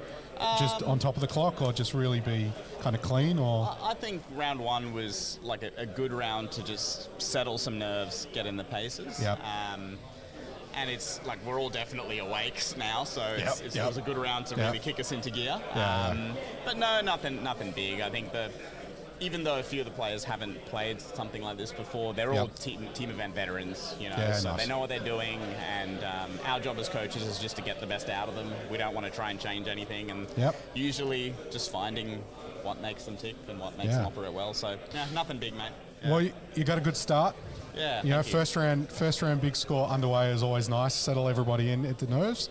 Just on top of the clock, or just really be kind of clean? Or I think round 1 was like a good round to just settle some nerves, get in the paces. And it's like we're all definitely awake now, so it was a good round to really kick us into gear. But no, nothing big. I think even though a few of the players haven't played something like this before, they're all team event veterans, you know, so they know what they're doing, and our job as coaches is just to get the best out of them. We don't want to try and change anything, and usually just finding what makes them tick and what makes them operate well. So, nothing big, mate. Well, you got a good start. Yeah, you know, first round big score underway is always nice. Settle everybody in at the nerves.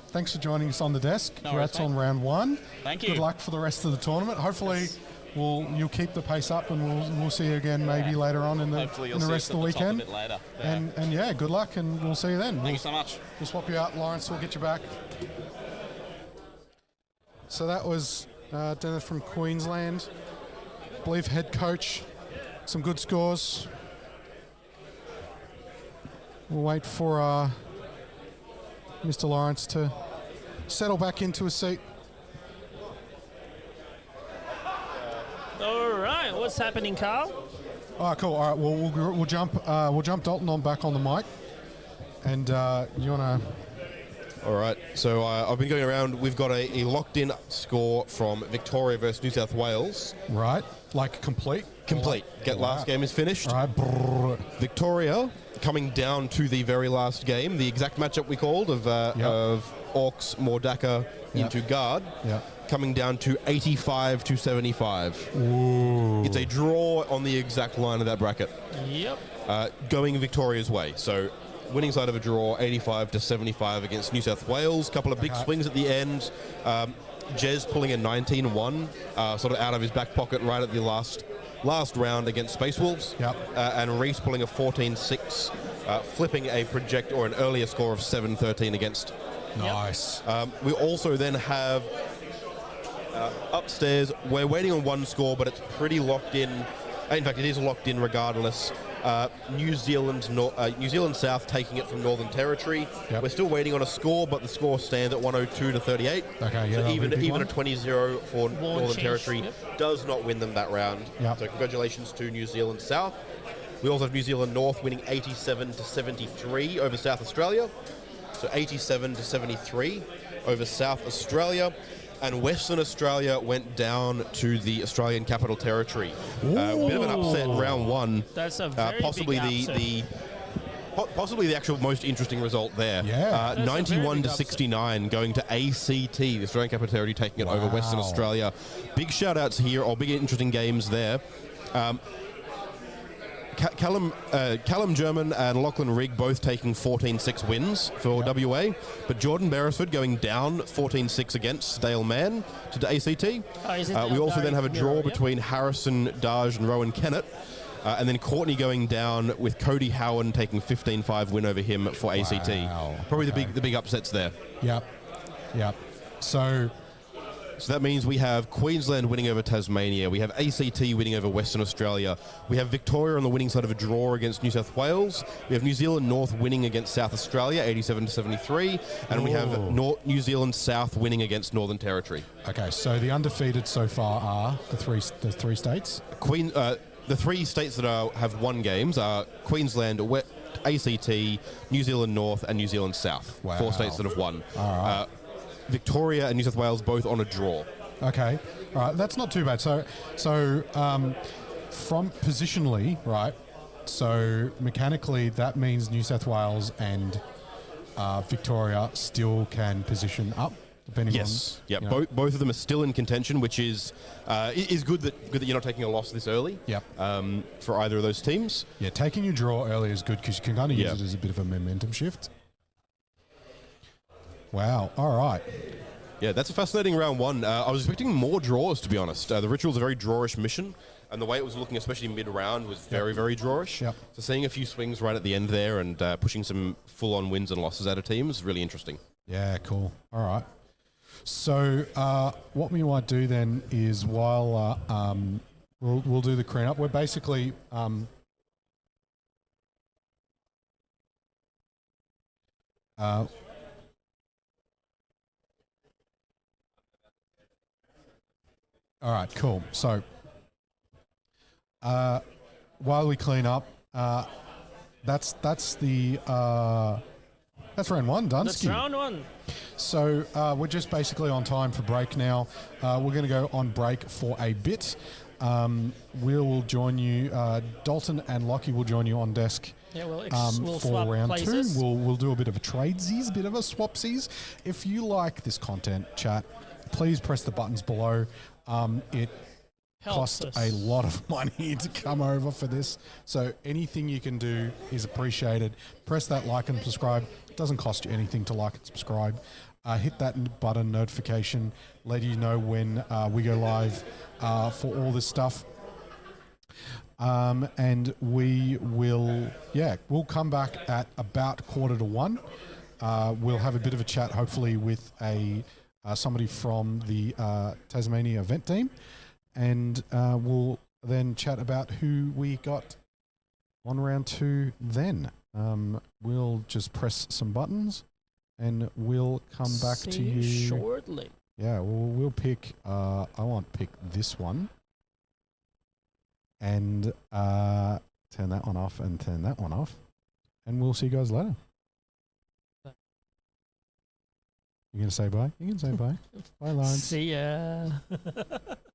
Thanks for joining us on the desk. Congrats on round 1. Thank you. Good luck for the rest of the tournament. Hopefully, you'll keep the pace up, and we'll see you again maybe later on in the rest of the weekend. A bit later. And good luck, and we'll see you then. Thank you so much. We'll swap you out, Lawrence. We'll get you back. So that was Dennis from Queensland. I believe head coach. Some good scores. We'll wait for Mr. Lawrence to settle back into a seat. All right, what's happening, Carl? Oh, cool. All right, well, we'll jump Dalton on back on the mic, and you wanna. All right, so I've been going around. We've got a locked-in score from Victoria versus New South Wales. Right, like complete. Last game is finished. All right. Victoria coming down to the very last game, the exact matchup we called of Orcs, Mordaka into Guard. Coming down to 85 to 75. Ooh. It's a draw on the exact line of that bracket. Going Victoria's way. So winning side of a draw, 85 to 75 against New South Wales. Couple of big swings at the end. Jez pulling a 19-1 sort of out of his back pocket right at the last round against Space Wolves. And Reese pulling a 14-6, flipping a project or an earlier score of 7-13 against. Nice. We also then have upstairs, we're waiting on one score, but it's pretty locked in. In fact, it is locked in regardless. New Zealand South taking it from Northern Territory. We're still waiting on a score, but the score stands at 102 to 38. So even a 20-0 for Northern Territory does not win them that round. So congratulations to New Zealand South. We also have New Zealand North winning 87 to 73 over South Australia. So 87 to 73 over South Australia. And Western Australia went down to the Australian Capital Territory. Bit of an upset in round 1. That's a very possibly big possibly the actual most interesting result there. 91 to 69 going to ACT, the Australian Capital Territory taking it over Western Australia. Big shout outs here, or big interesting games there. Callum German and Lachlan Rigg both taking 14-6 wins for WA, but Jordan Beresford going down 14-6 against Dale Mann to ACT. We also then have a draw between Harrison Daj and Rowan Kennett, and then Courtney going down with Cody Howan taking 15-5 win over him for ACT. Probably the big upsets there. So that means we have Queensland winning over Tasmania. We have ACT winning over Western Australia. We have Victoria on the winning side of a draw against New South Wales. We have New Zealand North winning against South Australia, 87 to 73. And we have New Zealand South winning against Northern Territory. Okay, so the undefeated so far are the three states? The 3 states that have won games are Queensland, ACT, New Zealand North, and New Zealand South. 4 states that have won. Victoria and New South Wales both on a draw. Okay, all right, that's not too bad. So from positionally, right, so mechanically that means New South Wales and Victoria still can position up. depending Yes. on... Yeah. you know. Both of them are still in contention, which is good that you're not taking a loss this early. Yep. For either of those teams. Yeah, taking your draw early is good because you can kind of use Yeah. it as a bit of a momentum shift. Wow. All right. Yeah, that's a fascinating round one. I was expecting more draws, to be honest. The Ritual's a very drawish mission, and the way it was looking, especially mid-round, was very, very drawish. Yep. So seeing a few swings right at the end there and pushing some full-on wins and losses out of teams is really interesting. Yeah, cool. All right. So what we might do then is while we'll do the cleanup, we're basically all right, cool. So while we clean up, that's round one, done. That's round one. So we're just basically on time for break now. We're going to go on break for a bit. We'll join you. Dalton and Lockie will join you on desk. Yeah, we'll for swap round places. two. We'll do a bit of a tradesies, bit of a swapsies. If you like this content, chat, please press the buttons below. It Helps cost us. a lot of money to come over for this, so anything you can do is appreciated. Press that like and subscribe. It doesn't cost you anything to like and subscribe. Hit that button notification, let you know when we go live for all this stuff. And we will, we'll come back at about 1:45. We'll have a bit of a chat, hopefully, with somebody from the Tasmania event team, and we'll then chat about who we got on round two then. We'll just press some buttons, and we'll come back to you shortly. Yeah, we'll pick, I want to pick this one, and turn that one off and turn that one off, and we'll see you guys later. You going to say bye? You can say bye. Bye, Lawrence. See ya.